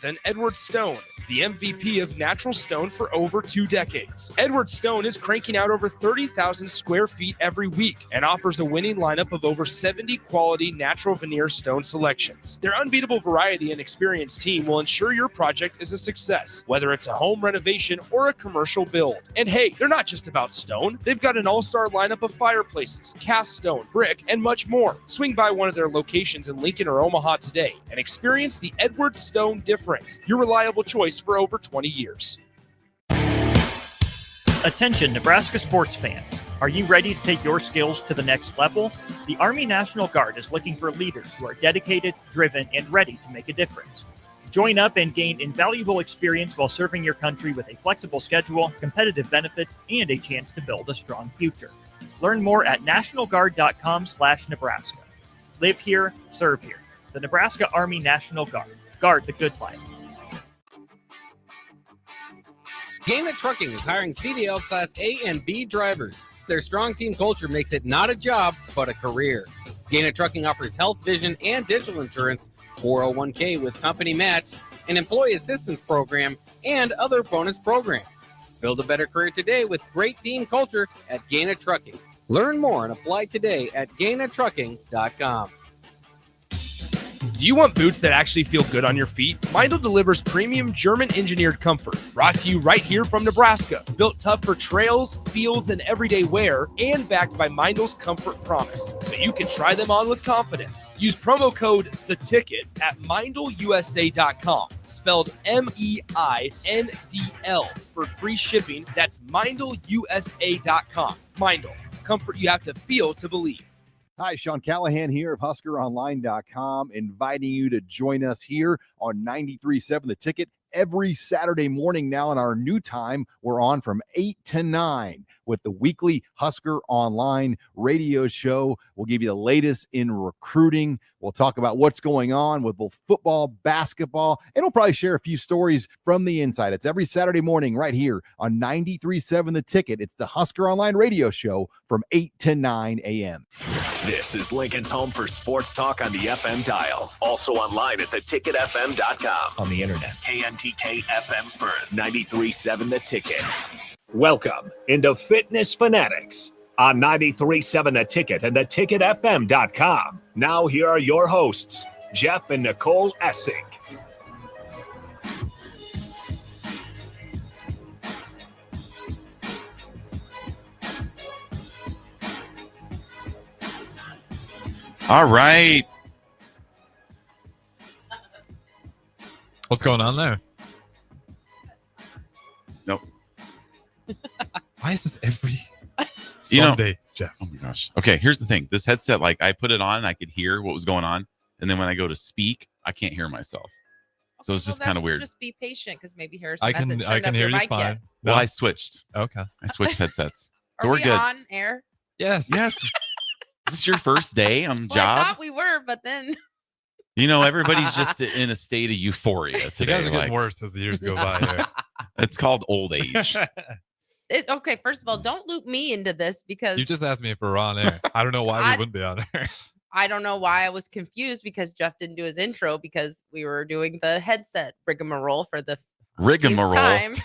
Then Edward Stone, the MVP of natural stone for over 2 decades. Edward Stone is cranking out over 30,000 square feet every week and offers a winning lineup of over 70 quality natural veneer stone selections. Their unbeatable variety and experienced team will ensure your project is a success, whether it's a home renovation or a commercial build. And hey, they're not just about stone. They've got an all-star lineup of fireplaces, cast stone, brick, and much more. Swing by one of their locations in Lincoln or Omaha today and experience the Edward Stone difference. Your reliable choice for over 20 years. Attention Nebraska sports fans. Are you ready to take your skills to the next level? The Army National Guard is looking for leaders who are dedicated, driven, and ready to make a difference. Join up and gain invaluable experience while serving your country with a flexible schedule, competitive benefits, and a chance to build a strong future. Learn more at nationalguard.com/Nebraska. Live here, serve here. The Nebraska Army National Guard. Guard the good life. Gaina Trucking is hiring CDL Class A and B drivers. Their strong team culture makes it not a job, but a career. Gaina Trucking offers health, vision, and dental insurance, 401k with company match, an employee assistance program, and other bonus programs. Build a better career today with great team culture at Gaina Trucking. Learn more and apply today at GainaTrucking.com. Do you want boots that actually feel good on your feet? Meindl delivers premium German-engineered comfort, brought to you right here from Nebraska. Built tough for trails, fields, and everyday wear, and backed by Meindl's Comfort Promise, so you can try them on with confidence. Use promo code THETICKET at MeindlUSA.com, spelled MEINDL, for free shipping. That's MeindlUSA.com. Meindl, comfort you have to feel to believe. Hi, Sean Callahan here of HuskerOnline.com, inviting you to join us here on 93.7 The Ticket every Saturday morning now in our new time. We're on from 8 to 9 with the weekly Husker Online radio show. We'll give you the latest in recruiting. We'll talk about what's going on with both football, basketball, and we'll probably share a few stories from the inside. It's every Saturday morning right here on 93.7 The Ticket. It's the Husker Online radio show from 8 to 9 a.m. This is Lincoln's home for sports talk on the FM dial. Also online at theticketfm.com. On the internet. KNTK FM Firth, 93.7 The Ticket. Welcome into Fitness Fanatics on 93.7 The Ticket and theticketfm.com. Now here are your hosts, Jeff and Nicole Essink. All right. What's going on there? Nope. Why is this every Sunday, Jeff? Oh my gosh. Okay, here's the thing. This headset, like I put it on, I could hear what was going on, and then when I go to speak, I can't hear myself. So it's just kind of weird. Just be patient because maybe Harrison I can hear you fine. Yet. Well, I switched. Okay. I switched headsets. Are we're we good. on air? Yes. Is this your first day on the Well, job? I thought we were, but then Everybody's just in a state of euphoria today. You guys are getting worse as the years go by here. It's called old age. Okay, first of all, don't loop me into this because You just asked me if we're on air. I don't know why we wouldn't be on air. I don't know why I was confused because Jeff didn't do his intro because we were doing the headset rigmarole for the Rigmarole. time.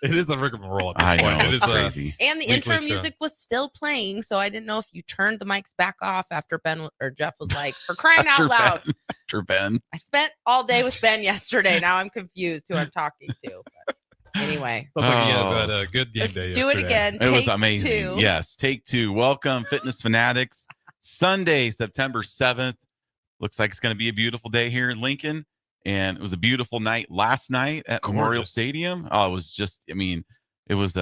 It is a rigmarole at this I point. know, It it's is crazy. And the Weekly intro show. music was still playing, so I didn't know if you turned the mics back off after Ben or Jeff was like, for crying out loud. After Ben. I spent all day with Ben yesterday. Now I'm confused who I'm talking to. But anyway. Sounds like you guys had a good game day Do it yesterday. again. It was Take amazing. 2. Yes, take 2. Welcome, Fitness Fanatics. Sunday, September 7th. Looks like it's going to be a beautiful day here in Lincoln. And it was a beautiful night last night at Memorial Stadium. Oh, it was just, it was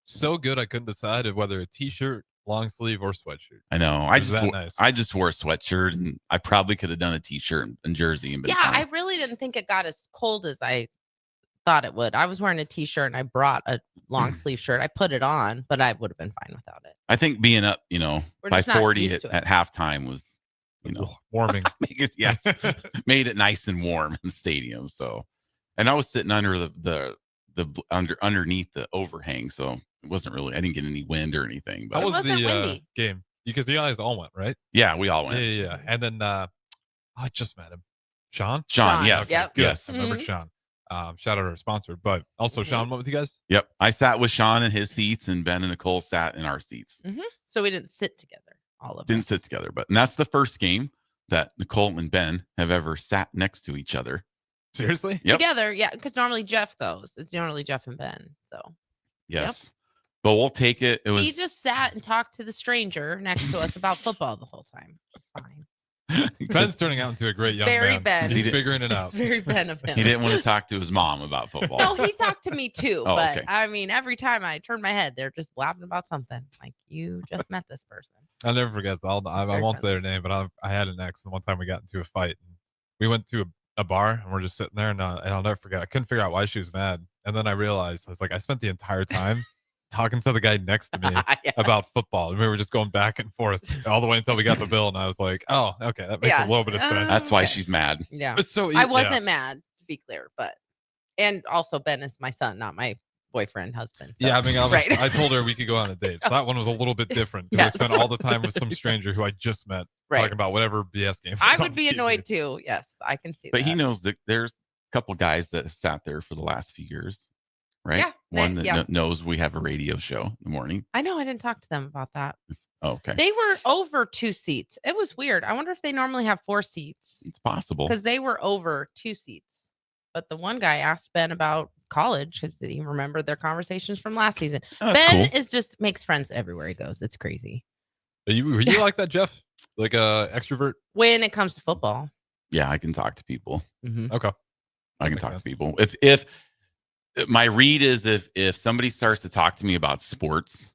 so good I couldn't decide whether a t-shirt, long sleeve, or sweatshirt. I know. I just wore a sweatshirt, and I probably could have done a t-shirt and jersey. And been Yeah, fine. I really didn't think it got as cold as I thought it would. I was wearing a t-shirt and I brought a long sleeve shirt. I put it on, but I would have been fine without it. I think being up, We're by just not 40 used to at it. halftime was, warming. made it nice and warm in the stadium. So, and I was sitting under underneath the overhang, so it wasn't really. I didn't get any wind or anything. But How was wasn't the windy. game? Because you guys all went, right? Yeah, we all went. Yeah. And then I just met him. Sean? Sean, yes. Yep. Good. Yes. I remember Sean. Shout out our sponsor. But also, Sean, what with you guys? Yep. I sat with Sean in his seats, and Ben and Nicole sat in our seats. So we didn't sit together, all of Didn't us. sit together, and that's the first game that Nicole and Ben have ever sat next to each other. Seriously? Yep. Together, yeah, because normally Jeff goes. It's normally Jeff and Ben. So Yes. But we'll take it. It was he just sat and talked to the stranger next to us about football the whole time. It's fine. Ben's turning out into a great young very man. Ben. He's He did- figuring it out. It's very Ben of him. he didn't want to talk to his mom about football. No, he talked to me too. Oh, but okay. I mean, every time I turn my head, they're just blabbing about something. Like, you just met this person. I'll never forget. I very won't say funny. their name, but I had an ex, and one time we got into a fight. And we went to a bar, and we're just sitting there, and I'll never forget. I couldn't figure out why she was mad, and then I realized I was like, I spent the entire time talking to the guy next to me Yeah. about football, and we were just going back and forth all the way until we got the bill, and I was like, oh, okay, that makes Yeah. a little bit of sense. That's why Okay. she's mad. Yeah. It's so I yeah. wasn't mad, to be clear, and also Ben is my son, not my boyfriend, husband. So, Yeah, I mean, right. I told her we could go on a date. So that one was a little bit different because Yes. I spent all the time with some stranger who I just met Right. talking about whatever BS game. I was on would be TV. annoyed too. Yes, I can see But that. he knows that there's a couple guys that have sat there for the last few years, right? Yeah, One that yeah. knows we have a radio show in the morning. I know I didn't talk to them about that. Oh, okay. They were over 2 seats. It was weird. I wonder if they normally have 4 seats It's possible. because they were over 2 seats. But the one guy asked Ben about college because he remembered their conversations from last season. Oh, that's Ben cool. is just makes friends everywhere he goes. It's crazy Were you like that, Jeff? Like a extrovert? when it comes to football. Yeah, I can talk to people. Okay. I can Makes talk sense. to people. If my read is if somebody starts to talk to me about sports,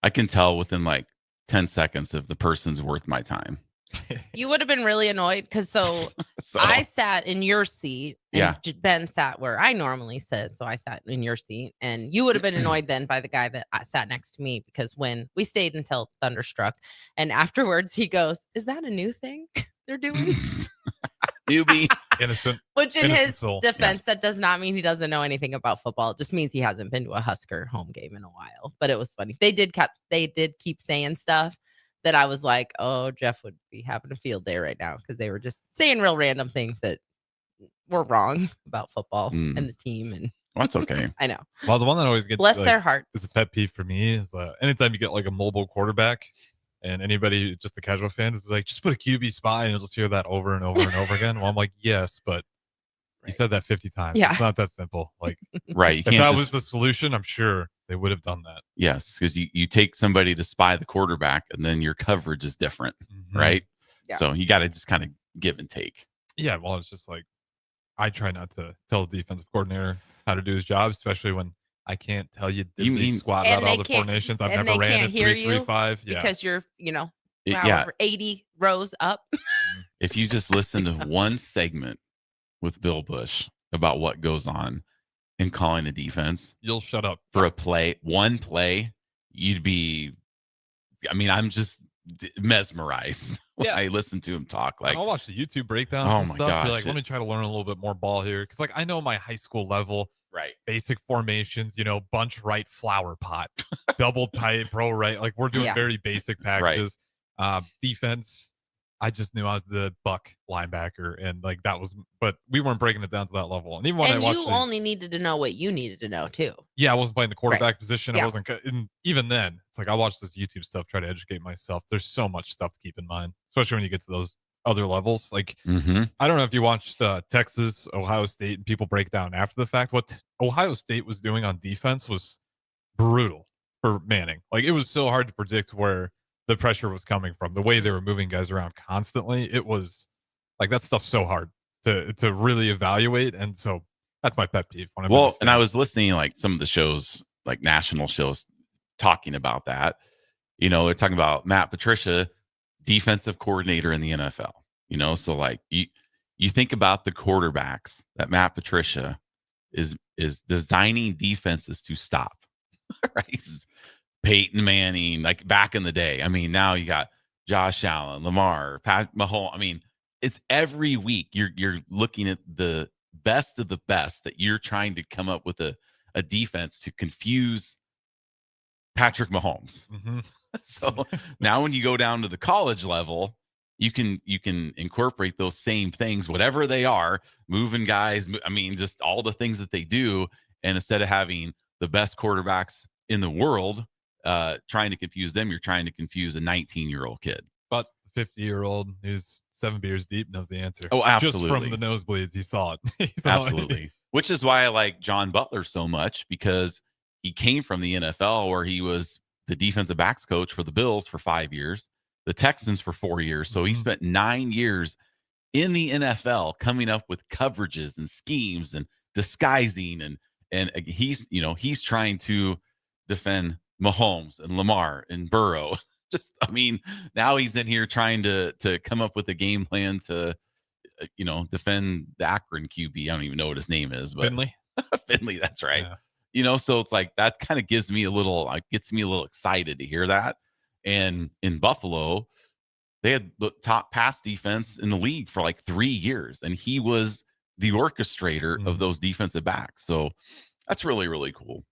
I can tell within like 10 seconds if the person's worth my time. You would have been really annoyed because so So I sat in your seat and Yeah. Ben sat where I normally sit. So I sat in your seat and you would have been annoyed then by the guy that sat next to me because when we stayed until Thunderstruck and afterwards he goes, "Is that a new thing they're doing?" Doobie. Innocent. Which in Innocent his soul. defense, that does not mean he doesn't know anything about football. It just means he hasn't been to a Husker home game in a while. But it was funny. They did keep saying stuff that I was like, oh, Jeff would be having a field day right now because they were just saying real random things that were wrong about football Mm. and the team. And Well, that's okay. I know. Well, the one that always gets Bless like, their hearts. is a pet peeve for me is anytime you get like a mobile quarterback and anybody, just the casual fan, is like, just put a QB spy, and you'll just hear that over and over and over again. Well, I'm like, yes, but you said that 50 times. Yeah. It's not that simple. Like, Right. You if can't that just, was the solution, I'm sure they would have done that. yes, because you take somebody to spy the quarterback and then your coverage is different, Mhm. right? Yeah. So you got to just kind of give and take. Yeah, well, it's just like I try not to tell the defensive coordinator how to do his job, especially when I can't tell you You diddly mean- squat And about they all the can't- formations. I've and never they ran can't a hear you 3-3-5. Yeah. because you're, Yeah. however, 80 rows up. If you just listen to one segment with Bill Bush about what goes on in calling a defense You'll shut up. for one play, you'd be, I mean, I'm just mesmerized when Yeah. I listen to him talk. Like, I'll watch the YouTube breakdowns Oh and my stuff. gosh, You're like, let me try to learn a little bit more ball here. Because, like, I know my high school level right. basic formations, bunch right, flower pot, double tight, pro right. Like, we're doing Yeah. very basic packages. Defense, I just knew I was the buck linebacker. And, like, that was, but we weren't breaking it down to that level. And even when And I watched you these- only needed to know what you needed to know, too. yeah, I wasn't playing the quarterback position. Yeah. I wasn't, and even then, it's like I watch this YouTube stuff, try to educate myself. There's so much stuff to keep in mind, especially when you get to those other levels. Like, Mm-hmm. I don't know if you watched Texas, Ohio State, and people break down after the fact. What Ohio State was doing on defense was brutal for Manning. Like, it was so hard to predict where the pressure was coming from. The way they were moving guys around constantly, it was like that stuff's so hard to really evaluate. And so that's my pet peeve. When Well, and I was listening to like some of the shows, like national shows, talking about that. They're talking about Matt Patricia, defensive coordinator in the NFL. So like you think about the quarterbacks that Matt Patricia is designing defenses to stop. Right? Peyton Manning, like back in the day. I mean, now you got Josh Allen, Lamar, Pat Mahomes. I mean, it's every week you're looking at the best of the best that you're trying to come up with a defense to confuse Patrick Mahomes. Mhm. So now when you go down to the college level, you can incorporate those same things, whatever they are, moving guys. I mean, just all the things that they do. And instead of having the best quarterbacks in the world trying to confuse them, you're trying to confuse a 19-year-old kid. But 50-year-old who's 7 beers deep knows the answer. Oh, absolutely. Just from the nosebleeds, he saw it. Absolutely. Which is why I like John Butler so much, because he came from the NFL where he was the defensive backs coach for the Bills for 5 years, the Texans for 4 years. So he spent 9 years in the NFL coming up with coverages and schemes and disguising. And he's trying to defend Mahomes and Lamar and Burrow. Now he's in here trying to come up with a game plan to, defend the Akron QB. I don't even know what his name is, but Finley. Finley, that's right. Yeah. So it's like that kind of gets me a little excited to hear that. And in Buffalo, they had the top pass defense in the league for like 3 years, and he was the orchestrator of those defensive backs. So that's really, really cool.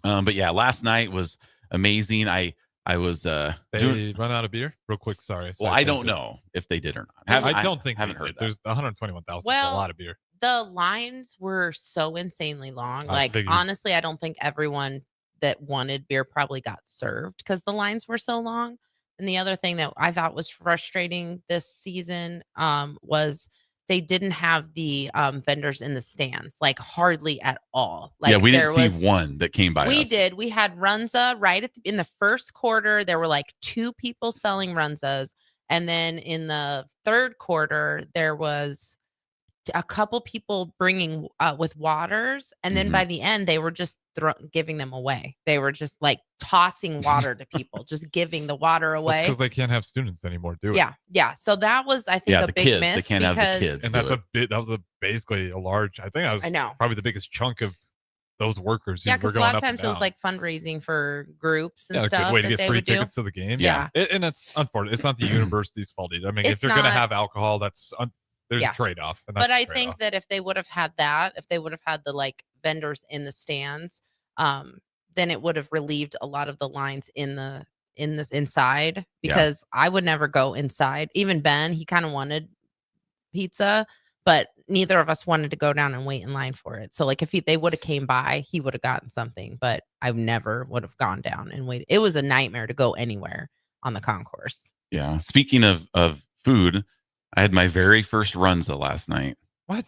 But yeah, last night was amazing. I was they run out of beer real quick. Sorry. Well, I don't know if they did or not. I don't think haven't heard that. There's 121,000. Well, That's a lot of beer. The lines were so insanely long. I figured. Honestly, I don't think everyone that wanted beer probably got served because the lines were so long. And the other thing that I thought was frustrating this season was they didn't have the vendors in the stands, like hardly at all. Like, we didn't see one that came by. We us. did. We had Runza right in the first quarter. There were like 2 people selling Runzas. And then in the third quarter, there was a couple people bringing with waters. And then by the end, they were just giving them away. They were just like tossing water to people, just giving the water away. Because they can't have students anymore, do it? Yeah. So that was, I think, a big kids. miss. They can't have the kids. And that's basically a large, I think that was probably the biggest chunk of those workers. Yeah, because a lot of times it was like fundraising for groups and stuff. A good way to that get they free would tickets do. to the game. Yeah. And it's unfortunate. It's not the university's fault either. I mean, if you're going to have alcohol, there's a trade-off. But I think that if they would have had the like vendors in the stands, then it would have relieved a lot of the lines in this inside, because I would never go inside. Even Ben, he kind of wanted pizza, but neither of us wanted to go down and wait in line for it. So like if they would have came by, he would have gotten something, but I never would have gone down and waited. It was a nightmare to go anywhere on the concourse. Yeah. Speaking of food, I had my very first Runza last night. What?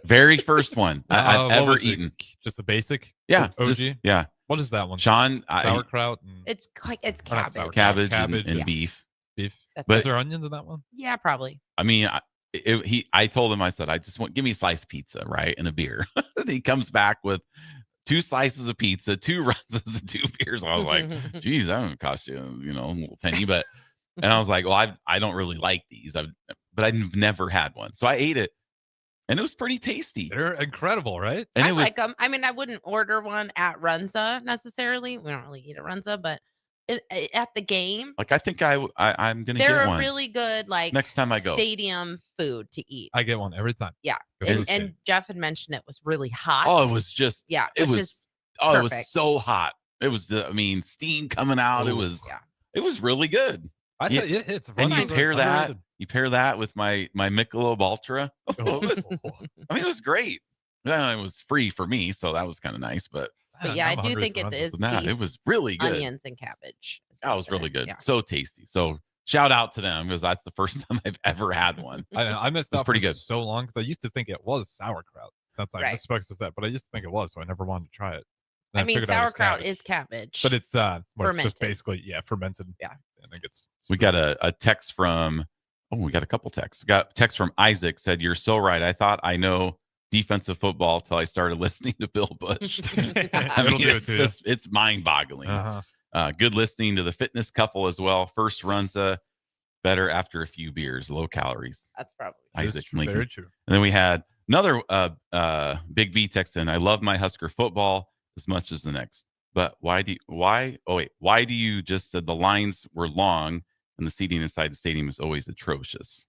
Very first one I've ever eaten. Just the basic? Yeah. OG? What is that one? Sean, sauerkraut? It's cabbage. Cabbage and beef. Beef. But is there onions in that one? Yeah, probably. I mean, I told him, I said, give me a slice of pizza, right? And a beer. He comes back with 2 slices of pizza, 2 Runzas, and 2 beers. I was like, geez, that would cost you, a little penny. But, and I was like, well, I don't really like these, but I've never had one. So I ate it, and it was pretty tasty. They're incredible, right? And I like them. I mean, I wouldn't order one at Runza necessarily. We don't really eat at Runza, but at the game, like, I think I'm gonna get one. They're a really good, like, next time I go, stadium food to eat. I get one every time. Yeah, and Jeff had mentioned it was really hot. Oh, it was just it was so hot. It was steam coming out. Ooh. It was really good. I thought it hits. And you pair that with my Michelob Ultra. I mean, it was great. It was free for me, so that was kind of nice. But yeah, I do think it is. It was really good. Onions and cabbage. That was really good. Yeah. So tasty. So shout out to them, because that's the first time I've ever had one. I missed out pretty good. So long, because I used to think it was sauerkraut. That's I respect to that, but I used to think it was, so I never wanted to try it. I mean, sauerkraut is cabbage, but it's fermented. Just basically fermented. Yeah. And it gets. We got a text from. Oh, we got a couple texts. Got text from Isaac, said, "You're so right. I thought I know defensive football till I started listening to Bill Bush." It's mind-boggling. Good listening to the fitness couple as well. First Runza, better after a few beers, low calories. That's probably Isaac Lincoln. Very true. And then we had another Big B text in. I love my Husker football as much as the next, but why do you just said the lines were long and the seating inside the stadium is always atrocious?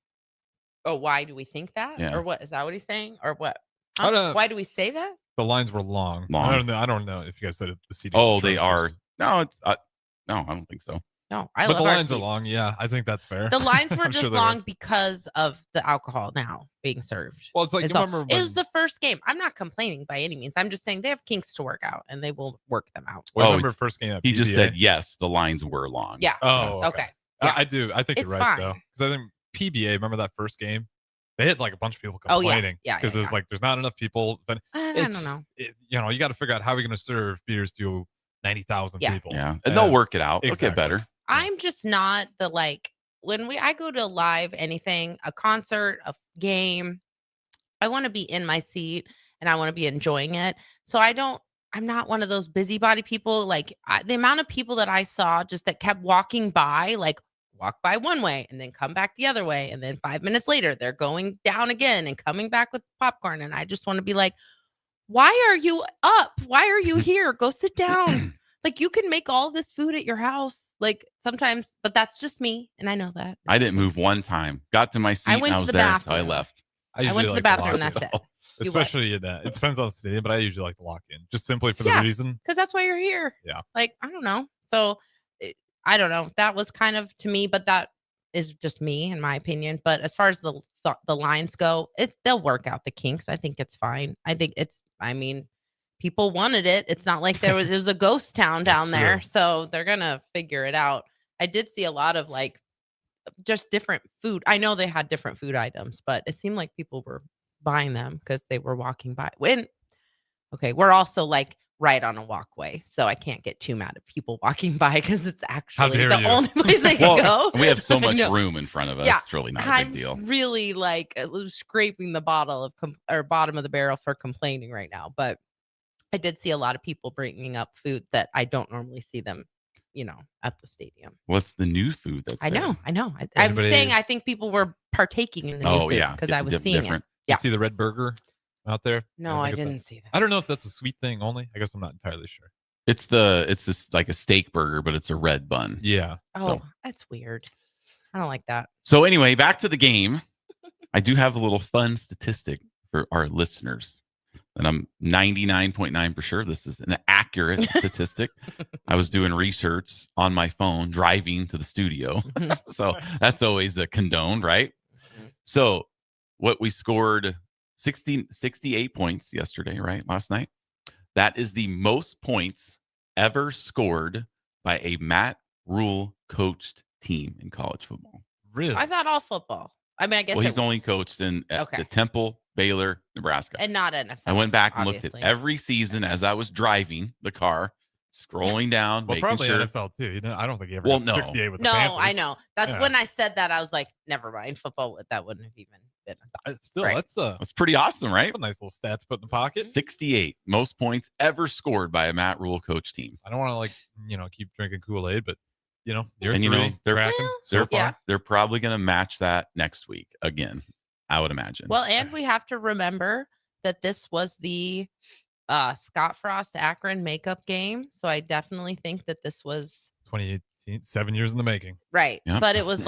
Oh, why do we think that? Yeah. Or what? Is that what he's saying? Or what? Huh? Why do we say that? The lines were long. I don't know if you guys said the seating. Oh, they are. No, no, I don't think so. No, I But love the our lines are seats. long. Yeah, I think that's fair. The lines were I'm just sure they long because of the alcohol now being served. Well, it's like, It's you all- remember it when, was the first game. I'm not complaining by any means. I'm just saying they have kinks to work out and they will work them out. well, Oh, remember first game at He just PBA? said yes. The lines were long. Yeah. Oh, Okay. Yeah. I do. I think It's you're right though, fine. because I think PBA. Remember that first game? They had like a bunch of people Oh, yeah. complaining. Yeah, because yeah, there's like there's not enough people. But I don't it's know. you got to figure out how we're going to serve beers to 90,000 Yeah. people. Yeah, and they'll work it out. They'll get Exactly. better. I'm just not the when I go to live anything, a concert, a game, I want to be in my seat and I want to be enjoying it. So I'm not one of those busybody people. The amount of people that I saw just that kept walking by, walk by one way and then come back the other way. And then 5 minutes later, they're going down again and coming back with popcorn. And I just want to be like, why are you up? Why are you here? Go sit down. You can make all this food at your house. Sometimes, but that's just me. And I know that. I didn't move one time. Got to my seat went and I to was the there. So I bathroom. left. I went usually to the like bathroom. lock That's in. it. You what? Especially in that. It depends on the stadium, but I usually like to lock in just simply for the Yeah. reason. Because that's why you're here. Yeah. I don't know. So I don't know. That was kind of to me, but that is just me in my opinion. But as far as the lines go, they'll work out the kinks. I think it's fine. People wanted it. It's not like there was a ghost town down there. True. So they're gonna figure it out. I did see a lot of just different food. I know they had different food items, but it seemed like people were buying them because they were walking by. We're also right on a walkway, so I can't get too mad at people walking by because it's actually dare the you. only place they can go. We have so I much know. room in front of us. Yeah. It's really not a I'm big deal. really scraping the bottom of the barrel for complaining right now, but I did see a lot of people bringing up food that I don't normally see them, at the stadium. What's the new food that's I know. I'm Anybody- saying I think people were partaking in the new food because I was seeing it. You see the red burger out there? No, I think it's didn't see that. I don't know if that's a sweet thing only. I guess I'm not entirely sure. It's this like a steak burger, but it's a red bun. Yeah. Oh, that's weird. I don't like that. So anyway, back to the game. I do have a little fun statistic for our listeners. And I'm 99.9% sure this is an accurate statistic. I was doing research on my phone driving to the studio. So that's always a condoned, right? So what we scored 68 points yesterday, right? Last night. That is the most points ever scored by a Matt Rule coached team in college football. Really? I thought all football. I guess Well, he's only coached in the Temple, Baylor, Nebraska. and not NFL. I went back and obviously. looked at every season as I was driving the car, scrolling down, Well, making probably sure. NFL too. I don't think he ever Well, got no. 68 with the No, Panthers. I know. That's Yeah. when I said that I was like, never mind. Football, that wouldn't have even been. Still, Right. that's That's pretty awesome, right? a nice little stat to put in the pocket. 68 most points ever scored by a Matt Rule coach team. I don't want to keep drinking Kool-Aid, but you're And, three, they're tracking Well, so They're, far. yeah. they're probably going to match that next week again, I would imagine. Well, and we have to remember that this was the Scott Frost Akron makeup game. So I definitely think that this was 2018, 7 years in the making. right. Yep. But it was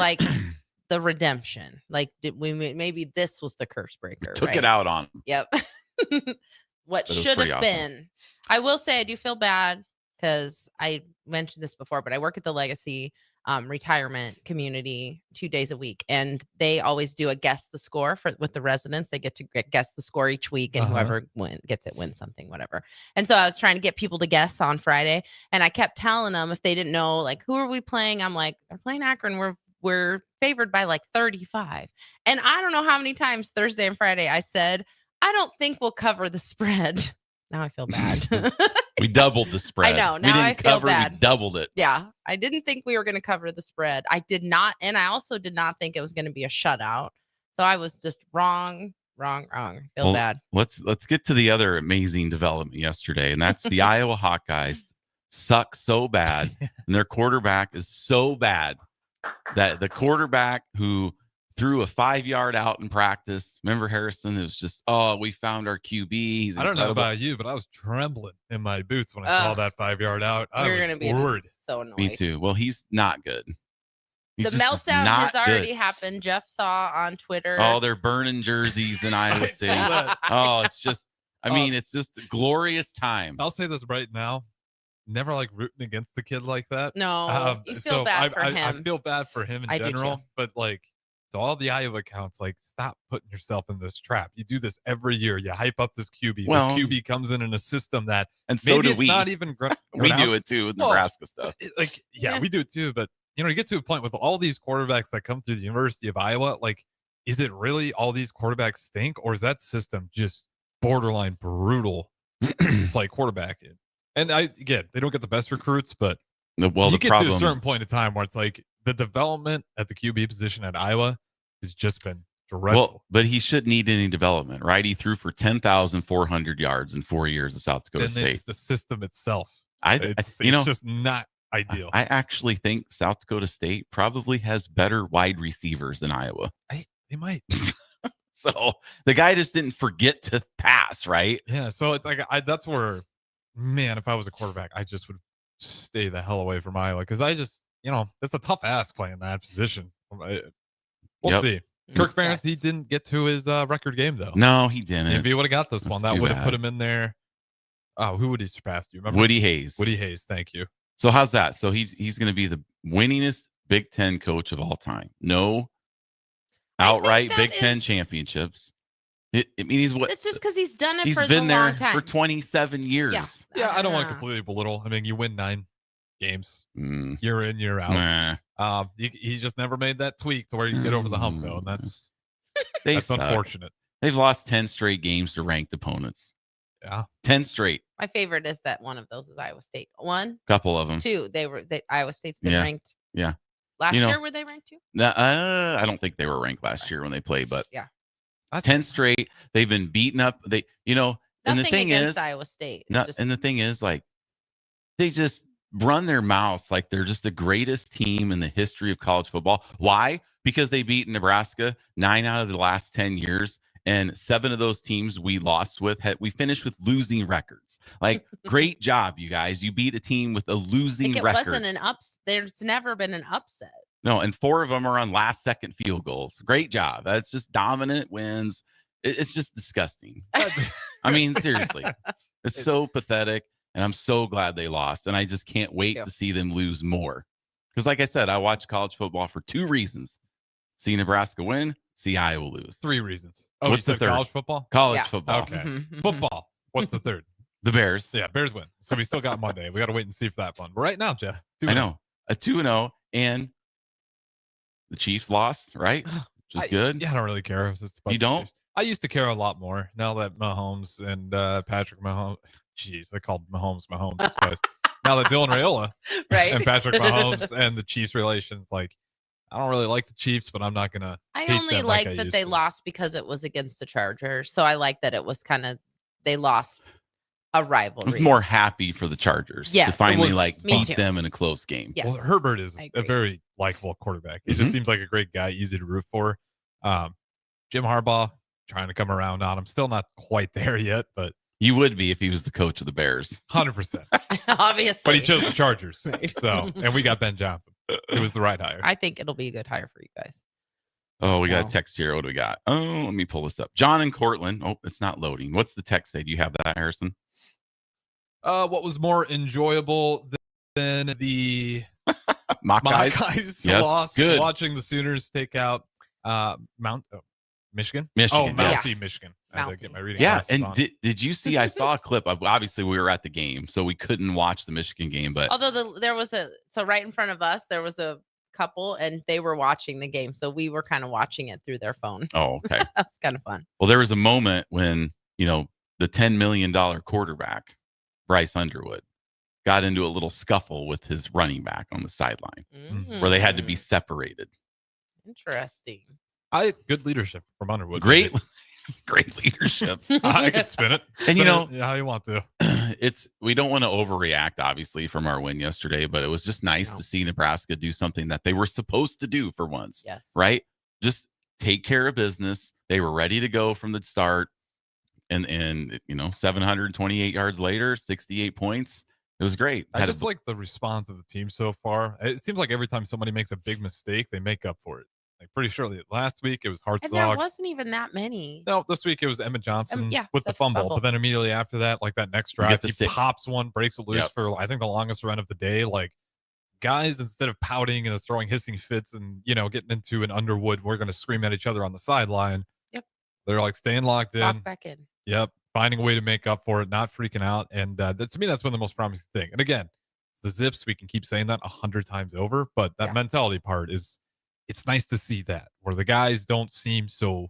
the redemption. Maybe this was the curse breaker. Took right? it out on them. Yep. What But it was should pretty have awesome. been. I will say I do feel bad because I mentioned this before, but I work at the Legacy retirement community 2 days a week, and they always do a guess the score with the residents. They get to guess the score each week, and whoever gets it wins something, whatever. And so I was trying to get people to guess on Friday, and I kept telling them if they didn't know, who are we playing? I'm like, they're playing Akron. We're favored by 35. And I don't know how many times Thursday and Friday I said, I don't think we'll cover the spread. Now I feel bad. We doubled the spread. know, We now didn't I feel cover, bad. we doubled it. Yeah, I didn't think we were going to cover the spread. I did not. And I also did not think it was going to be a shutout. So I was just wrong. I feel bad. Let's get to the other amazing development yesterday, and that's the Iowa Hawkeyes suck so bad, and their quarterback is so bad that the quarterback who threw a 5-yard out in practice, remember Harrison? It was just, we found our QB. He's I don't know incredible. about you, but I was trembling in my boots when I saw Ugh. that 5-yard out. I We're was going to be worried. so annoyed. Me too. Well, he's not good. He's The just meltdown not has already good. happened. Jeff saw on Twitter. Oh, they're burning jerseys in Iowa State. that. Oh, it's just, it's just a glorious time. I'll say this right now. never like rooting against the kid like that. No, you feel bad for him. I feel bad for him in I do general, too. but like to all the Iowa accounts, like stop putting yourself in this trap. You do this every year. You hype up this QB. Well, this QB comes in a system that And so maybe do it's we. not even We do it too with Well, Nebraska stuff. Yeah, we do it too. But you get to a point with all these quarterbacks that come through the University of Iowa. Like, is it really all these quarterbacks stink, or is that system just borderline brutal to play quarterback in? And again, they don't get the best recruits, but you get to a certain point in time where it's like the development at the QB position at Iowa has just been dreadful. Well, but he shouldn't need any development, right? He threw for 10,400 yards in 4 years at South Dakota State. It's the system itself. It's just not ideal. I actually think South Dakota State probably has better wide receivers than Iowa. They might. So the guy just didn't forget to pass, right? Yeah. So it's like that's where, man, if I was a quarterback, I just would stay the hell away from Iowa because I just, it's a tough ask playing that position. We'll see. Kirk Ferentz, he didn't get to his record game though. No, he didn't. If he would have got this one, that would have bad. put him in there. Oh, who would he surpass? Do you remember? Woody Hayes. Woody Hayes. Thank you. So how's that? So he's going to be the winningest Big Ten coach of all time. No outright Big Ten championships. I mean, he's what? It's just because he's done it he's for been the there long time. for 27 years. Yeah, I don't want to completely belittle. I mean, you win 9 games year in, year out. Nah. He just never made that tweak to where you get over the hump, though, and that's suck. unfortunate. They've lost 10 straight games to ranked opponents. Yeah, 10 straight. My favorite is that one of those is Iowa State. One, couple of them. 2. Iowa State's been ranked. Yeah. Last year were they ranked too? I don't think they were ranked last year when they played, but yeah, 10 straight. They've been beaten up. And the thing is, Iowa State. And the thing is, like, they just run their mouths like they're just the greatest team in the history of college football. Why? Because they beat Nebraska 9 out of the last 10 years. And 7 of those teams we lost with, we finished with losing records. Like, great job, you guys. You beat a team with a losing record. It wasn't an upset. There's never been an upset. No, and 4 of them are on last-second field goals. Great job. That's just dominant wins. It's just disgusting. I mean, seriously. It's so pathetic, and I'm so glad they lost. And I just can't wait to see them lose more. Because like I said, I watch college football for 2 reasons. See Nebraska win, see Iowa lose. 3 reasons. Oh, what's the third? College football? College football. Okay. Football. What's the third? The Bears. Yeah, Bears win. So we still got Monday. We got to wait and see for that one. But right now, Jeff, 2-0. I know. A 2-0, and the Chiefs lost, right? Which is good. Yeah, I don't really care. It's just you don't? I used to care a lot more. Now that Mahomes and Patrick Mahomes, jeez, they called Mahomes. Now that Dylan Raiola and Patrick Mahomes and the Chiefs relations, like, I don't really like the Chiefs, but I'm not gonna. I only like that they lost because it was against the Chargers. So I like that it was kind of they lost a rivalry. I was more happy for the Chargers to finally beat them in a close game. Yes. Well, Herbert is a very likable quarterback. He just seems like a great guy, easy to root for. Jim Harbaugh trying to come around on him, still not quite there yet, but you would be if he was the coach of the Bears. 100%. Obviously, but he chose the Chargers. So, and we got Ben Johnson. It was the right hire. I think it'll be a good hire for you guys. Oh, we got a text here. What do we got? Oh, let me pull this up. John in Cortland. Oh, it's not loading. What's the text say? Do you have that, Harrison? What was more enjoyable than the Mockeyes loss? Good. Watching the Sooners take out Michigan. Michigan. Michigan. I had to get my reading. Yeah, and did you see? I saw a clip. Obviously, we were at the game, so we couldn't watch the Michigan game. But although there was right in front of us, there was a couple, and they were watching the game, so we were kind of watching it through their phone. Oh, okay. That was kind of fun. Well, there was a moment when the $10 million quarterback Bryce Underwood got into a little scuffle with his running back on the sideline, where they had to be separated. Interesting. Good leadership from Underwood. Great leadership. I could spin it. And how you want to. We don't want to overreact, obviously, from our win yesterday, but it was just nice to see Nebraska do something that they were supposed to do for once. Yes. Right? Just take care of business. They were ready to go from the start. And 728 yards later, 68 points. It was great. I just like the response of the team so far. It seems like every time somebody makes a big mistake, they make up for it. Like pretty surely. Last week it was And there Hartzog. wasn't even that many. No, this week it was Emmett Johnson yeah, with the fumble. fumble. But then immediately after that, like that next You drive, get the he six. pops one, breaks it loose for I think the longest run of the day. Like guys, instead of pouting and throwing hissing fits and getting into an Underwood, we're going to scream at each other on the sideline. Yep. They're like staying locked in. Lock back in. Yep. Finding a way to make up for it, not freaking out. And to me, that's been the most promising thing. And again, the Zips, we can keep saying that 100 times over, but that mentality part it's nice to see that where the guys don't seem so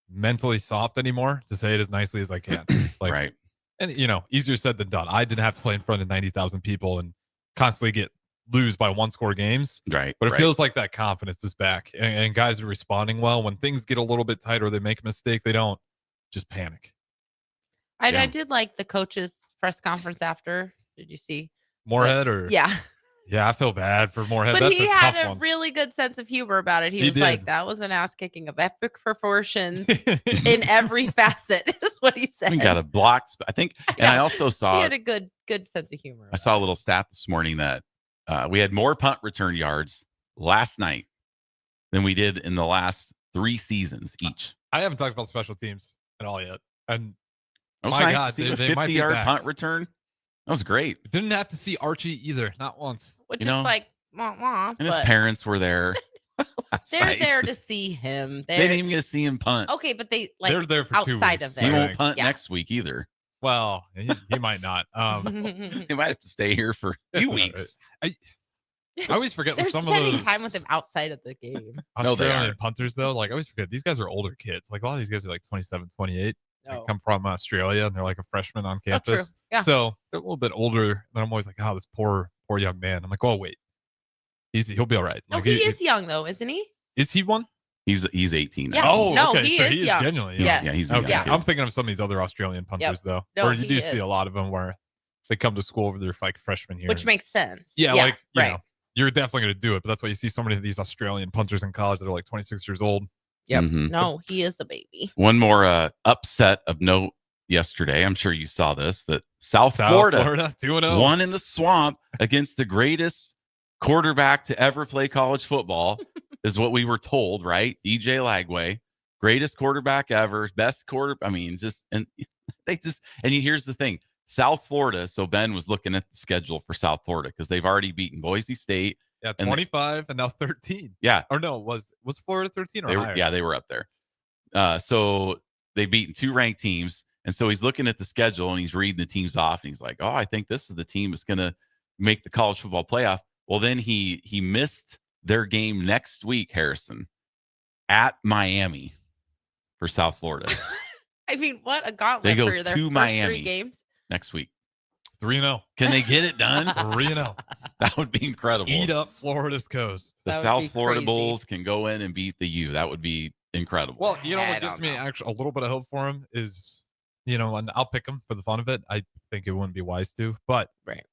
mentally soft anymore, to say it as nicely as I can. Like, right. And, easier said than done. I didn't have to play in front of 90,000 people and constantly lose by 1-score games. Right. But it feels like that confidence is back and guys are responding well. When things get a little bit tight or they make a mistake, they don't just panic. I did like the coach's press conference after. Did you see? Moorhead or? Yeah. Yeah, I feel bad for Moorhead. But That's he a had tough a one. really good sense of humor about it. He was did. like, that was an ass kicking of epic proportions in every facet, is what he said. We got a block. I think, and I also He saw, had a good sense of humor. I saw a little stat this morning that we had more punt return yards last night than we did in the last 3 seasons each. I haven't talked about special teams at all yet. And It was my nice God, to see they a might be 50-yard back. punt return. That was great. Didn't have to see Archie either, not once. Which you is know, like, wah, wah, And his but parents were there. last they're night. there to see him. They didn't even get to see him punt. Okay, but they like They're there for 2 outside weeks. of He there. won't punt Yeah. next week either. Well, he might not. He might have to stay here for a That's few all right. weeks. I always forget They're with some of spending those time with him outside of the game. No, they Australian are. punters, though. Like, I always forget these guys are older kids. Like, a lot of these guys are like 27, 28. They No. come from Australia and they're like a freshman on Oh, true. campus. Yeah. So they're a little bit older. And I'm always like, oh, this poor young man. I'm like, oh, wait. He'll be all right. No, Like, he is young though, isn't he? Is he one? He's 18 now. Yeah. Oh, No, okay. he So is he is young. genuinely He's- young. Yes. he's a Okay. young kid. I'm thinking of some of these other Australian punters, though. No, Or you do he see is. a lot of them where they come to school over their like freshman year. Which makes sense. yeah, like, you right. know, you're definitely going to do it. But that's why you see so many of these Australian punters in college that are like 26 years old. Yep. Mhm. No, he is a baby. One more upset of note yesterday. I'm sure you saw this. That South Florida 2-0. won in the swamp against the greatest quarterback to ever play college football, is what we were told, right? DJ Lagway, greatest quarterback ever, best quarter. I mean, and here's the thing. South Florida. So Ben was looking at the schedule for South Florida because they've already beaten Boise State. Yeah, and 25 and now 13. Yeah. Or no, was Florida 13 or They higher? they were up there. So they've beaten 2 ranked teams. And so he's looking at the schedule and he's reading the teams off and he's like, oh, I think this is the team that's going to make the college football playoff. Well, then he missed their game next week, Harrison, at Miami for South Florida I mean, what a gauntlet They go for their to first Miami. 3 games. next week. 3-0. Can they get it done? 3-0. That would be incredible. Eat up Florida's coast. The That would South be Florida crazy. Bulls can go in and beat the U. That would be incredible. Well, you know I what gives don't me know. actually a little bit of hope for him is, and I'll pick him for the fun of it. I think it wouldn't be wise to, but Right.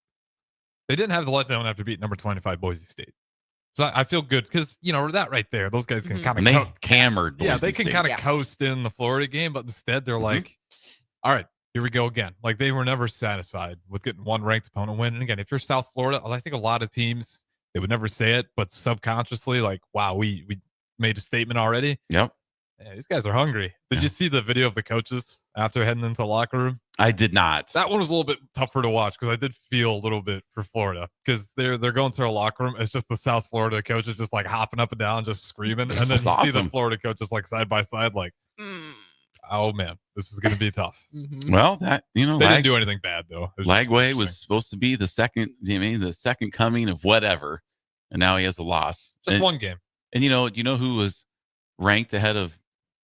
they didn't have the letdown after beating number 25 Boise State. So I feel good because, that right there, those guys can Mhm. kind and of they hammered. yeah, Boise they can State. kind of Yeah. coast in the Florida game, but instead they're Mhm. like, all right, here we go again. Like they were never satisfied with getting one ranked opponent win. And again, if you're South Florida, I think a lot of teams, they would never say it, but subconsciously, like, wow, we made a statement already. Yep. Yeah, these guys are hungry. Did Yeah. you see the video of the coaches after heading into the locker room? I did not. That one was a little bit tougher to watch because I did feel a little bit for Florida because they're going to a locker room. It's just the South Florida coaches just like hopping up and down, just screaming, and then That's you see the awesome. Florida coaches like side by side, like, Mm. oh man, this is going to be tough. Mhm. Well, that They didn't do anything bad though. It was just Lagway interesting. was supposed to be the second coming of whatever, and now he has a loss. just and, one game. And you know who was ranked ahead of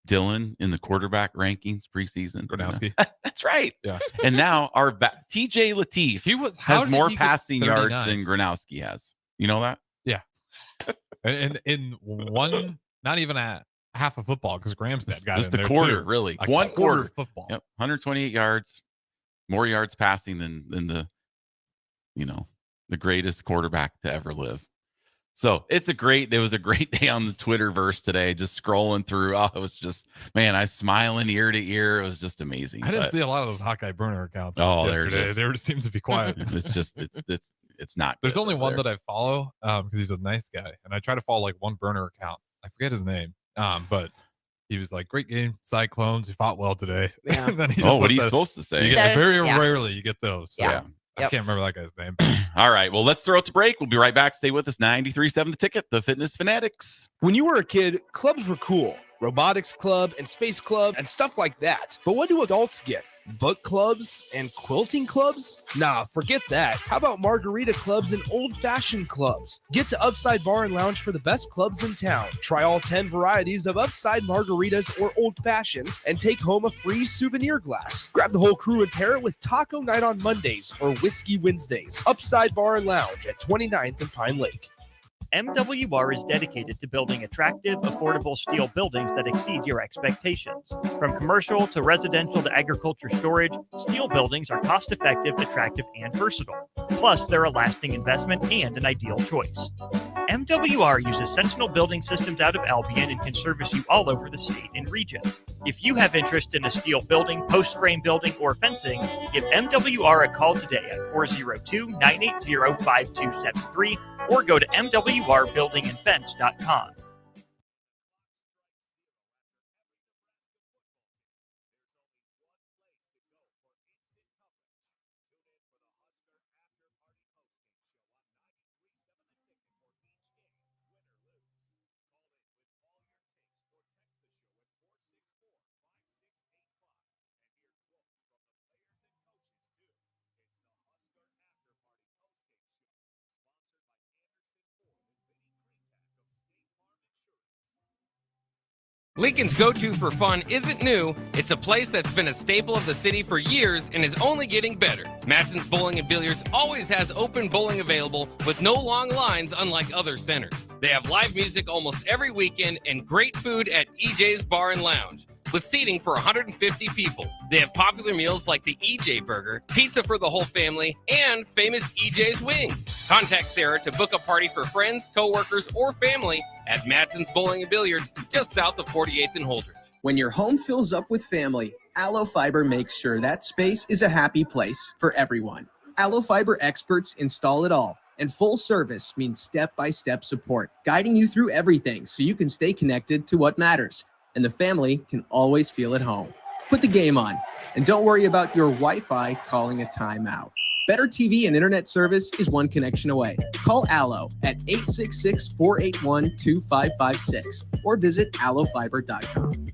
Dylan in the quarterback rankings preseason? Gronowski. That's right. Yeah. And now our TJ Lateef He was how has did more he get passing yards 39? than Gronowski has. You know that? and in one, not even a half of football because Gramstad got Just in the there quarter, too. really. A One quarter. of football. Yep. 128 yards, more yards passing than the the greatest quarterback to ever live. So it was a great day on the Twitterverse today, just scrolling through. Oh, it was just, man, I was smiling ear to ear. It was just amazing. I didn't But see a lot of those Hawkeye burner accounts. Oh, they're yesterday. just- They just seem to be quiet. it's just, it's not. There's good only over one there. that I follow because he's a nice guy, and I try to follow like one burner account. I forget his name. But he was like, great game, Cyclones. You fought well today. Yeah. And then he Oh, what are you supposed to say? You get, very Yeah. rarely you get those. So Yeah. I Yep. can't remember that guy's name. All right. Well, let's throw it to break. We'll be right back. Stay with us. 93.7 The Ticket, the Fitness Fanatics. When you were a kid, clubs were cool. Robotics club and space club and stuff like that. But what do adults get? Book clubs and quilting clubs? Nah, forget that. How about margarita clubs and old-fashioned clubs? Get to Upside Bar and Lounge for the best clubs in town. Try all 10 varieties of Upside margaritas or old fashions and take home a free souvenir glass. Grab the whole crew and pair it with taco night on Mondays or whiskey Wednesdays. Upside Bar and Lounge at 29th and Pine Lake. MWR is dedicated to building attractive, affordable steel buildings that exceed your expectations. From commercial to residential to agriculture storage, steel buildings are cost-effective, attractive, and versatile. Plus, they're a lasting investment and an ideal choice. MWR uses Sentinel Building Systems out of Albion and can service you all over the state and region. If you have interest in a steel building, post-frame building, or fencing, give MWR a call today at 402-980-5273 or go to mwrbuildingandfence.com. Lincoln's go-to for fun isn't new. It's a place that's been a staple of the city for years and is only getting better. Matson's Bowling and Billiards always has open bowling available with no long lines unlike other centers. They have live music almost every weekend and great food at EJ's Bar and Lounge with seating for 150 people. They have popular meals like the EJ Burger, pizza for the whole family, and famous EJ's Wings. Contact Sarah to book a party for friends, coworkers, or family at Matson's Bowling and Billiards just south of 48th and Holdridge. When your home fills up with family, Aloe Fiber makes sure that space is a happy place for everyone. Aloe Fiber experts install it all, and full service means step-by-step support, guiding you through everything so you can stay connected to what matters, and the family can always feel at home. Put the game on, and don't worry about your Wi-Fi calling a timeout. Better TV and internet service is one connection away. Call Aloe at 866-481-2556 or visit aloefiber.com.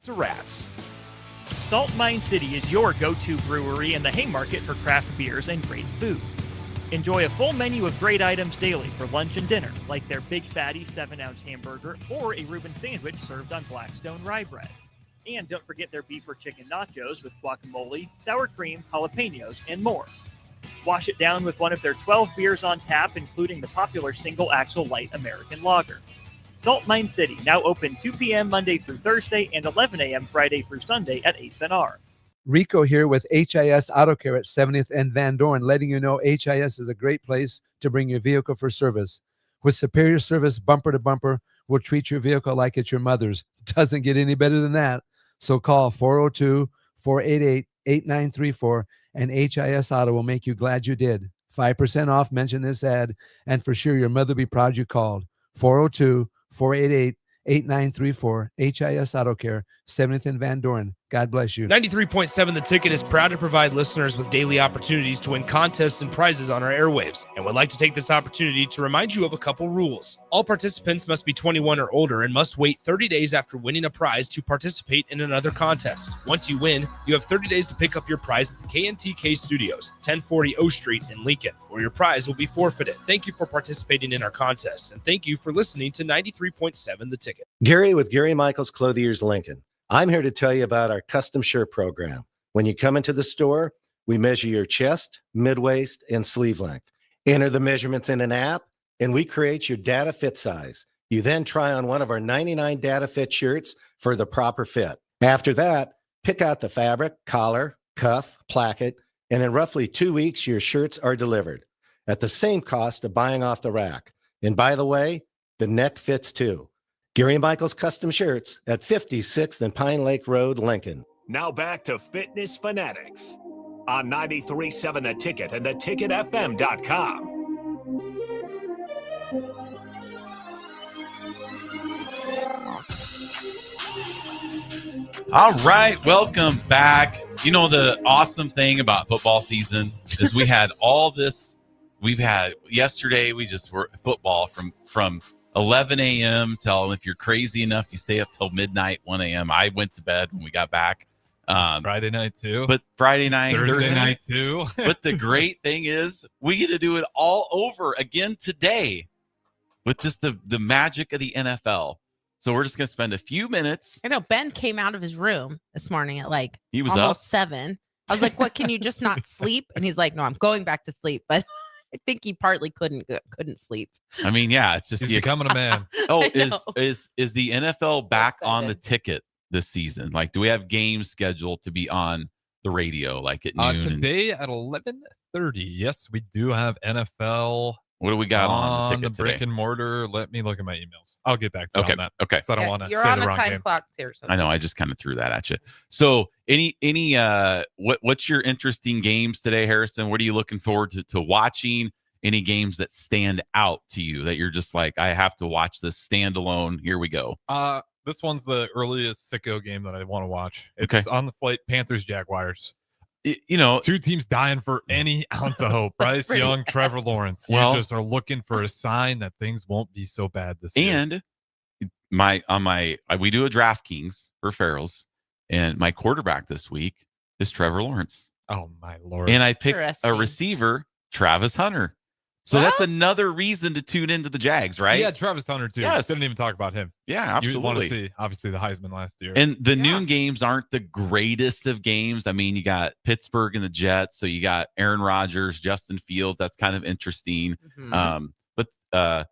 To Rats. Salt Mine City is your go-to brewery and the Haymarket for craft beers and great food. Enjoy a full menu of great items daily for lunch and dinner, like their Big Fatty 7-ounce hamburger or a Reuben sandwich served on Blackstone rye bread. And don't forget their beef or chicken nachos with guacamole, sour cream, jalapenos, and more. Wash it down with one of their 12 beers on tap, including the popular Single Axle Light American Lager. Salt Mine City, now open 2 p.m. Monday through Thursday and 11 a.m. Friday through Sunday at 8th and R. Rico here with HIS Auto Care at 70th and Van Dorn, letting you know HIS is a great place to bring your vehicle for service. With superior service bumper to bumper, we'll treat your vehicle like it's your mother's. It doesn't get any better than that. So call 402-488-8934 and HIS Auto will make you glad you did. 5% off, mention this ad, and for sure your mother will be proud you called. 402-488-8934, HIS Auto Care, 70th and Van Dorn. God bless you. 93.7 The Ticket is proud to provide listeners with daily opportunities to win contests and prizes on our airwaves, and would like to take this opportunity to remind you of a couple rules. All participants must be 21 or older and must wait 30 days after winning a prize to participate in another contest. Once you win, you have 30 days to pick up your prize at the KNTK Studios, 1040 O Street in Lincoln, or your prize will be forfeited. Thank you for participating in our contest, and thank you for listening to 93.7 The Ticket. Gary with Gary Michaels Clothiers Lincoln. I'm here to tell you about our custom shirt program. When you come into the store, we measure your chest, mid-waist, and sleeve length. Enter the measurements in an app, and we create your data fit size. You then try on one of our 99 data fit shirts for the proper fit. After that, pick out the fabric, collar, cuff, placket, and in roughly 2 weeks, your shirts are delivered at the same cost of buying off the rack. And by the way, the neck fits too. Gary Michaels Custom Shirts at 56th and Pine Lake Road, Lincoln. Now back to Fitness Fanatics on 93.7 The Ticket and theticketfm.com. All right, welcome back. You know, the awesome thing about football season is we had all this. We've had yesterday, we just were football from 11 a.m. till, if you're crazy enough, you stay up till midnight, 1 a.m. I went to bed when we got back. Friday night too. But Friday night, Thursday night too. But the great thing is we get to do it all over again today with just the magic of the NFL. So we're just going to spend a few minutes. I know Ben came out of his room this morning at like He was almost up. 7. I was like, what, can you just not sleep? And he's like, no, I'm going back to sleep. But I think he partly couldn't sleep. I mean, yeah, it's just He's becoming a man. Oh, I know. is the NFL back on the excited. ticket this season? Like, do we have games scheduled to be on the radio like at noon? Today at 11:30. Yes, we do have NFL. What do we got on the ticket brick today? and mortar? Let me look at my emails. I'll get back to you Okay, on that. okay. So I don't want to You're say on the a wrong time game. clock there. I know. I just kind of threw that at you. So, any what's your interesting games today, Harrison? What are you looking forward to watching? Any games that stand out to you that you're just like, I have to watch this standalone? Here we go. This one's the earliest sicko game that I want to watch. It's on the slate. Panthers Jaguars. You know, two teams dying for any ounce of hope. Bryce Young, Trevor Lawrence. You Well- just are looking for a sign that things won't be so bad this year. And we do a DraftKings for Farrell's, and my quarterback this week is Trevor Lawrence. Oh my Lord. And I picked a Interesting. receiver, Travis Hunter. So that's another reason to tune into the Jags, right? Yeah, Travis Hunter too. Yes. Didn't even talk about him. Yeah, You want absolutely. to see obviously the Heisman last year. And the noon games aren't the greatest of games. I mean, you got Pittsburgh and the Jets, so you got Aaron Rodgers, Justin Fields. That's kind of interesting. But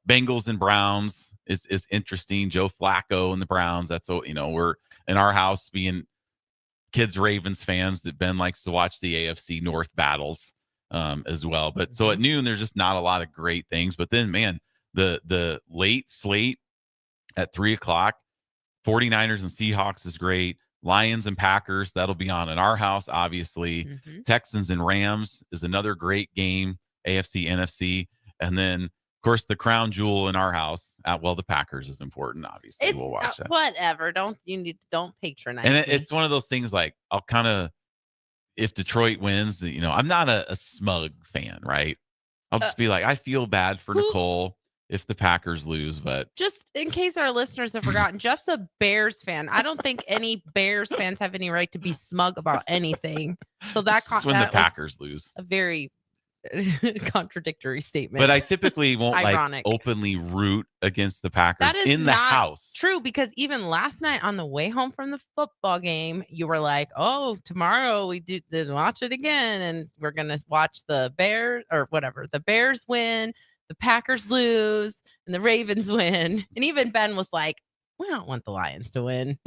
Bengals and Browns is interesting. Joe Flacco and the Browns. That's we're in our house being kids Ravens fans that Ben likes to watch the AFC North battles as well. But so at noon, there's just not a lot of great things. But then, man, the late slate at 3:00, 49ers and Seahawks is great. Lions and Packers, that'll be on in our house, obviously. Texans and Rams is another great game, AFC, NFC. And then, of course, the crown jewel in our house, the Packers is important, obviously. It's we'll watch that. whatever. Don't patronize And me. it's one of those things like I'll kind of, if Detroit wins, I'm not a smug fan, right? I'll just be like, I feel bad for Nicole if the Packers lose, but Just in case our listeners have forgotten, Jeff's a Bears fan. I don't think any Bears fans have any right to be smug about anything. So this is when the that was Packers lose. a very contradictory statement. But I typically won't Ironic. openly root against the Packers That is in the not house. true, because even last night on the way home from the football game, you were like, "Oh, tomorrow we did watch it again, and we're gonna watch the Bears or whatever. The Bears win, the Packers lose, and the Ravens win." And even Ben was like, "We don't want the Lions to win."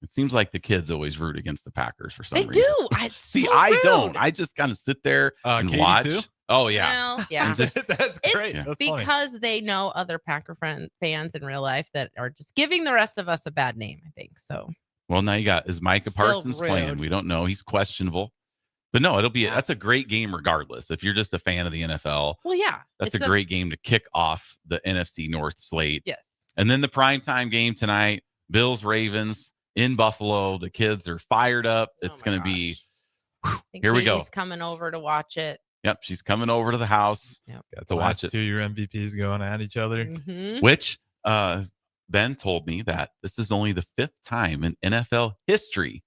It seems like the kids always root against the Packers for some They reason. do. See, So I rude. don't. I just kind of sit there and Katie watch. too? Oh yeah. Well, yeah. And just- That's It's great. That's funny. because they know other Packer fans in real life that are just giving the rest of us a bad name, I think. So Well, now you got, is Micah Still Parsons playing? rude. We don't know. He's questionable. But no, that's a great game regardless. If you're just a fan of the NFL, well, yeah. that's it's a great game to kick off the NFC North slate. Yes. And then the primetime game tonight, Bills Ravens in Buffalo. The kids are fired up. It's going to be, I think here we go. Katie's coming over to watch it. Yep, she's coming over to the house Yep. Got to the watch last it. 2 year MVPs going at each other. Mhm. Which Ben told me that this is only the 5th time in NFL history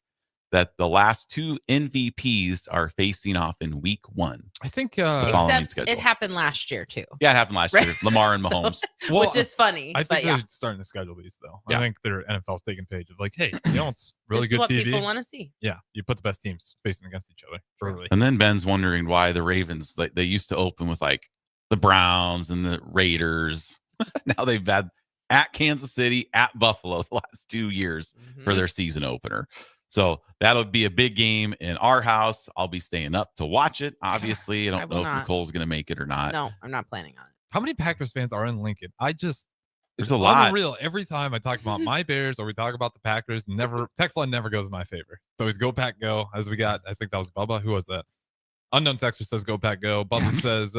that the last 2 MVPs are facing off in week 1. I think following Except schedule. it happened last year too, Yeah, it happened last Right. year. Lamar and So- Mahomes. which is funny. I but think yeah, they're starting to schedule these though. Yeah. I think their NFL's taking page of like, hey, it's really this good is what TV. people want to see. Yeah, you put the best teams facing against each other. Early. And then Ben's wondering why the Ravens, like they used to open with like the Browns and the Raiders. Now they've had at Kansas City, at Buffalo the last 2 years for their season opener. So that'll be a big game in our house. I'll be staying up to watch it. Obviously, I don't know if Nicole's going to make it or not. No, I'm not planning on it. How many Packers fans are in Lincoln? There's a lot. Unreal. Every time I talk about my Bears or we talk about the Packers, text line never goes in my favor. So always go Pack go. As we got, I think that was Bubba. Who was that? Unknown texter says go Pack go. Bubba says,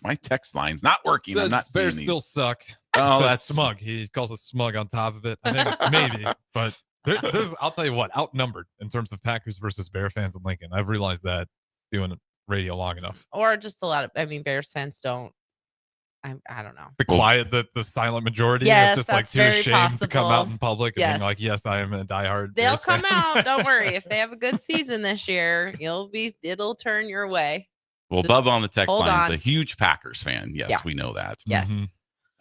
my text line's not working. I'm not Bears seeing still these. suck. Oh, Says that's smug. He calls us smug on top of it. I think maybe, but there's I'll tell you what, outnumbered in terms of Packers versus Bear fans in Lincoln. I've realized that doing radio long enough. Or just a lot of, Bears fans don't. I don't know. The quiet, the silent majority, yes, just like too ashamed to come out in public and being like, "Yes, I am a diehard." They'll Bears come fan. out. Don't worry. If they have a good season this year, it'll turn your way. Well, Just Bubba on the text line on. is a huge Packers fan. Yes, Yeah. we know that. Yes.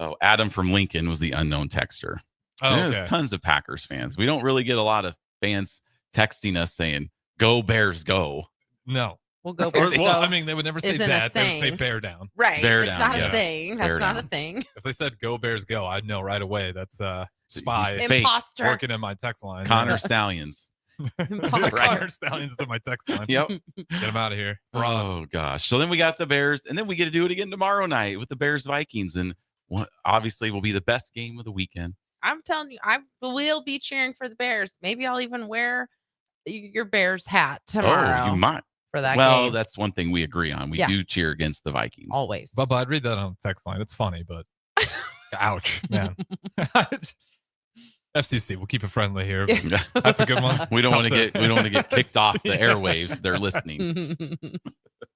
Oh, Adam from Lincoln was the unknown texter. Oh, There's okay. tons of Packers fans. We don't really get a lot of fans texting us saying, "Go Bears, go." No. We'll go. Or, Bears, well, go. I mean, they would never say Isn't a that. They would say saying. bear down. Right. Bear it's down, not yes. a thing. That's Bear not down. a thing. If they said "Go Bears, go," I'd know right away. That's a spy Fake. Imposter. working in my text line. Connor Stallions. Connor Stallions is in my text line. Yep. Get him out of here. We're on. Oh gosh. So then we got the Bears, and then we get to do it again tomorrow night with the Bears Vikings, and obviously will be the best game of the weekend. I'm telling you, I will be cheering for the Bears. Maybe I'll even wear your Bears hat tomorrow. Oh, you might. For that well, game. that's one thing we agree on. We do cheer against the Vikings. Always. Bubba, I'd read that on the text line. It's funny, but ouch, man. FCC, we'll keep it friendly here. That's a good one. We don't want to get kicked off the airwaves. They're listening.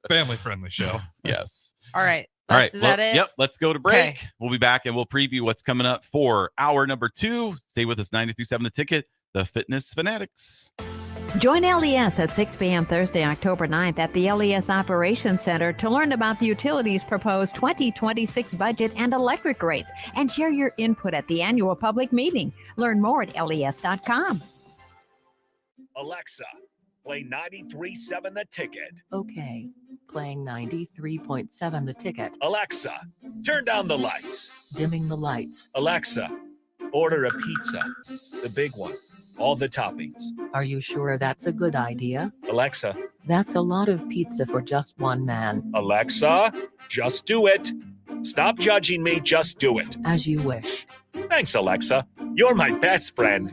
Family friendly show. Yes. All right. All right. Is that it? Yep. Let's go to break. Okay. We'll be back and we'll preview what's coming up for hour number 2. Stay with us. 93.7 The Ticket, the Fitness Fanatics. Join LES at 6 p.m. Thursday, October 9th at the LES Operations Center to learn about the utilities' proposed 2026 budget and electric rates, and share your input at the annual public meeting. Learn more at les.com. Alexa, play 93.7 The Ticket. Okay, playing 93.7 The Ticket. Alexa, turn down the lights. Dimming the lights. Alexa, order a pizza, the big one, all the toppings. Are you sure that's a good idea? Alexa, That's a lot of pizza for just one man. Alexa, just do it. Stop judging me, just do it. As you wish. Thanks, Alexa. You're my best friend.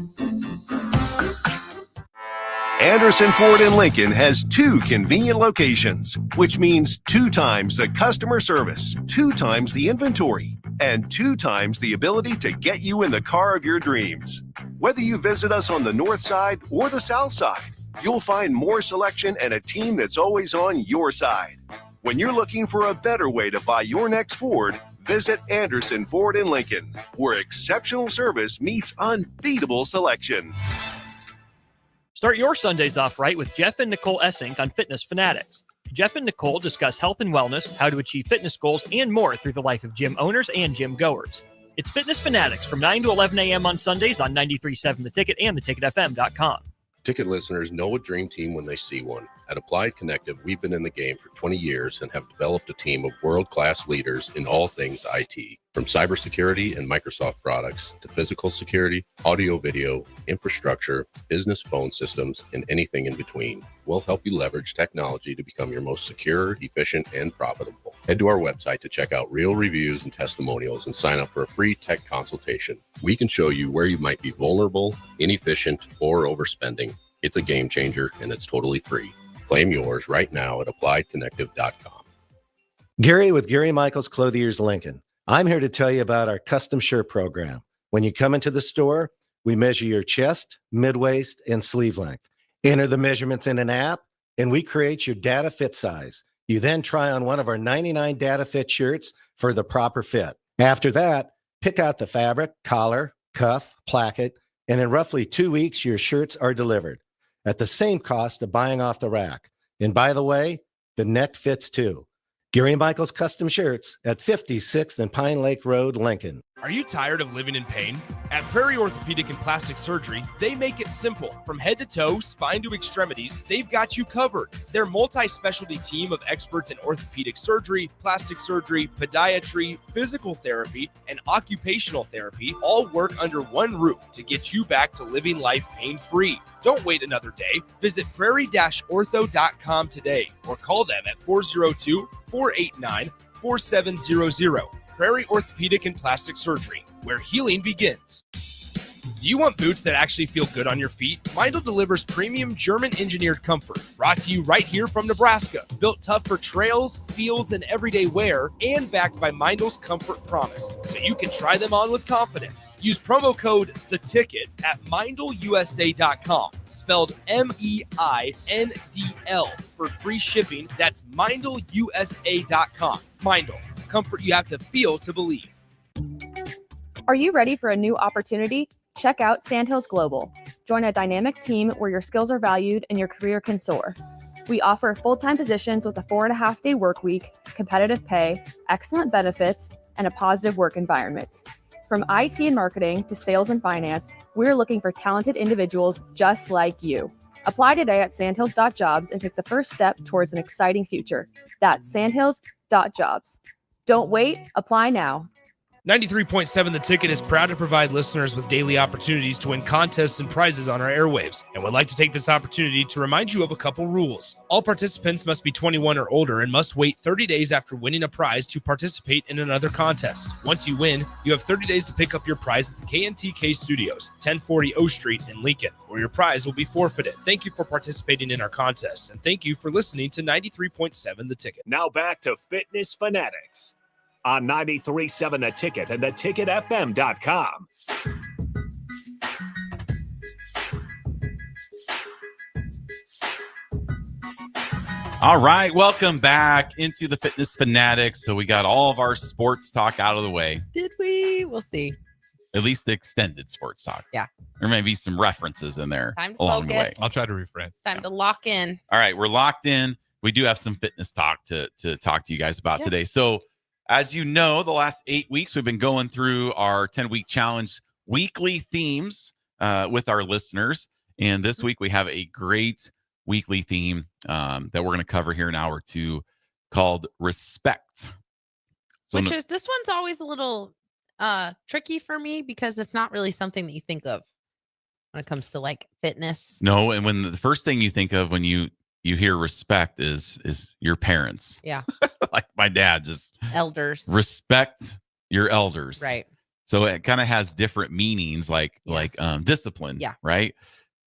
Anderson Ford in Lincoln has 2 convenient locations, which means 2 times the customer service, 2 times the inventory, and 2 times the ability to get you in the car of your dreams. Whether you visit us on the north side or the south side, you'll find more selection and a team that's always on your side. When you're looking for a better way to buy your next Ford, visit Anderson Ford in Lincoln, where exceptional service meets unbeatable selection. Start your Sundays off right with Jeff and Nicole Essink on Fitness Fanatics. Jeff and Nicole discuss health and wellness, how to achieve fitness goals, and more through the life of gym owners and gym goers. It's Fitness Fanatics from 9 to 11 a.m. on Sundays on 93.7 The Ticket and theticketfm.com. Ticket listeners know a dream team when they see one. At Applied Connective, we've been in the game for 20 years and have developed a team of world-class leaders in all things IT. From cybersecurity and Microsoft products to physical security, audio-video, infrastructure, business phone systems, and anything in between, we'll help you leverage technology to become your most secure, efficient, and profitable. Head to our website to check out real reviews and testimonials and sign up for a free tech consultation. We can show you where you might be vulnerable, inefficient, or overspending. It's a game changer, and it's totally free. Claim yours right now at appliedconnective.com. Gary with Gary Michaels Clothiers Lincoln. I'm here to tell you about our custom shirt program. When you come into the store, we measure your chest, mid-waist, and sleeve length. Enter the measurements in an app, and we create your data fit size. You then try on one of our 99 data fit shirts for the proper fit. After that, pick out the fabric, collar, cuff, placket, and in roughly 2 weeks, your shirts are delivered at the same cost of buying off the rack. And by the way, the neck fits too. Gary Michaels Custom Shirts at 56th and Pine Lake Road, Lincoln. Are you tired of living in pain? At Prairie Orthopedic and Plastic Surgery, they make it simple. From head to toe, spine to extremities, they've got you covered. Their multi-specialty team of experts in orthopedic surgery, plastic surgery, podiatry, physical therapy, and occupational therapy all work under one roof to get you back to living life pain-free. Don't wait another day. Visit prairie-ortho.com today or call them at 402-489-4700. Prairie Orthopedic and Plastic Surgery, where healing begins. Do you want boots that actually feel good on your feet? Meindl delivers premium German-engineered comfort, brought to you right here from Nebraska. Built tough for trails, fields, and everyday wear, and backed by Meindl's Comfort Promise, so you can try them on with confidence. Use promo code THETICKET at MeindlUSA.com, spelled MEINDL, for free shipping. That's MeindlUSA.com. Meindl, comfort you have to feel to believe. Are you ready for a new opportunity? Check out Sandhills Global. Join a dynamic team where your skills are valued and your career can soar. We offer full-time positions with a 4.5-day work week, competitive pay, excellent benefits, and a positive work environment. From IT and marketing to sales and finance, we're looking for talented individuals just like you. Apply today at sandhills.jobs and take the first step towards an exciting future. That's sandhills.jobs. Don't wait, apply now. 93.7 The Ticket is proud to provide listeners with daily opportunities to win contests and prizes on our airwaves, and would like to take this opportunity to remind you of a couple rules. All participants must be 21 or older and must wait 30 days after winning a prize to participate in another contest. Once you win, you have 30 days to pick up your prize at the KNTK Studios, 1040 O Street in Lincoln, or your prize will be forfeited. Thank you for participating in our contest, and thank you for listening to 93.7 The Ticket. Now back to Fitness Fanatics on 93.7 The Ticket and theticketfm.com. All right, welcome back into the Fitness Fanatics. So we got all of our sports talk out of the way. Did we? We'll see. At least the extended sports talk. Yeah. There may be some references in there Time to along the focus. way. I'll try to refrain. It's time to lock in. All right, we're locked in. We do have some fitness talk to talk to you guys about today. So as you know, the last 8 weeks, we've been going through our 10-week challenge weekly themes with our listeners. And this week we have a great weekly theme that we're going to cover here in hour 2 called respect. So Which is, this one's always a little tricky for me because it's not really something that you think of when it comes to like fitness. No, and when the first thing you think of when you hear respect is your parents. Yeah. Like my dad, just elders. Respect your elders. Right. So it kind of has different meanings like discipline. Yeah. Right.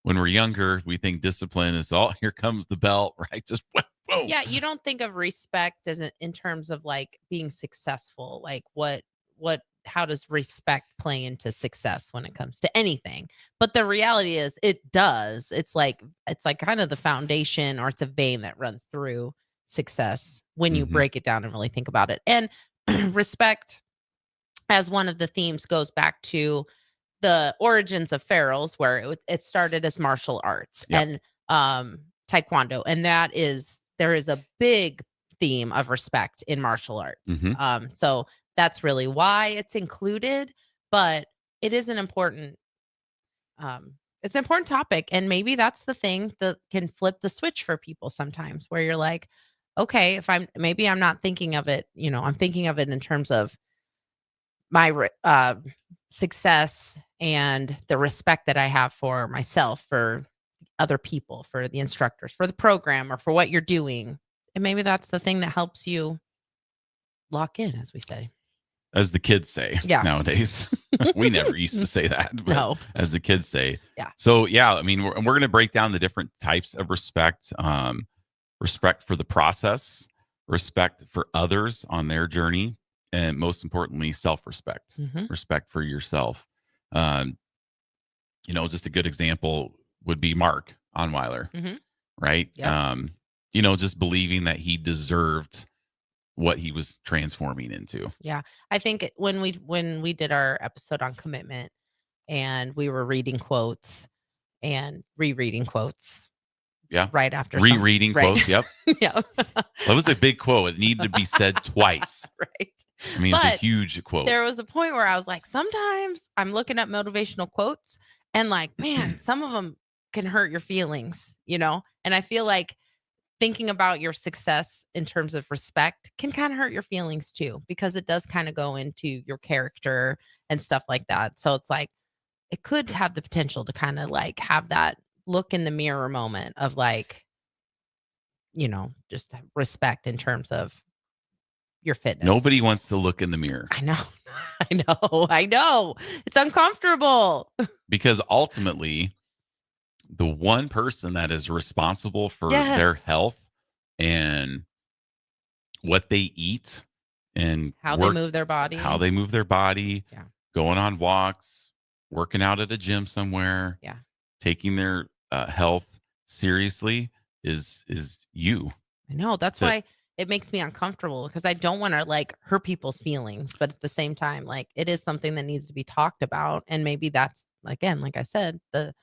When we're younger, we think discipline is here comes the belt, right? Just boom. Yeah, you don't think of respect as in terms of like being successful. Like how does respect play into success when it comes to anything? But the reality is it does. It's like kind of the foundation, or it's a vein that runs through success when you break it down and really think about it. And respect, as one of the themes, goes back to the origins of Farrell's, where it started as martial arts and taekwondo. And there is a big theme of respect in martial arts. So that's really why it's included, but it is an important it's an important topic. And maybe that's the thing that can flip the switch for people sometimes, where you're like, okay, I'm not thinking of it, I'm thinking of it in terms of my success and the respect that I have for myself, for other people, for the instructors, for the program, or for what you're doing. And maybe that's the thing that helps you lock in, as we say. As the kids say nowadays. We never used to say that. But No. As the kids say. Yeah. So, I mean, we're going to break down the different types of respect. Respect for the process, respect for others on their journey, and most importantly, self-respect. Respect for yourself. Just a good example would be Mark Onweiler, right? Yep. Just believing that he deserved what he was transforming into. Yeah. I think when we did our episode on commitment, and we were reading quotes and rereading quotes. Yeah. Right after rereading quotes. Yep. Yeah. That was a big quote. It needed to be said twice. Right. I mean, it's a But huge quote. there was a point where I was like, sometimes I'm looking at motivational quotes and like, man, some of them can hurt your feelings, And I feel like thinking about your success in terms of respect can kind of hurt your feelings too, because it does kind of go into your character and stuff like that. So it's like, it could have the potential to kind of like have that look in the mirror moment of like, just respect in terms of your fitness. Nobody wants to look in the mirror. I know. I know. It's uncomfortable. Because ultimately, the one person that is responsible for their health and what they eat and how they move their body, going on walks, working out at a gym somewhere, taking their health seriously is you. I know. That's why it makes me uncomfortable, because I don't want to like hurt people's feelings, but at the same time, like it is something that needs to be talked about. And maybe that's, again, like I said, the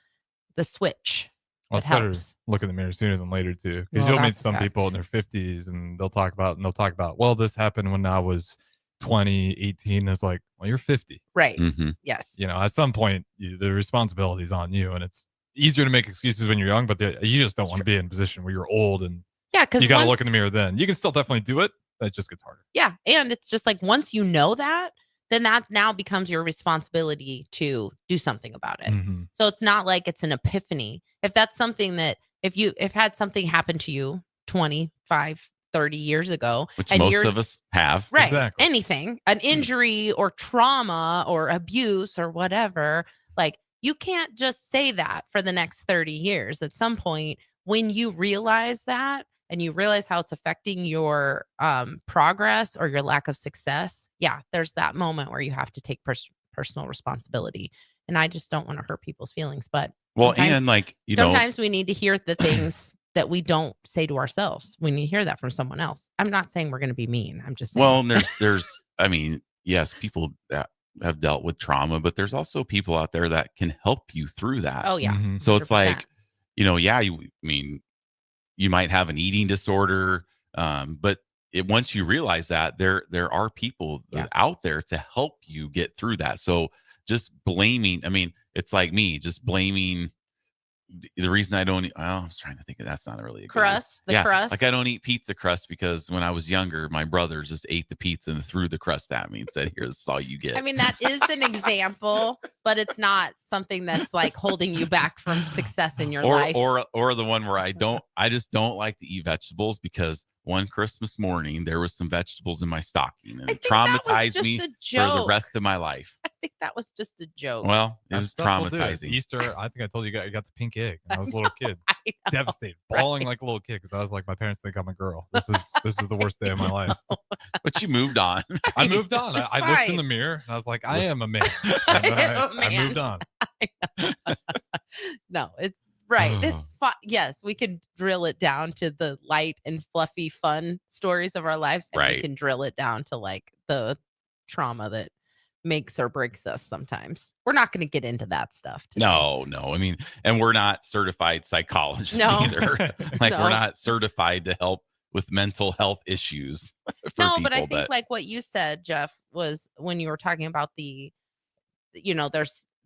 switch. Well, it's better to look in the mirror sooner than later too, because you'll meet some people in their 50s and they'll talk about, well, this happened when I was 20, 18. It's like, well, you're 50. Right. Mm-hmm. Yes. At some point, the responsibility is on you, and it's easier to make excuses when you're young, but you just don't want to be in a position where you're old and because you got to look in the mirror then. You can still definitely do it. That just gets harder. Yeah. And it's just like, once you know that, then that now becomes your responsibility to do something about it. Mm-hmm. So it's not like it's an epiphany. If that's something that, if had something happen to you 25, 30 years ago, which and most of us have, right? Exactly. Anything, an injury or trauma or abuse or whatever, like you can't just say that for the next 30 years. At some point, when you realize that, and you realize how it's affecting your progress or your lack of success, there's that moment where you have to take personal responsibility. And I just don't want to hurt people's feelings. But sometimes we need to hear the things that we don't say to ourselves. We need to hear that from someone else. I'm not saying we're going to be mean. I'm just saying. Well, there's, I mean, yes, people that have dealt with trauma, but there's also people out there that can help you through that. Oh yeah. Mm-hmm. So it's like, you might have an eating disorder, but once you realize that, there are people out there to help you get through that. So just blaming, it's like me just blaming the reason I don't eat, I was trying to think of, that's not really a crust. Crust. Like I don't eat pizza crust because when I was younger, my brothers just ate the pizza and threw the crust at me and said, "Here, this is all you get." That is an example, but it's not something that's like holding you back from success in your life. Or the one where I just don't like to eat vegetables because one Christmas morning there was some vegetables in my stocking and it traumatized me for the rest of my life. I think that was just a joke. Well, it was traumatizing. Easter, I think I told you I got the pink egg when I was a little kid. Devastated, bawling like a little kid because I was like, my parents think I'm a girl. This is the worst day of my life. But you moved on. I moved on. I looked in the mirror and I was like, I am a man. I moved on. No, it's right. It's fun. Yes, we can drill it down to the light and fluffy fun stories of our lives. And we can drill it down to like the trauma that makes or breaks us sometimes. We're not going to get into that stuff today. No. And we're not certified psychologists either. We're not certified to help with mental health issues for people. But I think like what you said, Jeff, was when you were talking about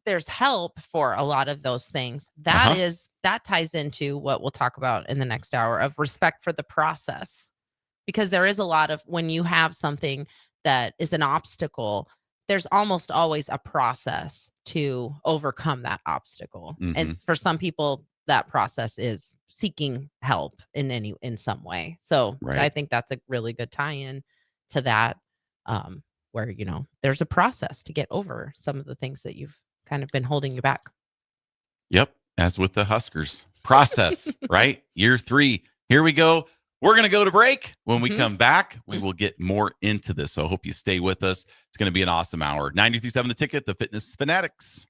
there's help for a lot of those things. That ties into what we'll talk about in the next hour of respect for the process. Because there is a lot of, when you have something that is an obstacle, there's almost always a process to overcome that obstacle. Mm-hmm. And for some people, that process is seeking help in some way. So I think that's a really good tie-in to that, where, there's a process to get over some of the things that you've kind of been holding you back. Yep. As with the Huskers process, right? Year 3. Here we go. We're going to go to break. When we come back, we will get more into this. So I hope you stay with us. It's going to be an awesome hour. 93.7 The Ticket, the Fitness Fanatics.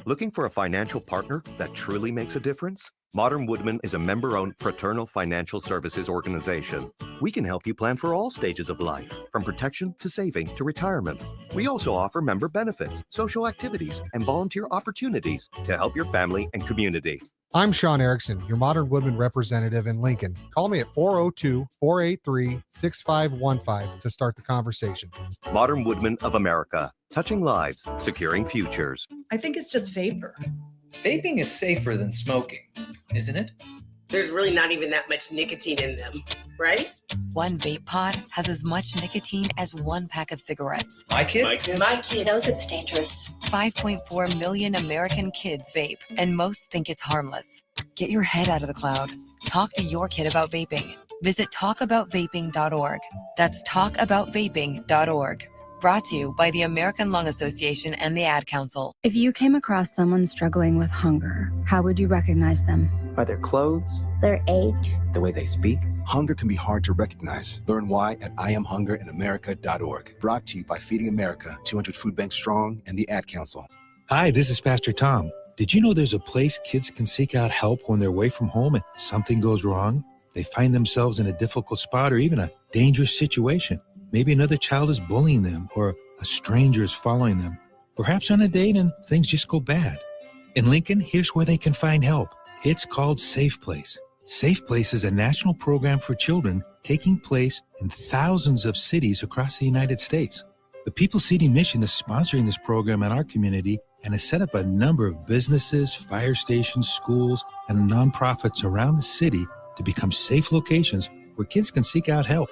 Looking for a financial partner that truly makes a difference? Modern Woodman is a member-owned fraternal financial services organization. We can help you plan for all stages of life, from protection to saving to retirement. We also offer member benefits, social activities, and volunteer opportunities to help your family and community. I'm Sean Erickson, your Modern Woodman representative in Lincoln. Call me at 402-483-6515 to start the conversation. Modern Woodman of America, touching lives, securing futures. I think it's just vapor. Vaping is safer than smoking, isn't it? There's really not even that much nicotine in them, right? One vape pod has as much nicotine as one pack of cigarettes. My kid? My kid knows it's dangerous. 5.4 million American kids vape, and most think it's harmless. Get your head out of the cloud. Talk to your kid about vaping. Visit talkaboutvaping.org. That's talkaboutvaping.org. Brought to you by the American Lung Association and the Ad Council. If you came across someone struggling with hunger, how would you recognize them? By their clothes, Their age? the way they speak. Hunger can be hard to recognize. Learn why at IamHungerInAmerica.org. Brought to you by Feeding America, 200 Food Banks Strong, and the Ad Council. Hi, this is Pastor Tom. Did you know there's a place kids can seek out help when they're away from home and something goes wrong? They find themselves in a difficult spot or even a dangerous situation. Maybe another child is bullying them or a stranger is following them. Perhaps on a date and things just go bad. In Lincoln, here's where they can find help. It's called Safe Place. Safe Place is a national program for children taking place in thousands of cities across the United States. The People City Mission is sponsoring this program in our community and has set up a number of businesses, fire stations, schools, and nonprofits around the city to become safe locations where kids can seek out help.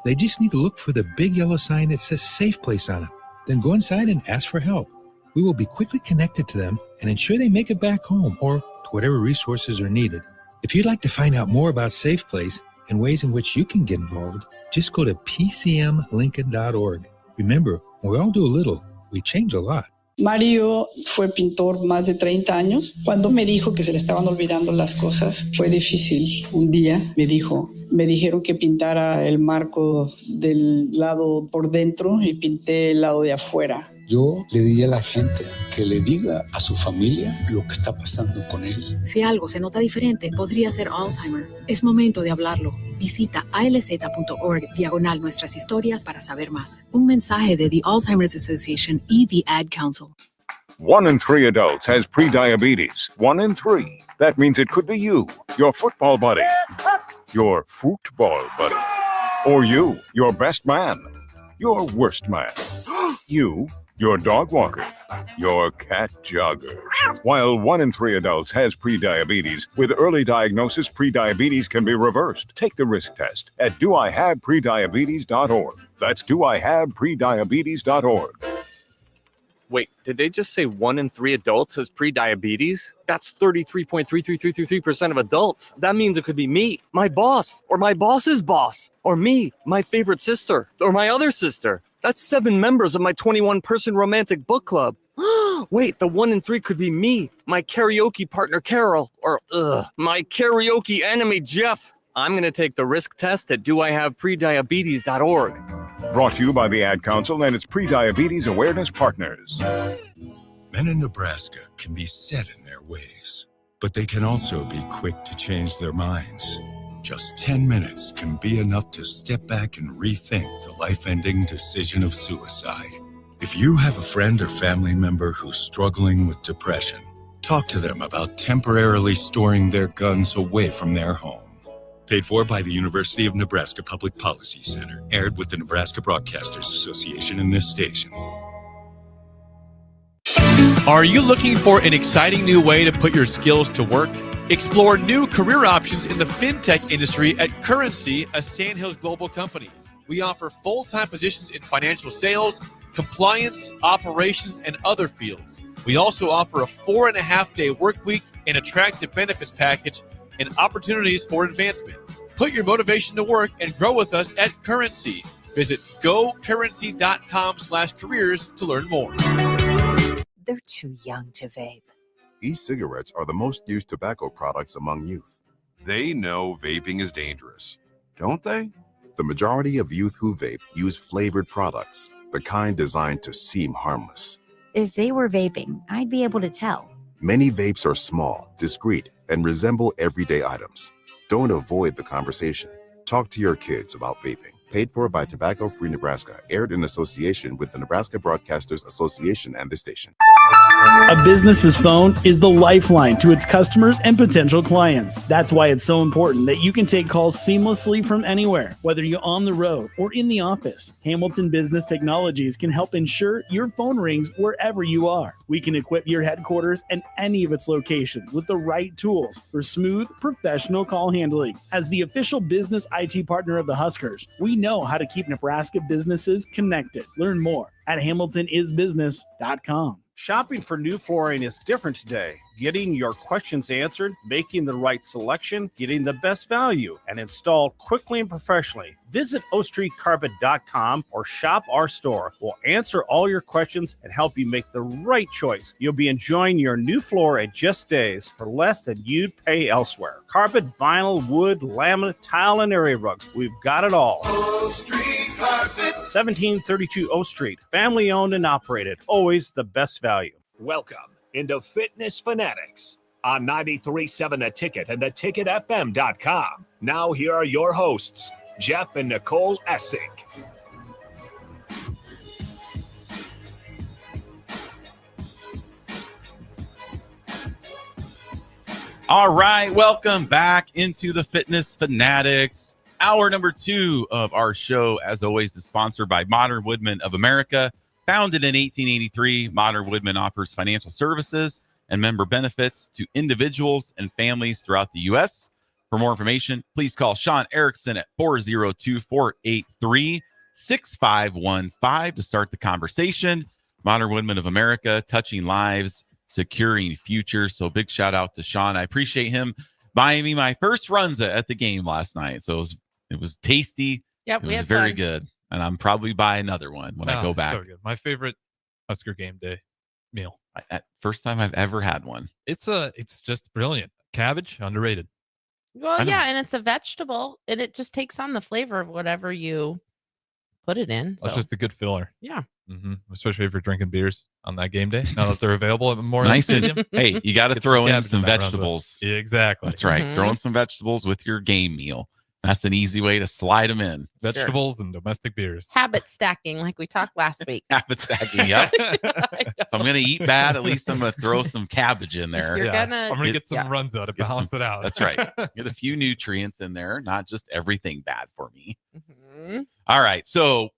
They just need to look for the big yellow sign that says Safe Place on it. Then go inside and ask for help. We will be quickly connected to them and ensure they make it back home or to whatever resources are needed. If you'd like to find out more about Safe Place and ways in which you can get involved, just go to pcmlincoln.org. Remember, when we all do a little, we change a lot. Mario fue pintor más de 30 años. Cuando me dijo que se le estaban olvidando las cosas, fue difícil. Un día me dijeron que pintara el marco del lado por dentro y pinté el lado de afuera. Yo le diría a la gente que le diga a su familia lo que está pasando con él. Si algo se nota diferente, podría ser Alzheimer. Es momento de hablarlo. Visita alz.org/nuestras historias para saber más. Un mensaje de the Alzheimer's Association y the Ad Council. 1 in 3 adults has prediabetes. 1 in 3. That means it could be you, your football buddy, your football buddy, or you, your best man, your worst man, you, your dog walker, your cat jogger. While 1 in 3 adults has prediabetes, with early diagnosis, prediabetes can be reversed. Take the risk test at doihaveprediabetes.org. That's doihaveprediabetes.org. Wait, did they just say 1 in 3 adults has prediabetes? That's 33.33333% of adults. That means it could be me, my boss, or my boss's boss, or me, my favorite sister, or my other sister. That's 7 members of my 21-person romantic book club. Wait, the 1 in 3 could be me, my karaoke partner Carol, or my karaoke enemy Jeff. I'm going to take the risk test at doihaveprediabetes.org. Brought to you by the Ad Council and its Prediabetes Awareness Partners. Men in Nebraska can be set in their ways, but they can also be quick to change their minds. Just 10 minutes can be enough to step back and rethink the life-ending decision of suicide. If you have a friend or family member who's struggling with depression, talk to them about temporarily storing their guns away from their home. Paid for by the University of Nebraska Public Policy Center. Aired with the Nebraska Broadcasters Association and this station. Are you looking for an exciting new way to put your skills to work? Explore new career options in the fintech industry at Currency, a Sandhills global company. We offer full-time positions in financial sales, compliance, operations, and other fields. We also offer a 4.5-day work week, an attractive benefits package, and opportunities for advancement. Put your motivation to work and grow with us at Currency. Visit gocurrency.com/careers to learn more. They're too young to vape. E-cigarettes are the most used tobacco products among youth. They know vaping is dangerous, don't they? The majority of youth who vape use flavored products, the kind designed to seem harmless. If they were vaping, I'd be able to tell. Many vapes are small, discreet, and resemble everyday items. Don't avoid the conversation. Talk to your kids about vaping. Paid for by Tobacco Free Nebraska. Aired in association with the Nebraska Broadcasters Association and the station. A business's phone is the lifeline to its customers and potential clients. That's why it's so important that you can take calls seamlessly from anywhere, whether you're on the road or in the office. Hamilton Business Technologies can help ensure your phone rings wherever you are. We can equip your headquarters and any of its locations with the right tools for smooth, professional call handling. As the official business IT partner of the Huskers, we know how to keep Nebraska businesses connected. Learn more at hamiltonisbusiness.com. Shopping for new flooring is different today. Getting your questions answered, making the right selection, getting the best value, and installed quickly and professionally. Visit ostreetcarpet.com or shop our store. We'll answer all your questions and help you make the right choice. You'll be enjoying your new floor at just days for less than you'd pay elsewhere. Carpet, vinyl, wood, laminate, tile, and area rugs. We've got it all. O Street Carpet. 1732 O Street. Family owned and operated. Always the best value. Welcome into Fitness Fanatics on 93.7 The Ticket and theticketfm.com. Now here are your hosts, Jeff and Nicole Essink. All right, welcome back into the Fitness Fanatics. Hour number 2 of our show, as always, is sponsored by Modern Woodmen of America. Founded in 1883, Modern Woodmen offers financial services and member benefits to individuals and families throughout the U.S. For more information, please call Sean Erickson at 402-483-6515 to start the conversation. Modern Woodmen of America, touching lives, securing futures. So big shout out to Sean. I appreciate him buying me my first runza at the game last night. So it was tasty. Yep, it was very good. And I'm probably buy another one when I go back. So good. My favorite Husker game day meal. First time I've ever had one. It's just brilliant. Cabbage, underrated. Well, yeah, and it's a vegetable, and it just takes on the flavor of whatever you put it in. That's just a good filler. Yeah. Mm-hmm. Especially if you're drinking beers on that game day. Now that they're available at Memorial Nice Stadium. and, hey, you got to throw in some vegetables. Yeah, exactly. That's right. Mm-hmm. Throw in some vegetables with your game meal. That's an easy way to slide them in. Vegetables and domestic beers. Habit stacking, like we talked last week. Habit stacking, yep. If I'm going to eat bad, at least I'm going to throw some cabbage in there. I'm going to get some runs out to balance it out. That's right. Get a few nutrients in there, not just everything bad for me. Mm-hmm. All right. So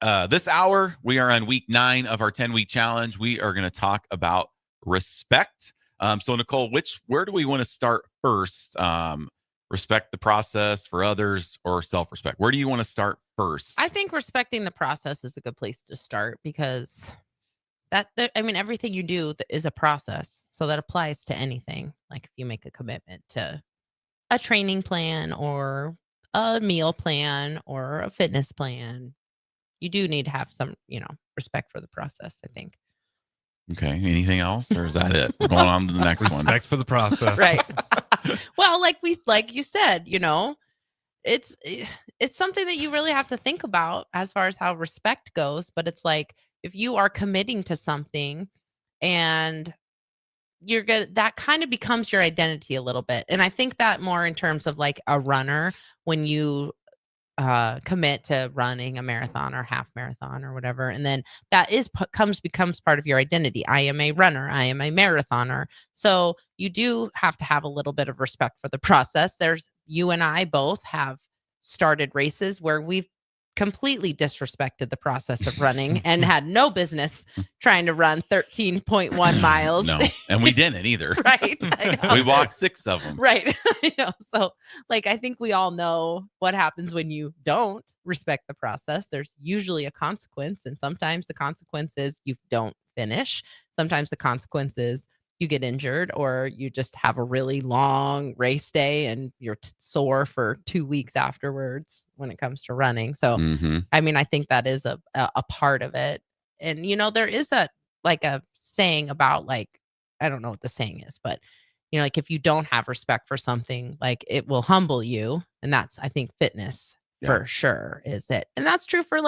this hour, we are on week 9 of our 10-week challenge. We are going to talk about respect. So Nicole, where do we want to start first? Respect the process for others or self-respect? Where do you want to start first? I think respecting the process is a good place to start because everything you do is a process. So that applies to anything. Like if you make a commitment to a training plan or a meal plan or a fitness plan, you do need to have some, respect for the process, I think. Okay. Anything else? Or is that it? We're going on to the next one. Respect for the process. Right. Well, like you said, it's something that you really have to think about as far as how respect goes. But it's like if you are committing to something and you're good, that kind of becomes your identity a little bit. And I think that more in terms of like a runner, when you commit to running a marathon or half marathon or whatever, and then that becomes part of your identity. I am a runner. I am a marathoner. So you do have to have a little bit of respect for the process. You and I both have started races where we've completely disrespected the process of running and had no business trying to run 13.1 miles. No, and we didn't either. Right. We walked 6 of them. Right. So I think we all know what happens when you don't respect the process. There's usually a consequence. And sometimes the consequence is you don't finish. Sometimes the consequence is you get injured or you just have a really long race day and you're sore for 2 weeks afterwards when it comes to running. So, I think that is a part of it. And, there is a saying about I don't know what the saying is, but, if you don't have respect for something, it will humble you. And that's, I think, fitness for sure is it. And that's true for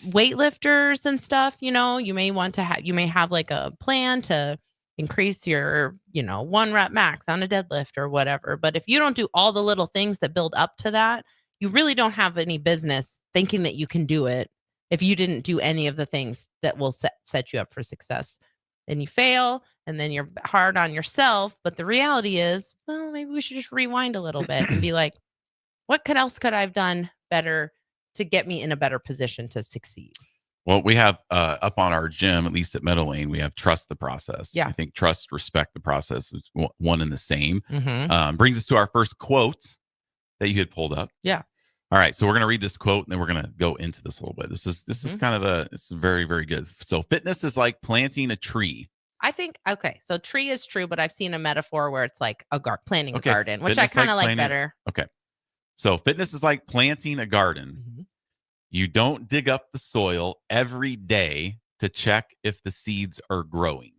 weightlifters and stuff. You may want to have a plan to increase your, 1 rep max on a deadlift or whatever. But if you don't do all the little things that build up to that, you really don't have any business thinking that you can do it if you didn't do any of the things that will set you up for success then you fail, and then you're hard on yourself. But the reality is, well, maybe we should just rewind a little bit and be like, what else could I have done better to get me in a better position to succeed? Well, we have up on our gym, at least at Meadow Lane, we have trust the process. Yeah. I think trust, respect the process is one and the same. Mhm. Brings us to our first quote that you had pulled up. Yeah. All right, so we're going to read this quote and then we're going to go into this a little bit. This is kind of it's very, very good. So fitness is like planting a tree. I think, okay, so tree is true, but I've seen a metaphor where it's like planting Okay, a garden, which I fitness kind of like planting- better. Okay. So fitness is like planting a garden. Mm-hmm. You don't dig up the soil every day to check if the seeds are growing.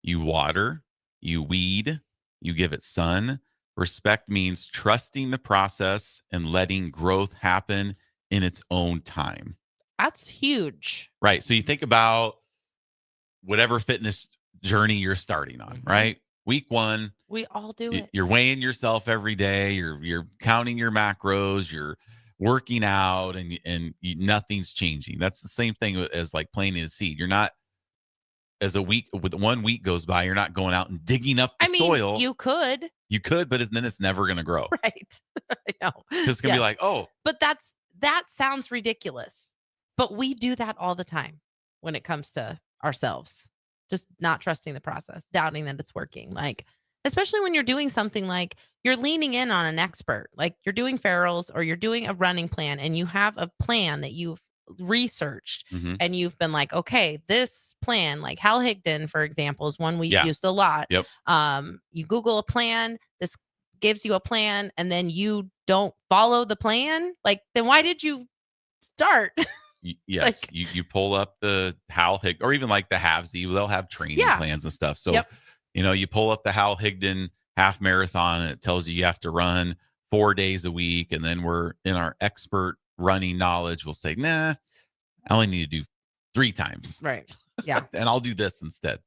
You water, you weed, you give it sun. Respect means trusting the process and letting growth happen in its own time. That's huge. Right. So you think about whatever fitness journey you're starting on, right? Week 1, We all do it. you're weighing yourself every day, you're counting your macros, you're working out, and nothing's changing. That's the same thing as like planting a seed. You're not, as with 1 week goes by, you're not going out and digging up the soil. You could. You could, but then it's never going to grow. Right. I know. Because it's going to be like, oh. But that sounds ridiculous. But we do that all the time when it comes to ourselves. Just not trusting the process, doubting that it's working. Like, especially when you're doing something like you're leaning in on an expert, like you're doing ferals or you're doing a running plan and you have a plan that you've researched and you've been like, okay, this plan, like Hal Higdon, for example, is one we used a lot. Yep. You Google a plan, this gives you a plan, and then you don't follow the plan. Like, then why did you start? Yes, like, you pull up the Hal Higdon, or even like the Halvesy, they'll have training plans and stuff. So, you pull up the Hal Higdon half marathon, and it tells you have to run 4 days a week. And then we're in our expert running knowledge, we'll say, nah, I only need to do 3 times. Right. Yeah. And I'll do this instead.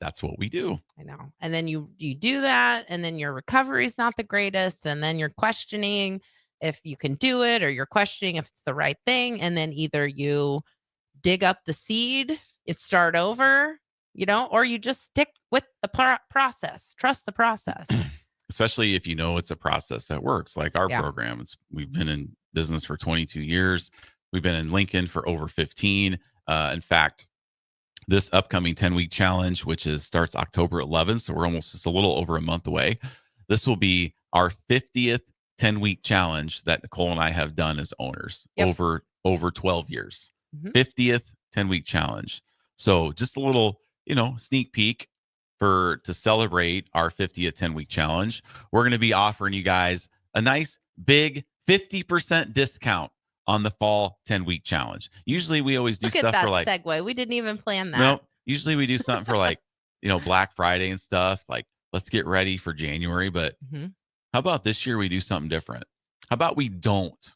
That's what we do. I know. And then you do that, and then your recovery is not the greatest. And then you're questioning if you can do it, or you're questioning if it's the right thing. And then either you dig up the seed, it start over, or you just stick with the process, trust the process. Especially if it's a process that works, like our program. We've been in business for 22 years. We've been in Lincoln for over 15. In fact, this upcoming 10-week challenge, which starts October 11th, so we're almost just a little over a month away. This will be our 50th 10-week challenge that Nicole and I have done as owners over 12 years. 50th 10-week challenge. So just a little, sneak peek to celebrate our 50th 10-week challenge. We're going to be offering you guys a nice big 50% discount on the fall 10-week challenge. Usually we always do stuff for like segue. We didn't even plan that. No, usually we do something for like, Black Friday and stuff. Like, let's get ready for January. But how about this year we do something different? How about we don't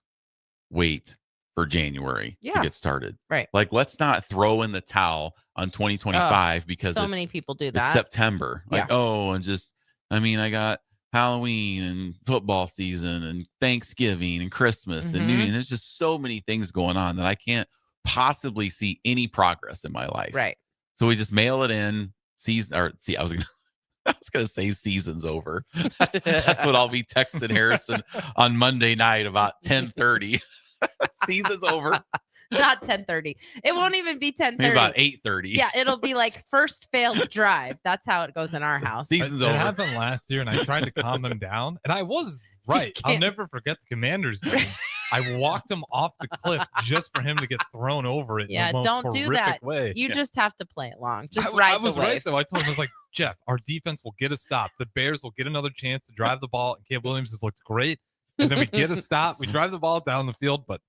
wait for January to get started? Right. Like, let's not throw in the towel on 2025 because so many people do that. It's September. Like, I got Halloween and football season and Thanksgiving and Christmas and New Year. There's just so many things going on that I can't possibly see any progress in my life. Right. So we just mail it in. I was gonna say season's over. That's what I'll be texting Harrison on Monday night about 10:30. Season's over. Not 10:30. It won't even be 10:30. Maybe about 8:30. Yeah, it'll be like first failed drive. That's how it goes in our house. Season's over. It happened last year, and I tried to calm him down, and I was right. I'll never forget the Commander's game. I walked him off the cliff just for him to get thrown over it. Yeah, in the most don't do that. way. You just have to play it long. Just I ride was the wave. right though. I told him, I was like, Jeff, our defense will get a stop. The Bears will get another chance to drive the ball. And Caleb Williams has looked great, and then we get a stop. We drive the ball down the field, but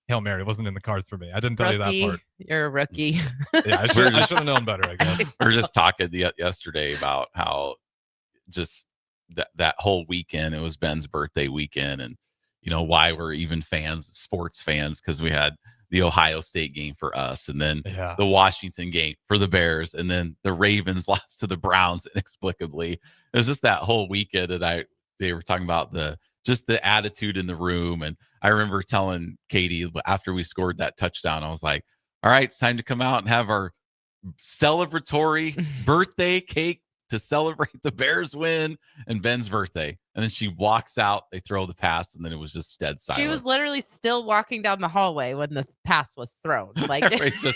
Hail Mary wasn't in the cards for me. I didn't tell you that part. You're a rookie. Yeah, I should have known better, I guess. We were just talking yesterday about how just that whole weekend, it was Ben's birthday weekend, and why we're even sports fans, because we had the Ohio State game for us, and then the Washington game for the Bears, and then the Ravens lost to the Browns inexplicably. It was just that whole weekend, and they were talking about the attitude in the room. And I remember telling Katie after we scored that touchdown, I was like, all right, it's time to come out and have our celebratory birthday cake to celebrate the Bears win and Ben's birthday. And then she walks out, they throw the pass, and then it was just dead silence. She was literally still walking down the hallway when the pass was thrown. Like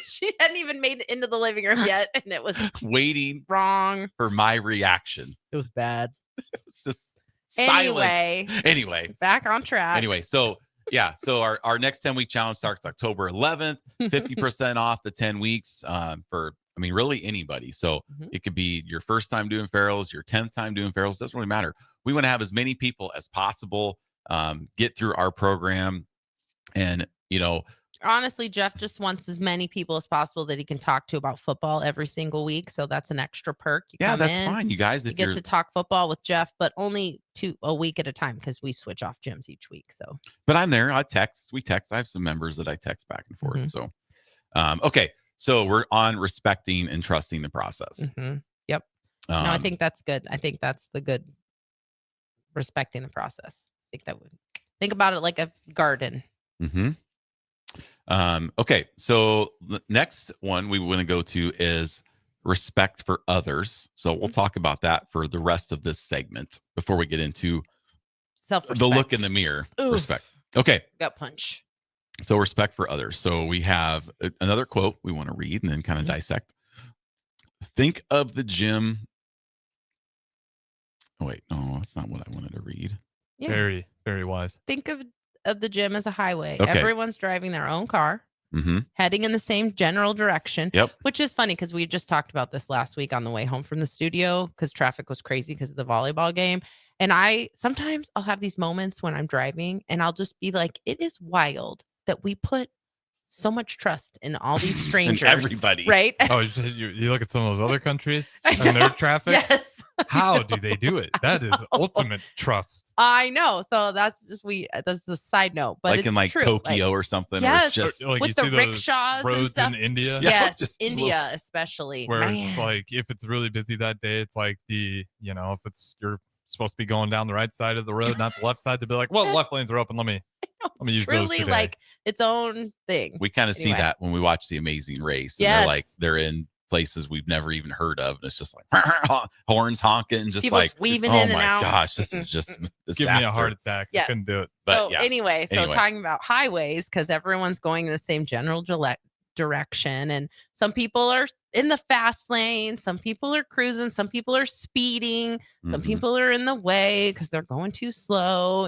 she hadn't even made it into the living room yet, and it was waiting wrong for my reaction. It was bad. It was just silence. Anyway, back on track. Anyway, so yeah, so our next 10-week challenge starts October 11th, 50% off the 10 weeks for, I mean, really anybody. So it could be your first time doing ferals, your 10th time doing ferals, doesn't really matter. We want to have as many people as possible get through our program. And, you know, honestly, Jeff just wants as many people as possible that he can talk to about football every single week. So that's an extra perk. Yeah, that's fine, you guys. You get to talk football with Jeff, but only a week at a time because we switch off gyms each week. So, but I'm there. We text. I have some members that I text back and forth. So, okay. So we're on respecting and trusting the process. Yep. No, I think that's good. I think that's the good respecting the process. I think that would think about it like a garden. Okay. So the next one we want to go to is respect for others. So we'll talk about that for the rest of this segment before we get into self-respect. The look in the mirror. Oof. Respect. Okay. Gut punch. So respect for others. So we have another quote we want to read and then kind of dissect. Think of the gym. Oh, wait, no, that's not what I wanted to read. Yeah. Very, very wise. Think of the gym as a highway. Okay. Everyone's driving their own car, heading in the same general direction. Yep. Which is funny because we just talked about this last week on the way home from the studio because traffic was crazy because of the volleyball game. And sometimes I'll have these moments when I'm driving and I'll just be like, it is wild that we put so much trust in all these strangers. Everybody. Right? Oh, you look at some of those other countries and their traffic. Yes. How do they do it? That is ultimate trust. I know. So that's a side note. But like it's in like true. Tokyo or something. Yes. Or it's just Like with you the see those rickshaws and roads stuff. in India. Yes, just India especially. Where Man. it's like if it's really busy that day, it's like if you're supposed to be going down the right side of the road, not the left side, to be like, well, the left lanes are open. Let me use those Truly today. like its own thing. we kind of see Anyway. that when we watch The Amazing Race. And Yes. they're in places we've never even heard of. And it's just like horns honking, just People like weaving oh in and my out. gosh, this is just Give me a heart attack. Yes. I couldn't do it. But So yeah. anyway, Anyway. talking about highways, because everyone's going in the same general direction. And some people are in the fast lane. Some people are cruising. Some people are speeding. Some people are in the way because they're going too slow,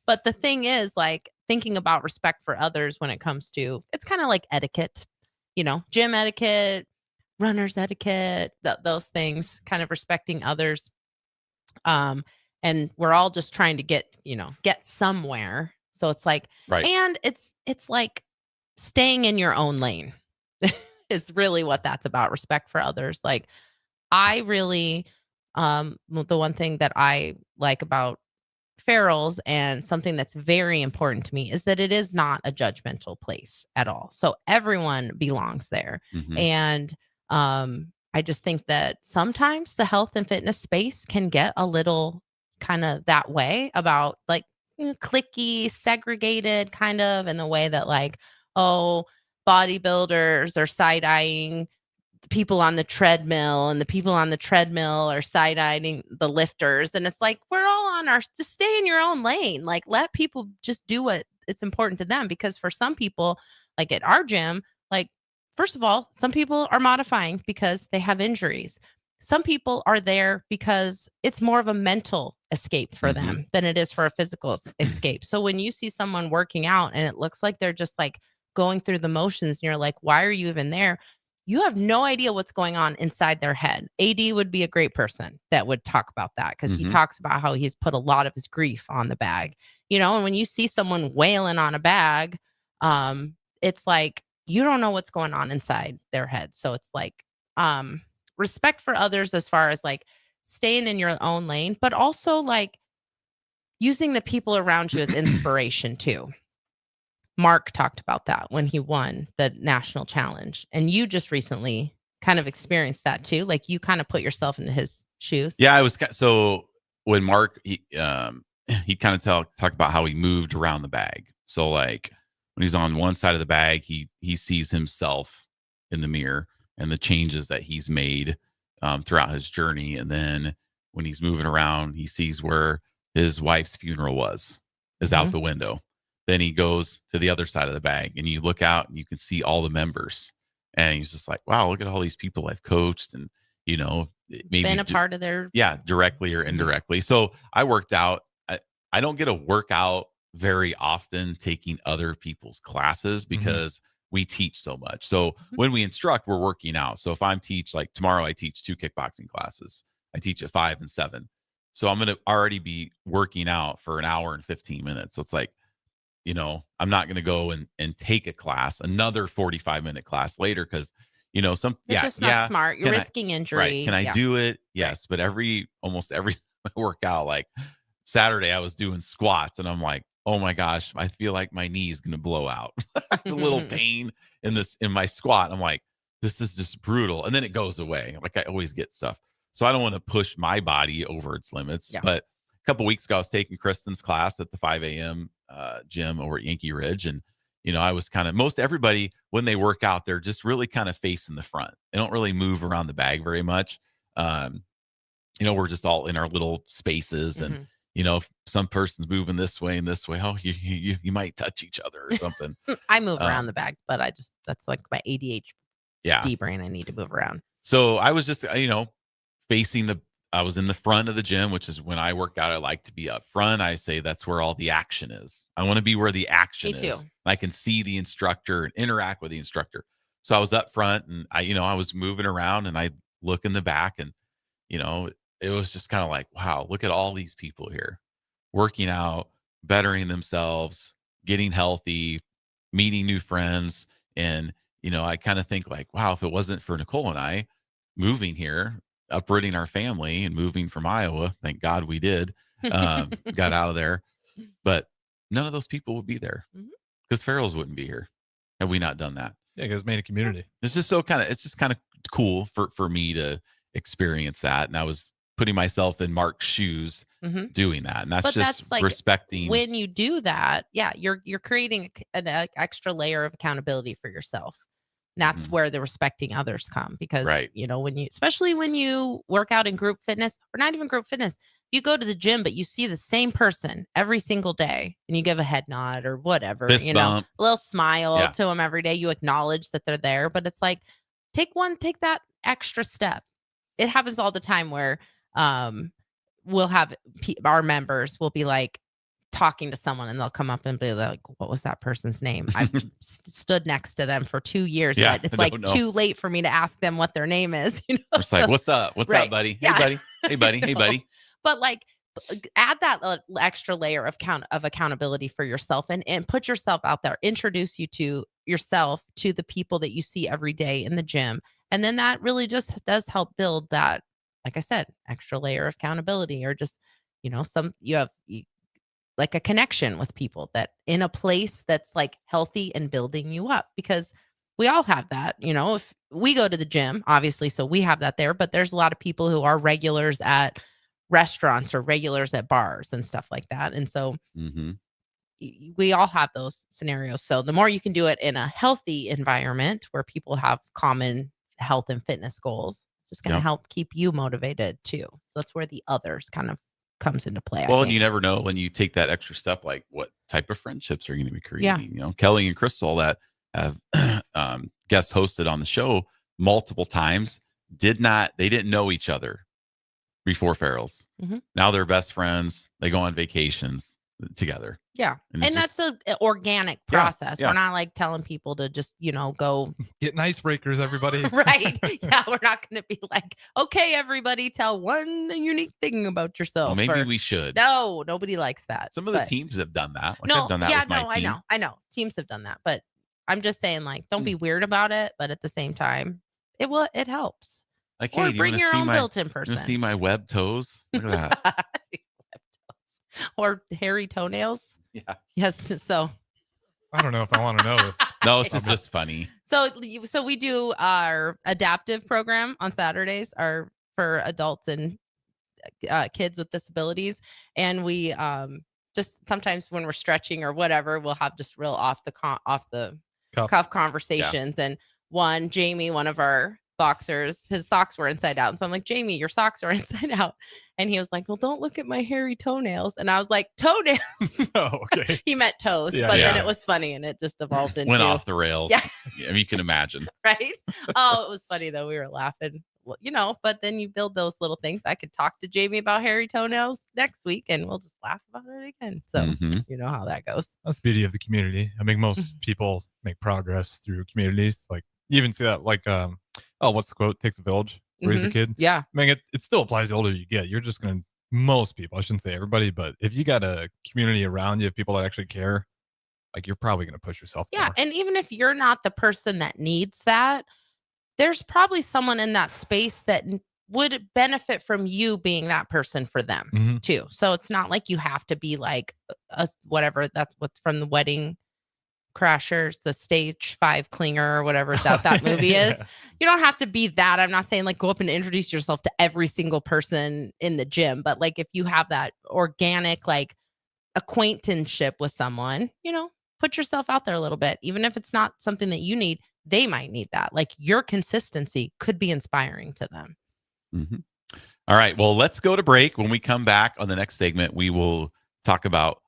But the thing is, like, thinking about respect for others when it comes to, it's kind of like etiquette, gym etiquette, runner's etiquette, those things, kind of respecting others. And we're all just trying to get somewhere. So it's like, Right. and it's like staying in your own lane is really what that's about. Respect for others. Like, I really, the one thing that I like about ferals and something that's very important to me is that it is not a judgmental place at all. So everyone belongs there. And I just think that sometimes the health and fitness space can get a little kind of that way about like cliquey, segregated kind of, in the way that like, oh, bodybuilders are side-eyeing the people on the treadmill and the people on the treadmill are side-eyeing the lifters. And it's like, we're all on just stay in your own lane. Like, let people just do what it's important to them. Because for some people, like at our gym, like, first of all, some people are modifying because they have injuries. Some people are there because it's more of a mental escape for them than it is for a physical escape. So when you see someone working out and it looks like they're just like going through the motions and you're like, why are you even there? You have no idea what's going on inside their head. AD would be a great person that would talk about that, because he talks about how he's put a lot of his grief on the bag, and when you see someone wailing on a bag, it's like, you don't know what's going on inside their head. So it's like, respect for others as far as like staying in your own lane, but also like using the people around you as inspiration too. Mark talked about that when he won the national challenge. And you just recently kind of experienced that too. Like, you kind of put yourself into his shoes. Yeah, I was. So when Mark, he kind of talked about how he moved around the bag. So like when he's on one side of the bag, he sees himself in the mirror. and the changes that he's made throughout his journey. And then when he's moving around, he sees where his wife's funeral is out the window. Then he goes to the other side of the bag, and you look out and you can see all the members. And he's just like, wow, look at all these people I've coached and, maybe been a part of their. Yeah, directly or indirectly. So I worked out. I don't get to work out very often taking other people's classes because we teach so much. So when we instruct, we're working out. So if I'm like tomorrow, I teach 2 kickboxing classes. I teach at 5 and 7. So I'm going to already be working out for an hour and 15 minutes. So it's like, I'm not going to go and take a class, another 45-minute class later because, It's just not smart. You're risking injury. Right. Can I do it? Yes. But almost every time I work out, like Saturday, I was doing squats and I'm like, oh my gosh, I feel like my knee is going to blow out. A little pain in my squat. I'm like, this is just brutal. And then it goes away. Like I always get stuff. So I don't want to push my body over its limits. Yeah. But a couple weeks ago, I was taking Kristen's class at the 5 a.m. Gym over at Yankee Ridge. And, I was most everybody, when they work out, they're just really kind of facing the front. They don't really move around the bag very much. We're just all in our little spaces and, if some person's moving this way and this way, oh, you might touch each other or something. I move around the bag, but that's like my ADHD brain. I need to move around. So I was just, I was in the front of the gym, which is when I work out. I like to be up front. I say that's where all the action is. I want to be where the action is. Me too. I can see the instructor and interact with the instructor. So I was up front and I was moving around and I look in the back and, it was just kind of like, wow, look at all these people here working out, bettering themselves, getting healthy, meeting new friends. And, I kind of think like, wow, if it wasn't for Nicole and I moving here, uprooting our family and moving from Iowa, thank God we did, got out of there. But none of those people would be there because Farrell's wouldn't be here had we not done that. Yeah, you guys made a community. It's just it's just kind of cool for me to experience that. And I was putting myself in Mark's shoes doing that. And that's like respecting. When you do that, you're creating an extra layer of accountability for yourself. And that's where the respecting others come because, especially when you work out in group fitness or not even group fitness, you go to the gym, but you see the same person every single day and you give a head nod or whatever, Fist bump. a little smile to them every day. You acknowledge that they're there, but it's like, take that extra step. It happens all the time where we'll have our members will be like talking to someone and they'll come up and be like, what was that person's name? I've stood next to them for 2 years, but it's like too late for me to ask them what their name is. It's like, what's up? What's up, buddy? Hey, buddy. Hey, buddy. Hey, buddy. But like, add that extra layer of accountability for yourself and put yourself out there. Introduce you to yourself to the people that you see every day in the gym. And then that really just does help build that, like I said, extra layer of accountability or just, you have like a connection with people that in a place that's like healthy and building you up because we all have that, if we go to the gym, obviously, so we have that there, but there's a lot of people who are regulars at restaurants or regulars at bars and stuff like that. And so we all have those scenarios. So the more you can do it in a healthy environment where people have common health and fitness goals, it's just going to help keep you motivated too. So that's where the others kind of comes into play. Well, and you never know when you take that extra step, like what type of friendships are you going to be creating? Kelly and Crystal that have guest hosted on the show multiple times they didn't know each other before Farrell's. Now they're best friends. They go on vacations together. Yeah. And that's an organic process. We're not like telling people to just, go get icebreakers, everybody. Right. Yeah. We're not going to be like, okay, everybody tell one unique thing about yourself. Well, maybe we should. No, nobody likes that. Some of the teams have done that. Like I've done that with my team. I know. Teams have done that. But I'm just saying, like, don't be weird about it. But at the same time, it helps. Like, hey, or bring your own built-in person. You see my web toes? Look at that. Or hairy toenails. Yeah. Yes. So I don't know if I want to know this. No, it's just funny. So we do our adaptive program on Saturdays for adults and kids with disabilities. And we just sometimes when we're stretching or whatever, we'll have just real off the cuff conversations. Yeah. And Jamie, one of our boxers. His socks were inside out. And so I'm like, Jamie, your socks are inside out. And he was like, well, don't look at my hairy toenails. And I was like, toenails? Oh, okay. He meant toes, Yeah, but yeah. then it was funny and it just evolved into. Went off the rails. Yeah. Yeah, you can imagine. Right? Oh, it was funny though. We were laughing, but then you build those little things. I could talk to Jamie about hairy toenails next week and we'll just laugh about it again. So you know how that goes. That's the beauty of the community. I mean, most people make progress through communities. Like you even see that, like, what's the quote? Takes a village to raise a kid. Yeah. I mean, it still applies the older you get. You're just going to, most people, I shouldn't say everybody, but if you got a community around you, people that actually care, like you're probably going to push yourself Yeah. more. And even if you're not the person that needs that, there's probably someone in that space that would benefit from you being that person for them too. So it's not like you have to be like whatever that's what's from the Wedding Crashers, the stage 5 clinger or whatever that movie is. You don't have to be that. I'm not saying like go up and introduce yourself to every single person in the gym, but like if you have that organic like acquaintanceship with someone, put yourself out there a little bit. Even if it's not something that you need, they might need that. Like your consistency could be inspiring to them. All right. Well, let's go to break. When we come back on the next segment, we will talk about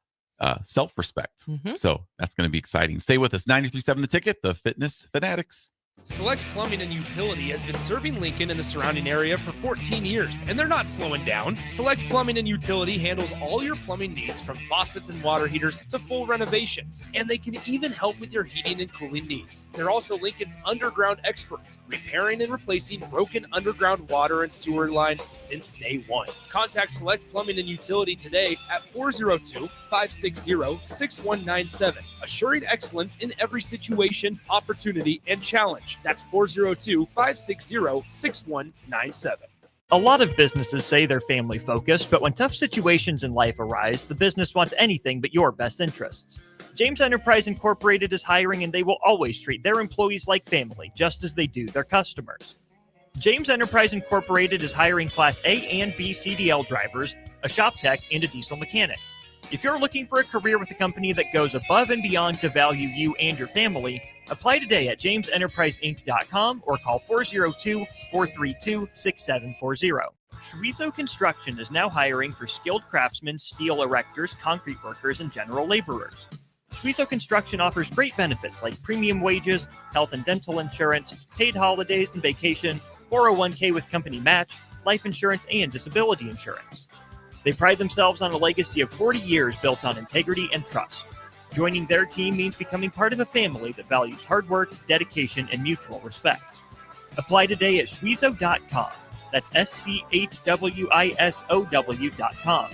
self-respect. So that's going to be exciting. Stay with us. 93.7 The Ticket, the Fitness Fanatics. Select Plumbing and Utility has been serving Lincoln and the surrounding area for 14 years, and they're not slowing down. Select Plumbing and Utility handles all your plumbing needs from faucets and water heaters to full renovations, and they can even help with your heating and cooling needs. They're also Lincoln's underground experts, repairing and replacing broken underground water and sewer lines since day one. Contact Select Plumbing and Utility today at 402-560-6197, assuring excellence in every situation, opportunity, and challenge. That's 402-560-6197. A lot of businesses say they're family focused, but when tough situations in life arise, the business wants anything but your best interests. James Enterprise Incorporated is hiring, and they will always treat their employees like family, just as they do their customers. James Enterprise Incorporated is hiring Class A and B CDL drivers, a shop tech, and a diesel mechanic. If you're looking for a career with a company that goes above and beyond to value you and your family, apply today at jamesenterpriseinc.com or call 402-432-6740. Schweizo Construction is now hiring for skilled craftsmen, steel erectors, concrete workers, and general laborers. Schweizo Construction offers great benefits like premium wages, health and dental insurance, paid holidays and vacation, 401k with company match, life insurance, and disability insurance. They pride themselves on a legacy of 40 years built on integrity and trust. Joining their team means becoming part of a family that values hard work, dedication, and mutual respect. Apply today at schweizo.com. That's SCHWISOW.com.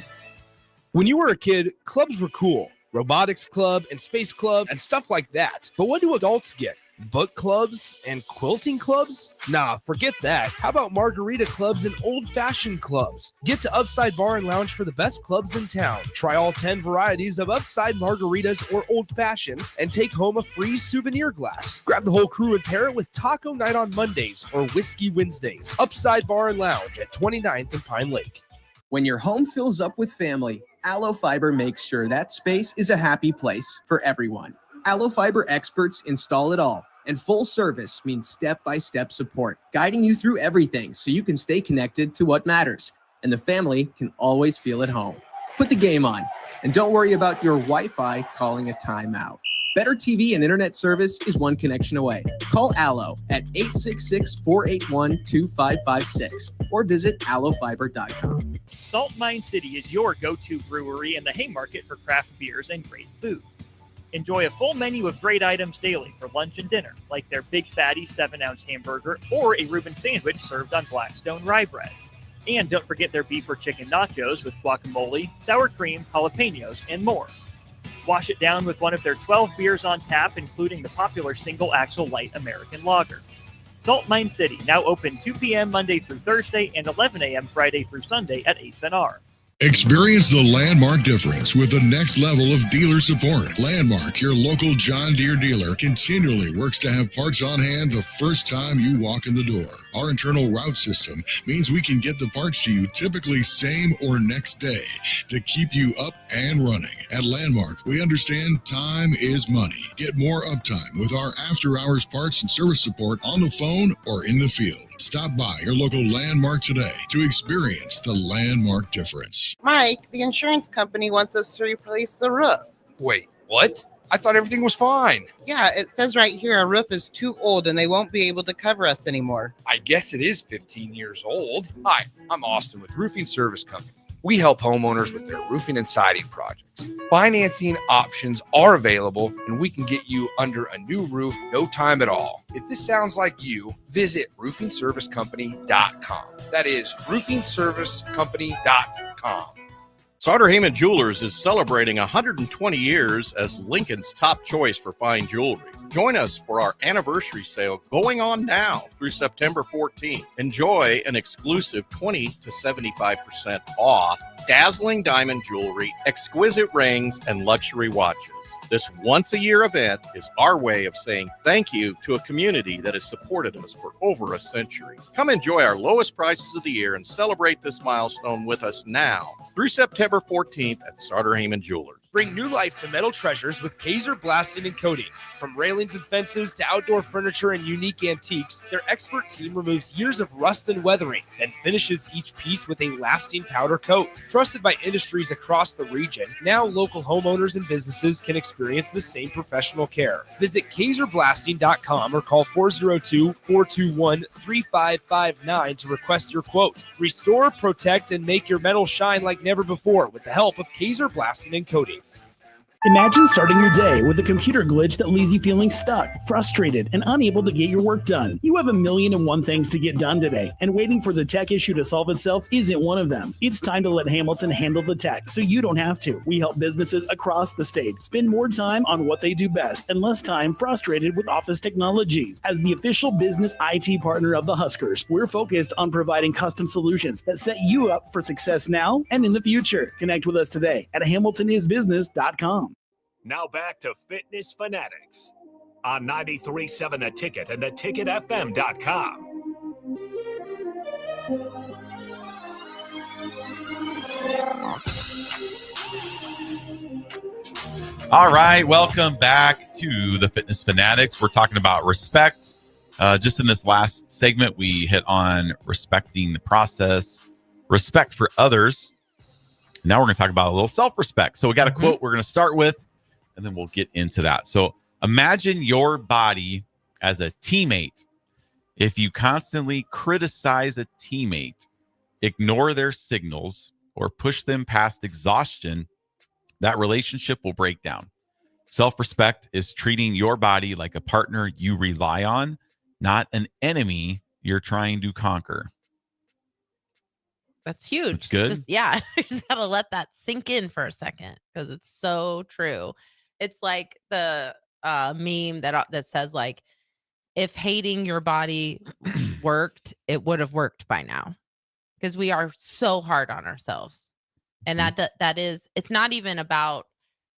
When you were a kid, clubs were cool. Robotics club and space club and stuff like that. But what do adults get? Book clubs and quilting clubs? Nah, forget that. How about margarita clubs and old-fashioned clubs? Get to Upside Bar and Lounge for the best clubs in town. Try all 10 varieties of Upside margaritas or old fashions and take home a free souvenir glass. Grab the whole crew and pair it with Taco Night on Mondays or Whiskey Wednesdays. Upside Bar and Lounge at 29th and Pine Lake. When your home fills up with family, Allo Fiber makes sure that space is a happy place for everyone. Allo Fiber experts install it all, and full service means step-by-step support, guiding you through everything so you can stay connected to what matters, and the family can always feel at home. Put the game on, and don't worry about your Wi-Fi calling a timeout. Better TV and internet service is one connection away. Call Allo at 866-481-2556 or visit allofiber.com. Salt Mine City is your go-to brewery in the Haymarket for craft beers and great food. Enjoy a full menu of great items daily for lunch and dinner, like their Big Fatty 7-ounce hamburger or a Reuben sandwich served on Blackstone rye bread. And don't forget their beef or chicken nachos with guacamole, sour cream, jalapenos, and more. Wash it down with one of their 12 beers on tap, including the popular Single Axle Light American Lager. Salt Mine City, now open 2 p.m. Monday through Thursday and 11 a.m. Friday through Sunday at 8th and R. Experience the Landmark difference with the next level of dealer support. Landmark, your local John Deere dealer, continually works to have parts on hand the first time you walk in the door. Our internal route system means we can get the parts to you typically same or next day to keep you up and running. At Landmark, we understand time is money. Get more uptime with our after-hours parts and service support on the phone or in the field. Stop by your local Landmark today to experience the Landmark difference. Mike, the insurance company wants us to replace the roof. Wait, what? I thought everything was fine. Yeah, it says right here our roof is too old and they won't be able to cover us anymore. I guess it is 15 years old. Hi, I'm Austin with Roofing Service Company. We help homeowners with their roofing and siding projects. Financing options are available, and we can get you under a new roof no time at all. If this sounds like you, visit roofingservicecompany.com. That is roofingservicecompany.com. Sauter Heyman Jewelers is celebrating 120 years as Lincoln's top choice for fine jewelry. Join us for our anniversary sale going on now through September 14th. Enjoy an exclusive 20 to 75% off dazzling diamond jewelry, exquisite rings, and luxury watches. This once-a-year event is our way of saying thank you to a community that has supported us for over a century. Come enjoy our lowest prices of the year and celebrate this milestone with us now through September 14th at Sauter Heyman Jewelers. Bring new life to metal treasures with Kaiser Blasting and Coatings. From railings and fences to outdoor furniture and unique antiques, their expert team removes years of rust and weathering, then finishes each piece with a lasting powder coat. Trusted by industries across the region, now local homeowners and businesses can experience the same professional care. Visit KaiserBlasting.com or call 402-421-3559 to request your quote. Restore, protect, and make your metal shine like never before with the help of Kaiser Blasting and Coatings. Imagine starting your day with a computer glitch that leaves you feeling stuck, frustrated, and unable to get your work done. You have 1,000,001 things to get done today, and waiting for the tech issue to solve itself isn't one of them. It's time to let Hamilton handle the tech so you don't have to. We help businesses across the state spend more time on what they do best and less time frustrated with office technology. As the official business IT partner of the Huskers, we're focused on providing custom solutions that set you up for success now and in the future. Connect with us today at hamiltonisbusiness.com. Now back to Fitness Fanatics on 93.7 The Ticket and theticketfm.com. All right, welcome back to the Fitness Fanatics. We're talking about respect. Just in this last segment, we hit on respecting the process, respect for others. Now we're going to talk about a little self-respect. So we got a quote we're going to start with, and then we'll get into that. So imagine your body as a teammate. If you constantly criticize a teammate, ignore their signals, or push them past exhaustion, that relationship will break down. Self-respect is treating your body like a partner you rely on, not an enemy you're trying to conquer. That's huge. That's good. Just gotta let that sink in for a second because it's so true. It's like the meme that says like, if hating your body worked, it would have worked by now, because we are so hard on ourselves, and that is, it's not even about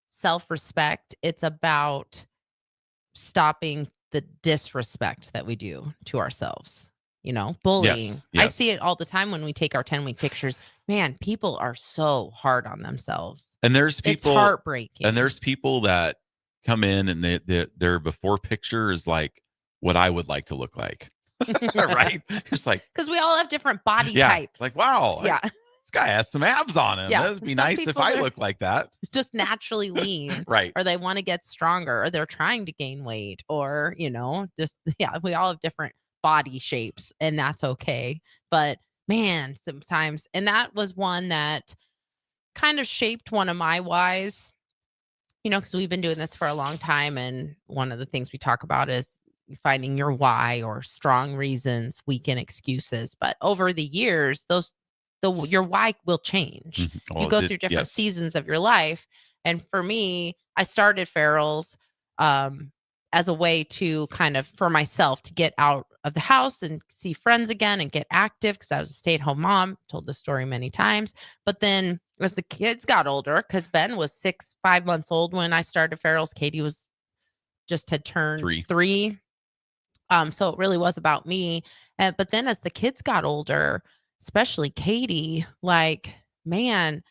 self-respect. It's about stopping the disrespect that we do to ourselves. You know, bullying. Yes. I see it all the time when we take our 10-week pictures. Man, people are so hard on themselves. And there's people, it's heartbreaking. And there's people that come in and their before picture is like what I would like to look like. Right? It's like, because we all have different body yeah, types. like, wow. Yeah. This guy has some abs on him. Yeah. That'd be Some nice if people I are look like that. Just naturally lean. Right. Or they want to get stronger, or they're trying to gain weight, or, you know, just, yeah, we all have different body shapes, and that's okay. But man, sometimes, and that was one that kind of shaped one of my whys, you know, because we've been doing this for a long time, and one of the things we talk about is finding your why, or strong reasons, weaken excuses. But over the years, your why will change. Oh, you go through different seasons of your life, and for me, I started Farrell's as a way to kind of, for myself, to get out of the house and see friends again and get active because I was a stay-at-home mom. Told the story many times. But then as the kids got older, because Ben was 5 months old when I started Ferals, Katie had turned three. So it really was about me. But then as the kids got older, especially Katie, like, man,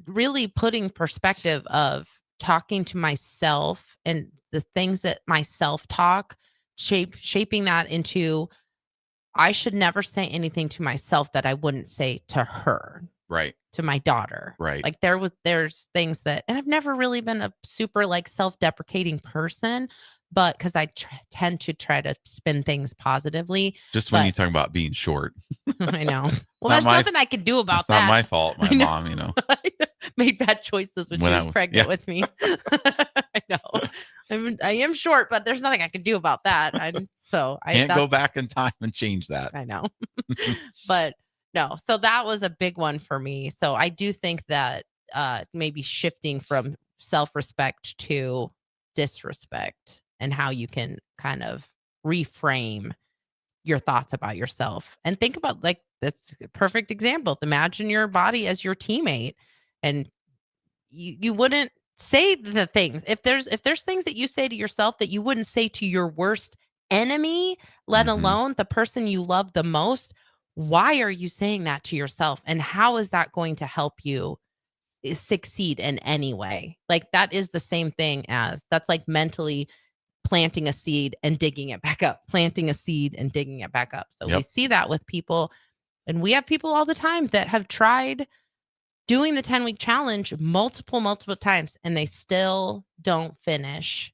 really putting perspective of talking to myself and the things that my self-talk shaping that into, I should never say anything to myself that I wouldn't say to her. Right. To my daughter. Right. Like there's things that, and I've never really been a super like self-deprecating person, but because I tend to try to spin things positively. Just when you talk about being short. I know. Well, there's nothing I can do about that. It's not my fault. My mom, made bad choices when she was pregnant with me. I know. I am short, but there's nothing I can do about that. I can't go back in time and change that. I know. But no, so that was a big one for me. So I do think that maybe shifting from self-respect to disrespect and how you can kind of reframe your thoughts about yourself and think about, like, that's a perfect example. Imagine your body as your teammate, and you wouldn't say the things. If there's things that you say to yourself that you wouldn't say to your worst enemy, let alone the person you love the most, why are you saying that to yourself? And how is that going to help you succeed in any way? Like, that is the same thing that's like mentally planting a seed and digging it back up, planting a seed and digging it back up. So we see that with people, and we have people all the time that have tried doing the 10-week challenge multiple times and they still don't finish.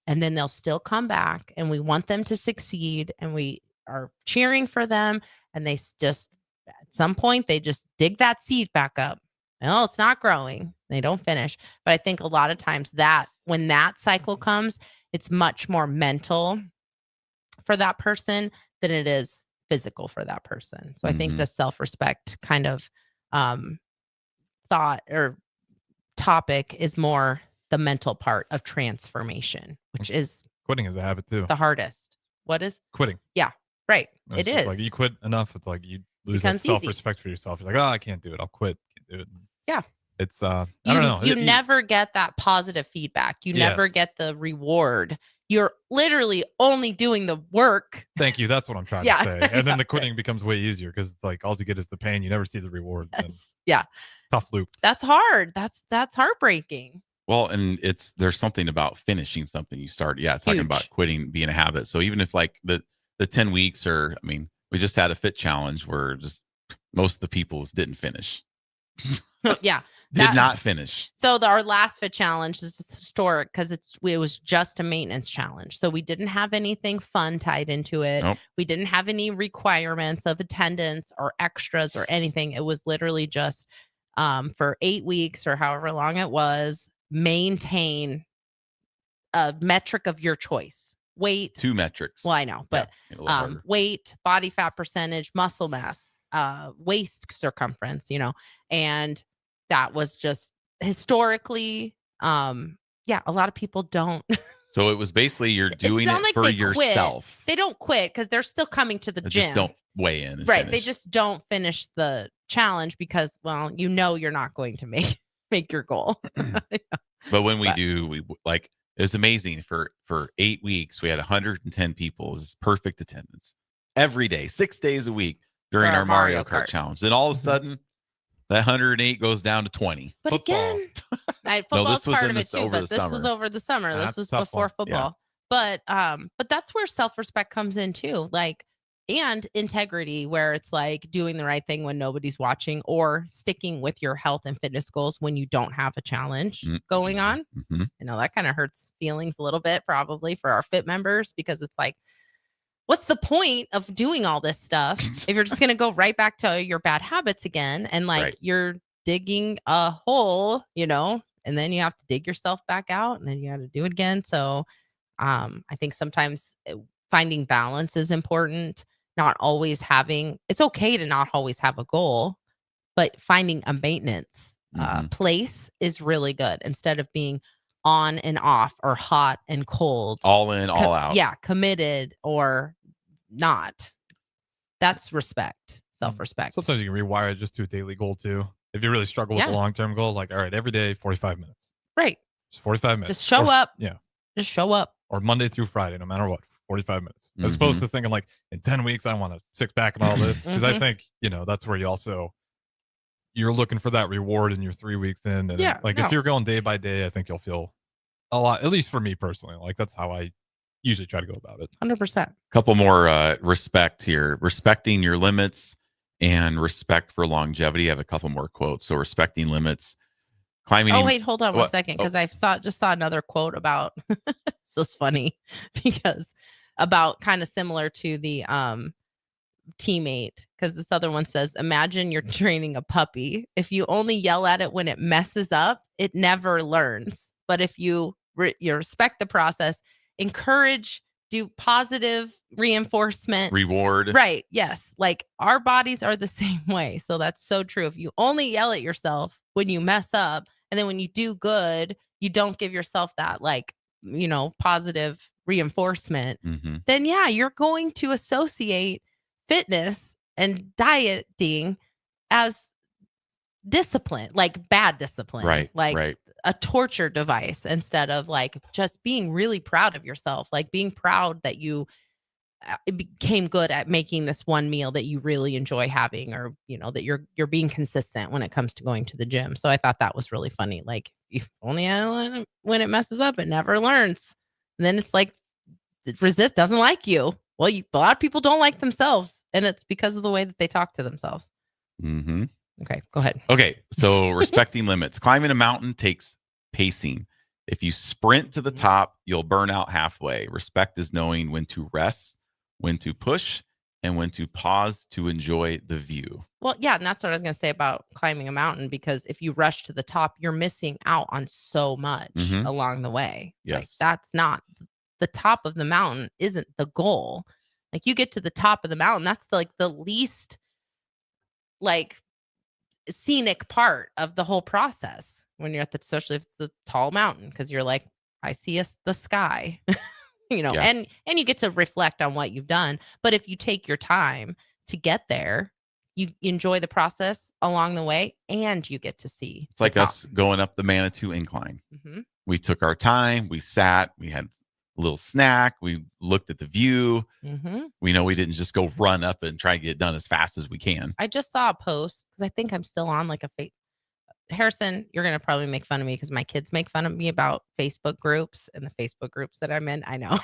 And then they'll still come back, and we want them to succeed, and we are cheering for them. And they just, at some point, they just dig that seed back up. No, it's not growing. They don't finish. But I think a lot of times that when that cycle comes, it's much more mental for that person than it is physical for that person. So I think the self-respect kind of thought or topic is more the mental part of transformation, which is quitting is a habit too. The hardest. What is quitting? Yeah, right. It is like you quit enough. It's like you lose that self-respect for yourself. You're like, oh, I can't do it. I'll quit. Can't do it. Yeah. It's I don't know. You never get that positive feedback. You never get the reward. You're literally only doing the work. Thank you. That's what I'm trying to say. And then the quitting becomes way easier because it's like all you get is the pain. You never see the reward. Yeah. Tough loop. That's hard. That's heartbreaking. Well, and there's something about finishing something you start. Yeah, talking about quitting being a habit. So even if like the 10 weeks or, I mean, we just had a fit challenge where just most of the people didn't finish. Yeah. Did not finish. So our last fit challenge is historic because it was just a maintenance challenge. So we didn't have anything fun tied into it. Nope. We didn't have any requirements of attendance or extras or anything. It was literally just for 8 weeks or however long it was, maintain a metric of your choice. Weight. 2 metrics. Well, I know, but weight, body fat percentage, muscle mass, waist circumference, and that was just historically, a lot of people don't. So it was basically you're doing it for yourself. Quit. They don't quit because they're still coming to the gym. Just don't weigh in. Right. Finish. They just don't finish the challenge because, well, you're not going to make your goal. But when we it was amazing for 8 weeks. We had 110 people. It was perfect attendance every day, 6 days a week during our Mario Kart challenge. Then all of a sudden, that 108 goes down to 20. But again, football's part of it too. But this was over the summer. This was before football. Yeah. But that's where self-respect comes in too. Like, and integrity, where it's like doing the right thing when nobody's watching, or sticking with your health and fitness goals when you don't have a challenge going on. I know that kind of hurts feelings a little bit, probably for our fit members, because it's like, what's the point of doing all this stuff if you're just going to go right back to your bad habits again? And you're digging a hole, and then you have to dig yourself back out, and then you have to do it again. So I think sometimes finding balance is important. Not always it's okay to not always have a goal, but finding a maintenance place is really good instead of being on and off or hot and cold. All in, all out. Yeah. Committed or not. That's respect, self-respect. Sometimes you can rewire it just to a daily goal too. If you really struggle with Yeah. the long-term goal, like, all right, every day, 45 minutes. Right. Just 45 minutes. Just show up. Yeah. Just show up. Or Monday through Friday, no matter what, 45 minutes. Mhm. As opposed to thinking like in 10 weeks, I want a six-pack and all this. Because I Mhm. think, that's where you're looking for that reward in your 3 weeks in. And Yeah, like no. if you're going day by day, I think you'll feel a lot, at least for me personally. Like that's how I usually try to go about it. 100%. Couple more respect here. Respecting your limits and respect for longevity. I have a couple more quotes. So respecting limits, climbing. Oh, wait, hold on one What? second, because Oh. I just saw another quote about this is funny because about kind of similar to the teammate, because this other one says, imagine you're training a puppy. If you only yell at it when it messes up, it never learns. But if you respect the process, encourage, do positive reinforcement, Reward. right? Yes, like our bodies are the same way. So that's so true. If you only yell at yourself when you mess up, and then when you do good, you don't give yourself that positive reinforcement, Mm-hmm. then yeah, you're going to associate fitness and dieting as discipline, like bad discipline, Right. like Right. a torture device, instead of like just being really proud of yourself, like being proud that you became good at making this one meal that you really enjoy having, or that you're being consistent when it comes to going to the gym. So I thought that was really funny. Like, if only when it messes up, it never learns. And then it's like resist doesn't like you. Well, a lot of people don't like themselves, and it's because of the way that they talk to themselves. Mm-hmm. Okay, go ahead. Okay, so respecting limits. Climbing a mountain takes pacing. If you sprint to the top, you'll burn out halfway. Respect is knowing when to rest, when to push, and when to pause to enjoy the view. Well, yeah, and that's what I was going to say about climbing a mountain, because if you rush to the top, you're missing out on so much Mhm. along the way. Like, Yes. that's not the top of the mountain, isn't the goal. Like, you get to the top of the mountain, that's the least scenic part of the whole process when you're especially if it's a tall mountain, because you're like, I see the sky. Yeah. And you get to reflect on what you've done. But if you take your time to get there, you enjoy the process along the way, and you get to see. It's like us going up the Manitou incline. Mm-hmm. We took our time. We sat. We had a little snack. We looked at the view. Mm-hmm. We know we didn't just go run up and try to get it done as fast as we can. I just saw a post, because I think I'm still on like a Harrison, you're going to probably make fun of me because my kids make fun of me about Facebook groups, and the Facebook groups that I'm in. I know.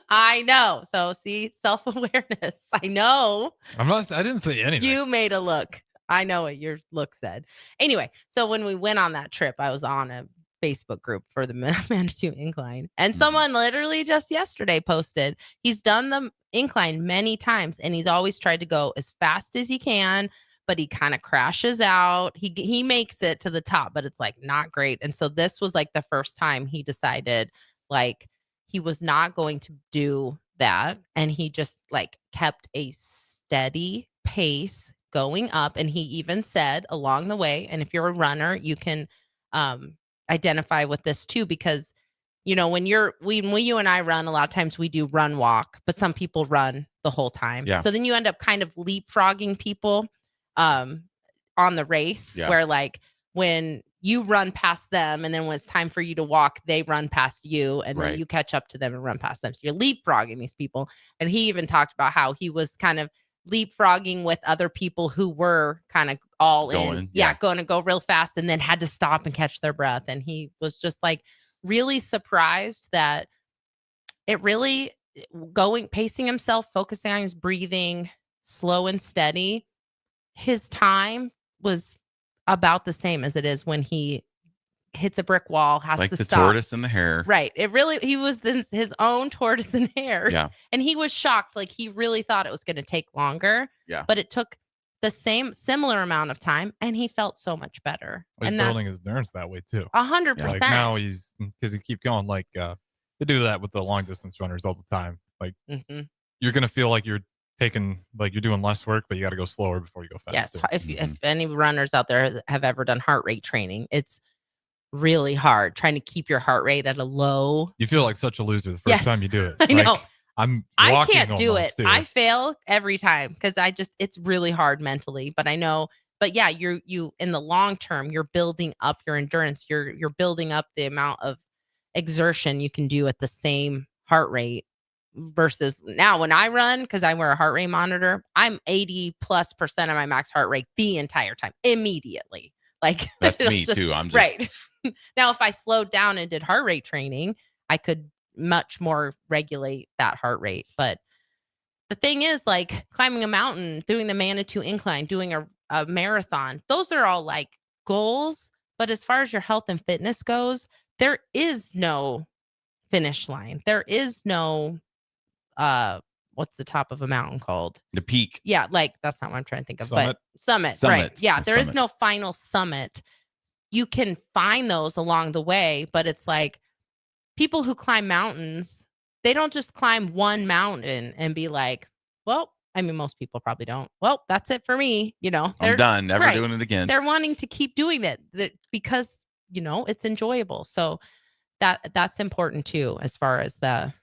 I know. So see, self-awareness. I know. I didn't say anything. You made a look. I know what your look said. Anyway, so when we went on that trip, I was on a Facebook group for the Manitou Incline, and someone literally just yesterday posted he's done the incline many times, and he's always tried to go as fast as he can, but he kind of crashes out. He makes it to the top, but it's like not great. And so this was like the first time he decided like he was not going to do that, and he just like kept a steady pace going up. And he even said along the way, and if you're a runner, you can identify with this too, because when you and I run, a lot of times we do run walk, but some people run the whole time. Yeah. So then you end up kind of leapfrogging people on the race, Yeah. where like when you run past them, and then when it's time for you to walk, they run past you, and Right. then you catch up to them and run past them. So you're leapfrogging these people. And he even talked about how he was kind of leapfrogging with other people who were kind of all in. Yeah, going to go real fast, and then had to stop and catch their breath. And he was just like really surprised that it really pacing himself, focusing on his breathing, slow and steady. His time was about the same as it is when he hits a brick wall, has Like to the stop. tortoise in the hare. Right. He was his own tortoise in hare. Yeah. And he was shocked. Like, he really thought it was going to take longer. Yeah. But it took the similar amount of time, and he felt so much better. He's And building his endurance that way too. 100%. Like now because you keep going, like they do that with the long distance runners all the time. Like you're gonna feel like you're doing less work, but you got to go slower before you go faster. Yes. If any runners out there have ever done heart rate training, it's really hard, trying to keep your heart rate at a low. You feel like such a loser the first Yes. time you do it. I know. Like, I'm I walking can't do it. almost, too. I fail every time because it's really hard mentally, but I know, but yeah, you in the long term, you're building up your endurance. You're building up the amount of exertion you can do at the same heart rate versus now when I run, because I wear a heart rate monitor, I'm 80+% of my max heart rate the entire time immediately. Like That's it'll me too. I'm just right. Now, if I slowed down and did heart rate training, I could much more regulate that heart rate. But the thing is, like climbing a mountain, doing the Manitou incline, doing a marathon, those are all like goals. But as far as your health and fitness goes, there is no finish line. There is no what's the top of a mountain called? the peak. Yeah, like that's not what I'm trying to think of. Summit? But summit, Summit. right. Yeah, The there is summit. no final summit. You can find those along the way, but it's like people who climb mountains, they don't just climb one mountain and be like, well, I mean, most people probably don't. Well, that's it for me. You know, I'm done. Never right. doing it again. They're wanting to keep doing that because, you know, it's enjoyable. So that's important too, as far as the,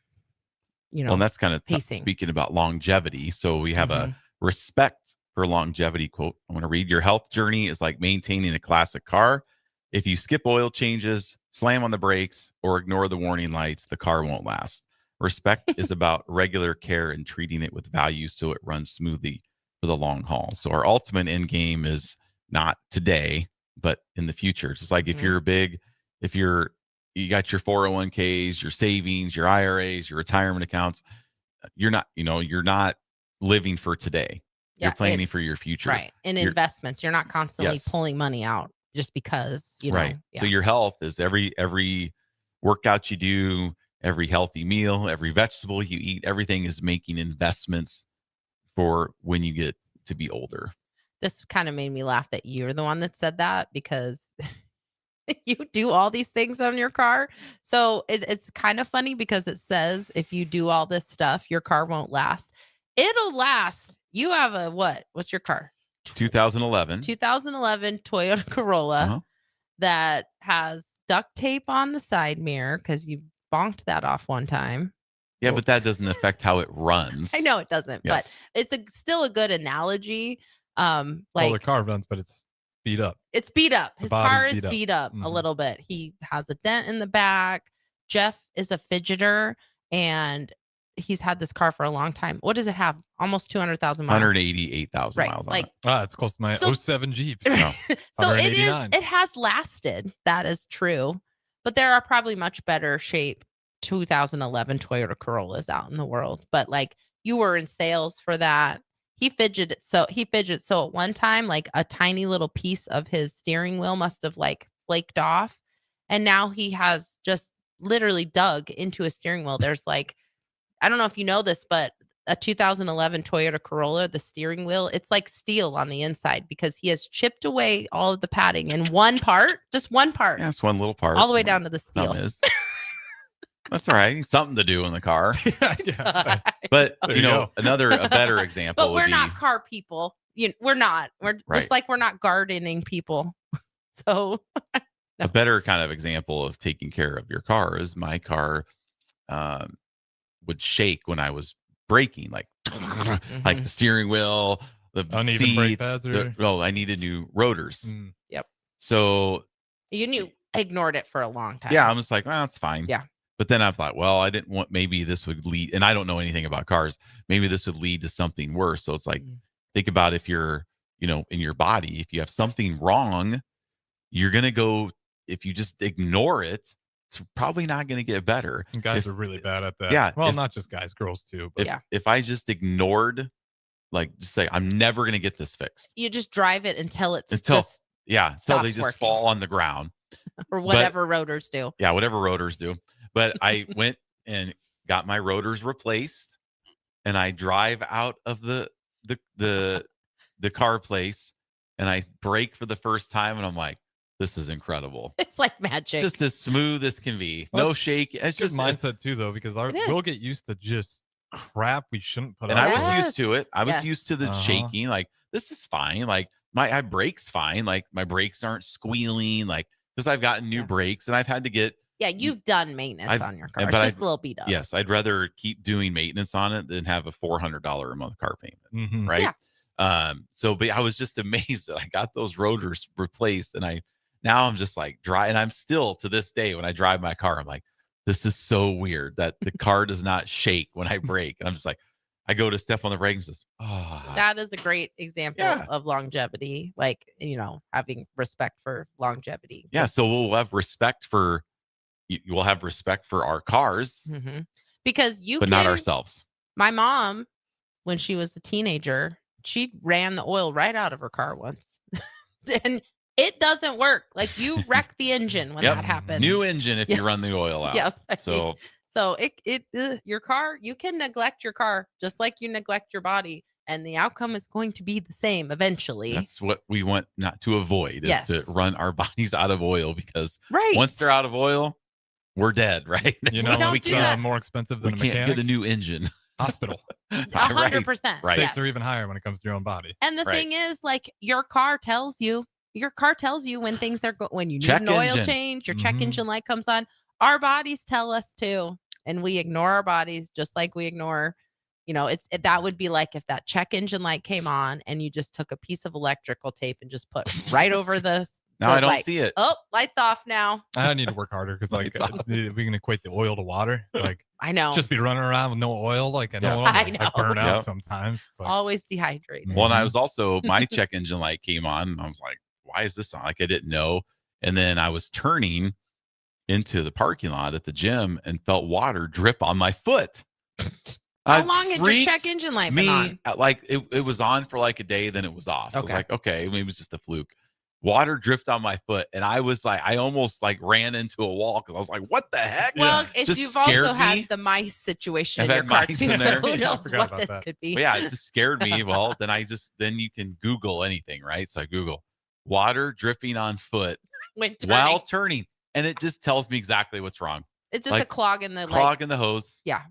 you know, Well, and that's kind of pacing. speaking about longevity. So we have Mhm. a respect for longevity quote. I want to read: your health journey is like maintaining a classic car. If you skip oil changes, slam on the brakes, or ignore the warning lights, the car won't last. Respect is about regular care and treating it with value so it runs smoothly for the long haul. So our ultimate end game is not today, but in the future. Just like if Mhm. you're big, if you got your 401ks, your savings, your IRAs, your retirement accounts, you're not living for today. Yeah, You're planning for your future. Right. In You're- investments, you're not constantly Yes. pulling money out just because, you know. right. Yeah. So your health is every workout you do, every healthy meal, every vegetable you eat, everything is making investments for when you get to be older. This kind of made me laugh that you're the one that said that because you do all these things on your car. So it's kind of funny because it says if you do all this stuff, your car won't last. It'll last. You have a what? What's your car? 2011. 2011 Toyota Corolla Uh-huh. that has duct tape on the side mirror because you bonked that off one time. Yeah, but that doesn't affect how it runs. I know it doesn't, Yes. but it's still a good analogy. Well, Like the car runs, but it's beat up. it's beat up. The His body's car is beat up. beat up a Mhm. little bit. He has a dent in the back. Jeff is a fidgeter and he's had this car for a long time. What does it have? Almost 200,000 miles. 188,000 Right, miles on like- it. It's close to my So- 07 Jeep. No. So it 189. has lasted. That is true. But there are probably much better shape 2011 Toyota Corollas out in the world. But like you were in sales for that. He fidgeted. So at one time, like a tiny little piece of his steering wheel must have like flaked off. And now he has just literally dug into his steering wheel. There's like, I don't know if you know this, but a 2011 Toyota Corolla, the steering wheel, it's like steel on the inside because he has chipped away all of the padding in one part, just one part, Yeah, it's one little part. all the way down to the steel. Some is. That's all right. Something to do in the car. Yeah. But There you you know, a better example But would we're be not car people. We're not. We're Right. just like we're not gardening people. So a better kind of example of taking care of your car is my car would shake when I was braking, like like the steering wheel, the Uneven brake seats. pads or- I needed new rotors. Mm. Yep. So you ignored it for a long time. yeah, I'm just like, well, it's fine. Yeah. But then I thought, well, I didn't want, maybe this would lead, and I don't know anything about cars. Maybe this would lead to something worse. So it's like, think about if you're, in your body, if you have something wrong, you're going to go, if you just ignore it, it's probably not going to get better. And guys are really bad at that. Yeah. Well, not just guys, girls too. But If I just ignored, like, just say, I'm never going to get this fixed. You just drive it until it's Until just they stops just working. fall on the ground. or whatever rotors do. Yeah, whatever rotors do. But I went and got my rotors replaced, and I drive out of the car place, and I brake for the first time, and I'm like, this is incredible. It's like magic. Just as smooth as can be. Well, No shake. It's good just mindset too, though, because It is. we'll get used to just crap we shouldn't put And up I was with. used to it. I was Yes. used to the Uh-huh. shaking. Like, this is fine. Like, my brake's fine. Like, my brakes aren't squealing. Like, because I've gotten new brakes and I've had to get. Yeah, you've done maintenance on your car. It's but just a little beat up. Yes, I'd rather keep doing maintenance on it than have a $400 a month car payment. Right. Yeah. But I was just amazed that I got those rotors replaced, and I'm just like dry, and I'm still to this day when I drive my car, I'm like, this is so weird that the car does not shake when I brake, and I'm just like, I go to step on the brakes, and just That is a great example of longevity, like, having respect for longevity. Yeah, so we'll have respect for we'll have respect for our cars, because but not ourselves. My mom, when she was a teenager, she ran the oil right out of her car once, and it doesn't work. Like, you wreck the engine when that happens. New engine if you run the oil out. So your car, you can neglect your car just like you neglect your body, and the outcome is going to be the same eventually. That's what we want not to avoid, is to run our bodies out of oil, because Right. once they're out of oil, we're dead, right? You know, it's more expensive than we a mechanic. can't get a new engine. Hospital. 100%. Right. Stakes are even higher when it comes to your own body. And the thing is, like, your car tells you when things are when you need Check an oil engine. change, your check engine light comes on. Our bodies tell us too, and we ignore our bodies just like we ignore. That would be like if that check engine light came on and you just took a piece of electrical tape and just put right over the. Now I don't light. see it. Oh, lights off now. I need to work harder because, like, we can equate the oil to water. Like, I know. Just be running around with no oil. Like, I know. I burn out sometimes. It's like, Always dehydrated. Well, and I was also, my check engine light came on, and I was like, why is this on? Like, I didn't know. And then I was turning into the parking lot at the gym and felt water drip on my foot. How long had your check engine light been on? Like, it was on for like a day, then it was off. I was like, okay, maybe it was just a fluke. Water dripped on my foot, and I was like, I almost like ran into a wall because I was like, what the heck? Well, Just you've also scared had me. the mice situation I've in your had car mice too, in so there. who Yeah, I knows forgot what about this that. could be. But yeah, it just scared me. Well, then you can Google anything, right? So I Google water dripping on foot When while turning, and it just tells me exactly what's wrong. It's just a clog in the clog in the hose. Yeah.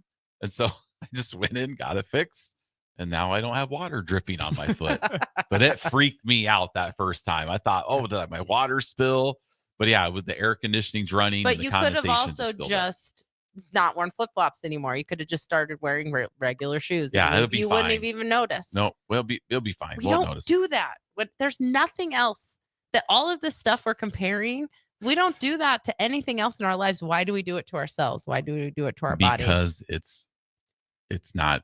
And so I just went in, got it fixed, and now I don't have water dripping on my foot. But it freaked me out that first time. I thought, oh, did my water spill? But yeah, with the air conditioning's running. But and the you could have condensation also spilled out. just not worn flip flops anymore. You could have just started wearing regular shoes. Yeah, and it'll be you wouldn't fine. have even noticed. No, it'll be fine. We Won't don't notice. do that. There's nothing else that all of this stuff we're comparing. We don't do that to anything else in our lives. Why do we do it to ourselves? Why do we do it to our bodies? Because it's not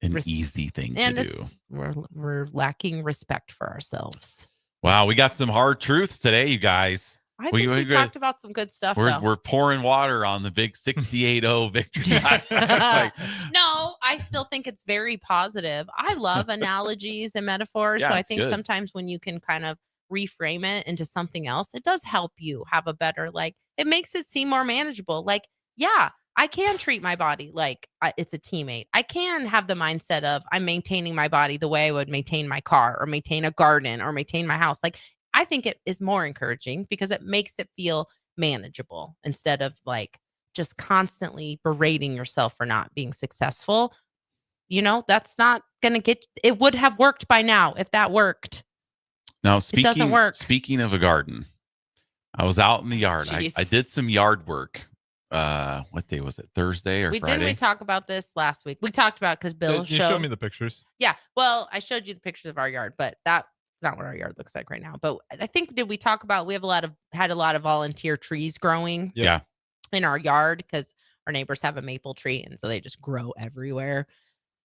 an easy thing And to do. we're lacking respect for ourselves. Wow, we got some hard truths today, you guys. I think we talked about some good stuff. though. We're pouring water on the big 68-0 victory last night. It's like, No, I still think it's very positive. I love analogies and metaphors. Yeah, so I it's think good. sometimes when you can kind of reframe it into something else, it does help you have a better, it makes it seem more manageable. Like, yeah, I can treat my body like it's a teammate. I can have the mindset of I'm maintaining my body the way I would maintain my car or maintain a garden or maintain my house. Like, I think it is more encouraging because it makes it feel manageable instead of just constantly berating yourself for not being successful. That's not going to it would have worked by now if that worked. now, doesn't work. Speaking of a garden, I was out in the yard. Jeez. I did some yard work. What day was it? Thursday or Friday? Didn't we talk about this last week? We talked about it because Bill you showed showed me the pictures. Yeah. Well, I showed you the pictures of our yard, but that's not what our yard looks like right now. But I think, did we talk about, we have had a lot of volunteer trees growing Yeah. in our yard because our neighbors have a maple tree and so they just grow everywhere.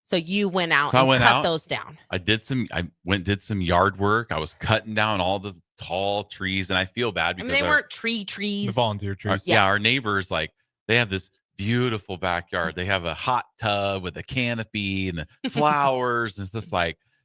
So you went out and cut those down. I did some yard work. I was cutting down all the tall trees, and I feel bad because they weren't trees. The volunteer trees. Our neighbors, they have this beautiful backyard. They have a hot tub with a canopy and the flowers. It's just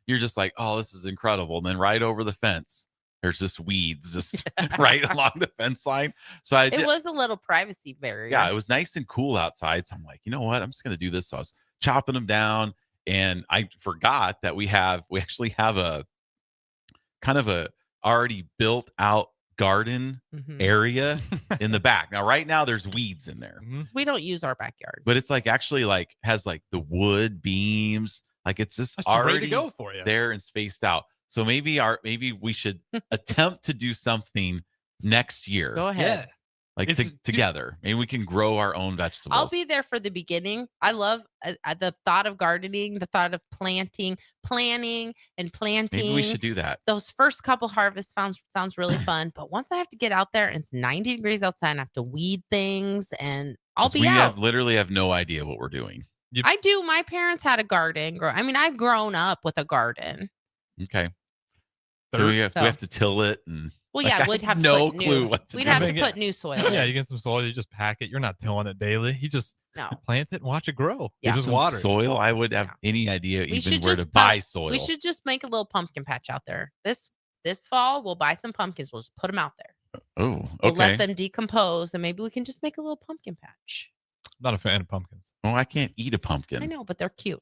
you're just like, oh, this is incredible. And then right over the fence, there's just weeds just right along the fence line. So it was a little privacy barrier. Yeah, it was nice and cool outside. So I'm like, you know what? I'm just gonna do this. So I was chopping them down, and I forgot that we actually have a kind of a already built out garden area in the back. Now, right now there's weeds in there. We don't use our backyard. But it's actually has the wood beams. It's just That's already ready to go for you. there and spaced out. So maybe we should attempt to do something next year. Go ahead. Like together. Maybe we can grow our own vegetables. I'll be there for the beginning. I love the thought of gardening, the thought of planning and planting. Maybe we should do that. Those first couple harvests sounds really fun. But once I have to get out there and it's 90 degrees outside and I have to weed things and I'll be out. We literally have no idea what we're doing. I do. My parents had a garden. I've grown up with a garden. Okay. So we have to till it and... Well, yeah, we'd have no to clue what to we'd do. have to put new soil. Yeah, you get some soil, you just pack it. You're not tilling it daily. You just plant it and watch it grow. Yeah. You just water soil. I would have any idea even where to buy soil. We should just make a little pumpkin patch out there. This fall, we'll buy some pumpkins. We'll just put them out there. Oh, okay. We'll let them decompose, and maybe we can just make a little pumpkin patch. Not a fan of pumpkins. Oh, I can't eat a pumpkin. I know, but they're cute.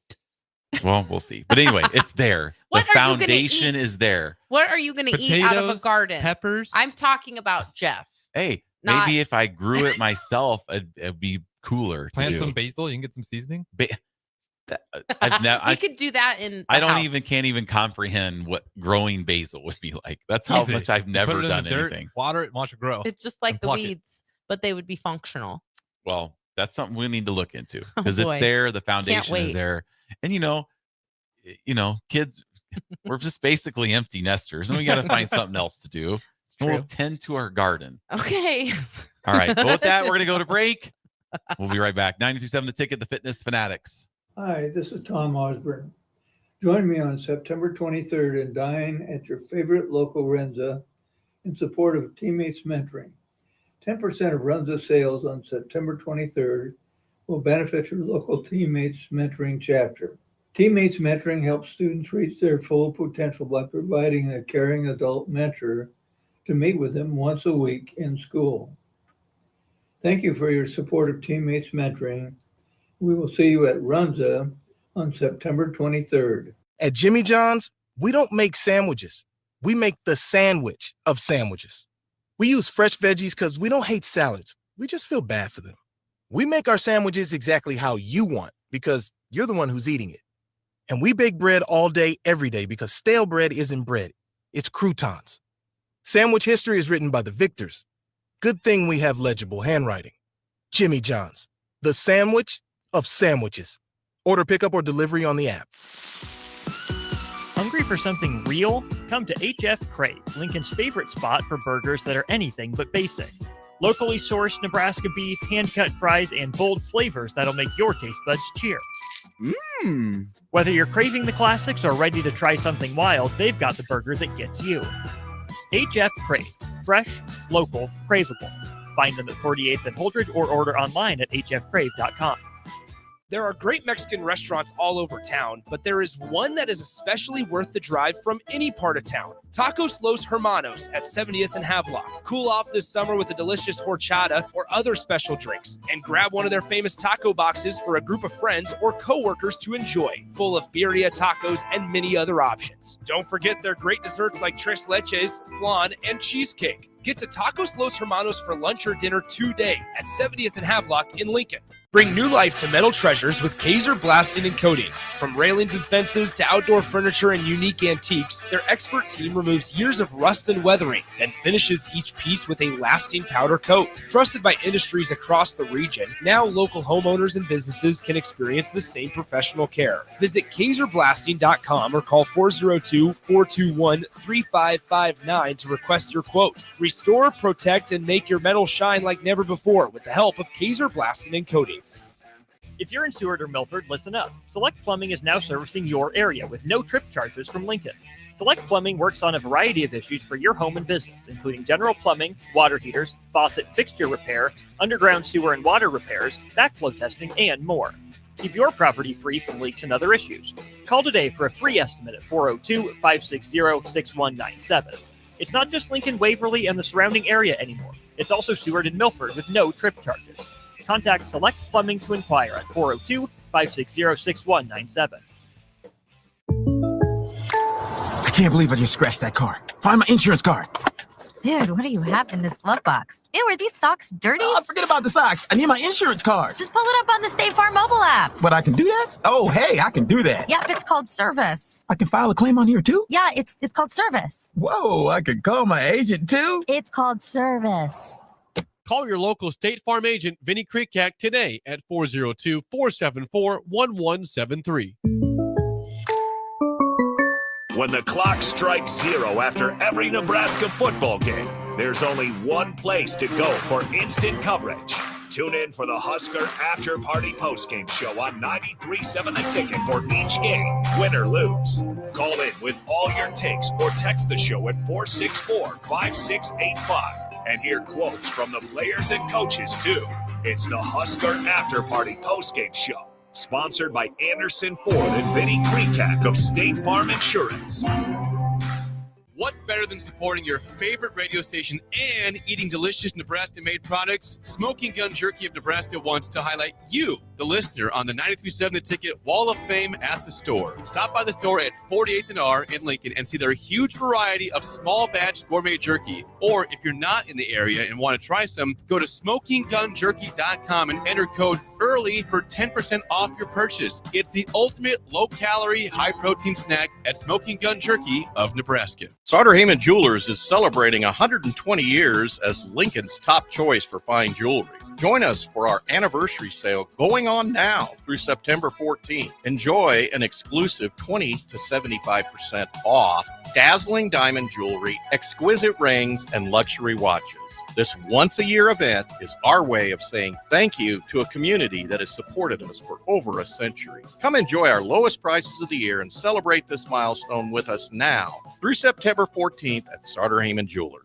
Well, we'll see. But anyway, it's there. The foundation is there. What are you going to eat out of a garden? Peppers. I'm talking about Jeff. Hey, maybe if I grew it myself, it'd be cooler. Plant some basil. You can get some seasoning. We could do that in. I can't even comprehend what growing basil would be like. That's how much I've never done anything. Water it, and watch it grow. It's just like the weeds, but they would be functional. Well, that's something we need to look into because it's there. The foundation is there. And kids, we're just basically empty nesters, and we got to find something else to do. We'll tend to our garden. Okay. All right. But with that, we're going to go to break. We'll be right back. 92.7 The Ticket, the Fitness Fanatics. Hi, this is Tom Osborne. Join me on September 23rd and dine at your favorite local Renza in support of Teammates Mentoring. 10% of Renza sales on September 23rd will benefit your local Teammates Mentoring chapter. Teammates Mentoring helps students reach their full potential by providing a caring adult mentor to meet with them once a week in school. Thank you for your support of Teammates Mentoring. We will see you at Runza on September 23rd. At Jimmy John's, we don't make sandwiches. We make the sandwich of sandwiches. We use fresh veggies because we don't hate salads. We just feel bad for them. We make our sandwiches exactly how you want because you're the one who's eating it. And we bake bread all day, every day because stale bread isn't bread. It's croutons. Sandwich history is written by the victors. Good thing we have legible handwriting. Jimmy John's, the sandwich of sandwiches. Order pickup or delivery on the app. Hungry for something real? Come to HF Crave, Lincoln's favorite spot for burgers that are anything but basic. Locally sourced Nebraska beef, hand-cut fries, and bold flavors that'll make your taste buds cheer. Mmm. Whether you're craving the classics or ready to try something wild, they've got the burger that gets you. HF Crave. Fresh, local, craveable. Find them at 48th and Holdridge or order online at hfcrave.com. There are great Mexican restaurants all over town, but there is one that is especially worth the drive from any part of town. Tacos Los Hermanos at 70th and Havelock. Cool off this summer with a delicious horchata or other special drinks, and grab one of their famous taco boxes for a group of friends or coworkers to enjoy, full of birria tacos and many other options. Don't forget their great desserts like tres leches, flan, and cheesecake. Get to Tacos Los Hermanos for lunch or dinner today at 70th and Havelock in Lincoln. Bring new life to metal treasures with Kaiser Blasting and Coatings. From railings and fences to outdoor furniture and unique antiques, their expert team removes years of rust and weathering, then finishes each piece with a lasting powder coat. Trusted by industries across the region, now local homeowners and businesses can experience the same professional care. Visit KaiserBlasting.com or call 402-421-3559 to request your quote. Restore, protect, and make your metal shine like never before with the help of Kaiser Blasting and Coatings. If you're in Seward or Milford, listen up. Select Plumbing is now servicing your area with no trip charges from Lincoln. Select Plumbing works on a variety of issues for your home and business, including general plumbing, water heaters, faucet fixture repair, underground sewer and water repairs, backflow testing, and more. Keep your property free from leaks and other issues. Call today for a free estimate at 402-560-6197. It's not just Lincoln, Waverly, and the surrounding area anymore. It's also Seward and Milford with no trip charges. Contact Select Plumbing to inquire at 402-560-6197. I can't believe I just scratched that car. Find my insurance card. Dude, what do you have in this glove box? Ew, are these socks dirty? Oh, forget about the socks. I need my insurance card. Just pull it up on the State Farm mobile app. But I can do that? Oh, hey, I can do that. Yep, it's called service. I can file a claim on here too? Yeah, it's called service. Whoa, I can call my agent too? It's called service. Call your local State Farm agent, Vinny Krikak, today at 402-474-1173. When the clock strikes 0 after every Nebraska football game, there's only one place to go for instant coverage. Tune in for the Husker After Party Postgame Show on 93.7 The Ticket for each game, win or lose. Call in with all your takes or text the show at 464-5685 and hear quotes from the players and coaches, too. It's the Husker After Party Postgame Show, sponsored by Anderson Ford and Vinny Krikak of State Farm Insurance. What's better than supporting your favorite radio station and eating delicious Nebraska-made products? Smoking Gun Jerky of Nebraska wants to highlight you, the listener, on the 93.7 The Ticket Wall of Fame at the store. Stop by the store at 48th and R in Lincoln and see their huge variety of small batch gourmet jerky. Or if you're not in the area and want to try some, go to smokinggunjerky.com and enter code EARLY for 10% off your purchase. It's the ultimate low-calorie, high-protein snack at Smoking Gun Jerky of Nebraska. Sauter-Heyman Jewelers is celebrating 120 years as Lincoln's top choice for fine jewelry. Join us for our anniversary sale going on now through September 14th. Enjoy an exclusive 20 to 75% off dazzling diamond jewelry, exquisite rings, and luxury watches. This once-a-year event is our way of saying thank you to a community that has supported us for over a century. Come enjoy our lowest prices of the year and celebrate this milestone with us now through September 14th at Sauter-Heyman Jewelers.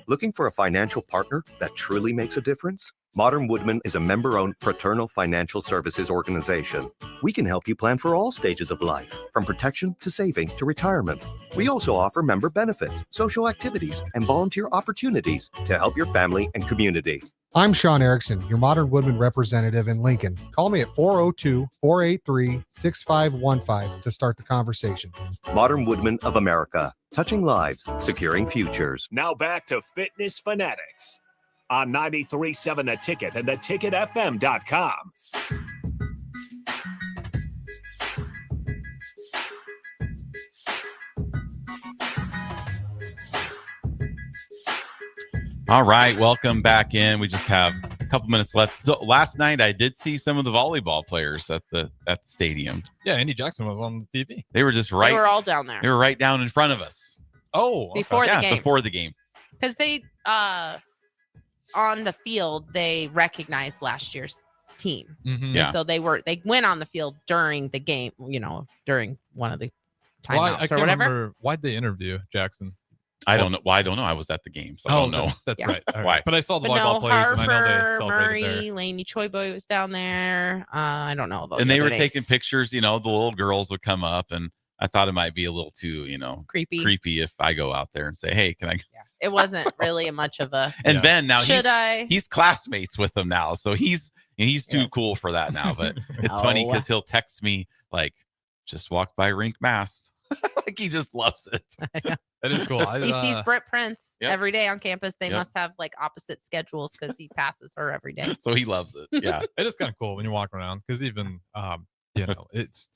Looking for a financial partner that truly makes a difference? Modern Woodman is a member-owned fraternal financial services organization. We can help you plan for all stages of life, from protection to saving to retirement. We also offer member benefits, social activities, and volunteer opportunities to help your family and community. I'm Sean Erickson, your Modern Woodman representative in Lincoln. Call me at 402-483-6515 to start the conversation. Modern Woodman of America, touching lives, securing futures. Now back to Fitness Fanatics on 93.7 The Ticket and theticketfm.com. All right, welcome back in. We just have a couple minutes left. So last night I did see some of the volleyball players at the stadium. Yeah, Andy Jackson was on the TV. They were just right. They were all down there. They were right down in front of us. Oh, okay. Before the game. Before the game. Because they, on the field, they recognized last year's team. Mhm. Yeah. And so they went on the field during the game, during one of the Well, I timeouts or can't whatever. remember. Why'd they interview Jackson? I don't know. Well, I don't know. I was at the game, so I don't know. That's Yeah. right. All right. Why? But I saw the But volleyball no, players, and I know they Harper, celebrated Murray, there. Laney Choiboy was down there. I don't know. Those And they other were names. taking pictures. The little girls would come up, and I thought it might be a little too, Creepy. if I go out there and say, "Hey, can I?" It wasn't really much of a. And Ben now Should I? he's classmates with them now, so he's too cool for that now. But it's funny No. because he'll text me like, "Just walked by Rink Mast." Like he just loves it. That is cool. He sees Britt Prince Yep. every day on campus. They Yep. must have like opposite schedules because he passes her every day. So he loves it. Yeah. It is kind of cool when you walk around because even it's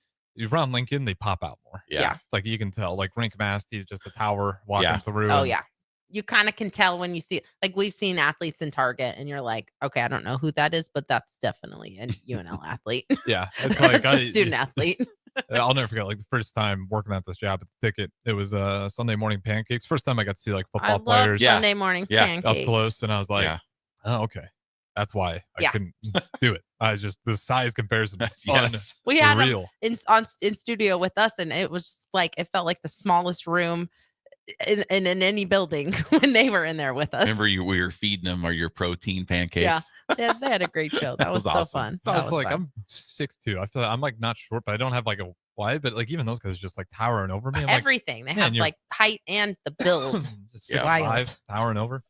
around Lincoln they pop out more. Yeah. It's like you can tell like Rink Mast, he's just a tower walking through. Oh and- yeah. You kind of can tell when you see, like we've seen athletes in Target, and you're like, okay, I don't know who that is, but that's definitely an UNL athlete. Yeah, it's like a student athlete. I'll never forget like the first time working at this job at the Ticket. It was Sunday morning pancakes. First time I got to see like I football love players. Sunday morning up pancakes. close, and I was like, oh okay, that's why I couldn't do it. I just the size comparison was Yes. We had them unreal. in studio with us, and it was just like it felt like the smallest room in any building when they were in there with us. Remember we were feeding them your protein pancakes. Yeah, they had a great show. That was so awesome. fun. I That was like, fun. I'm 6'2". I feel like I'm like not short, but I don't have like a wide. But like even those guys just like towering over me. I'm like, everything. They man, have you're like height and the build. just Wild. 6'5", towering over.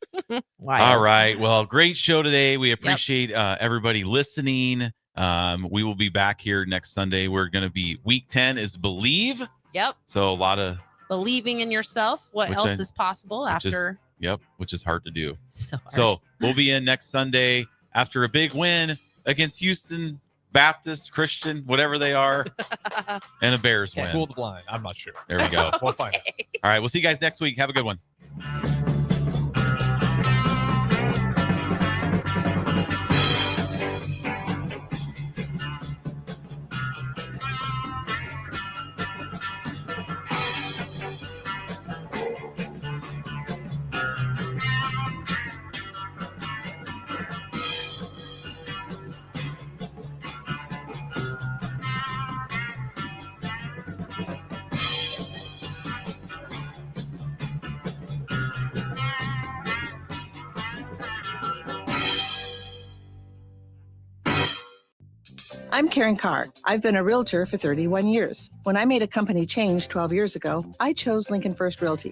Wild. All right. Well, great show today. We appreciate everybody listening. We will be back here next Sunday. We're going to be week 10 is Believe. Yep. So a lot of Believing in yourself. What Which else I- is possible which is- after Yep, which is hard to do. So hard. So we'll be in next Sunday after a big win against Houston Baptist, Christian, whatever they are, and a Bears win. School the blind. I'm not sure. There we go. We'll find out. All right, we'll see you guys next week. Have a good one. I'm Karen Carr. I've been a realtor for 31 years. When I made a company change 12 years ago, I chose Lincoln First Realty.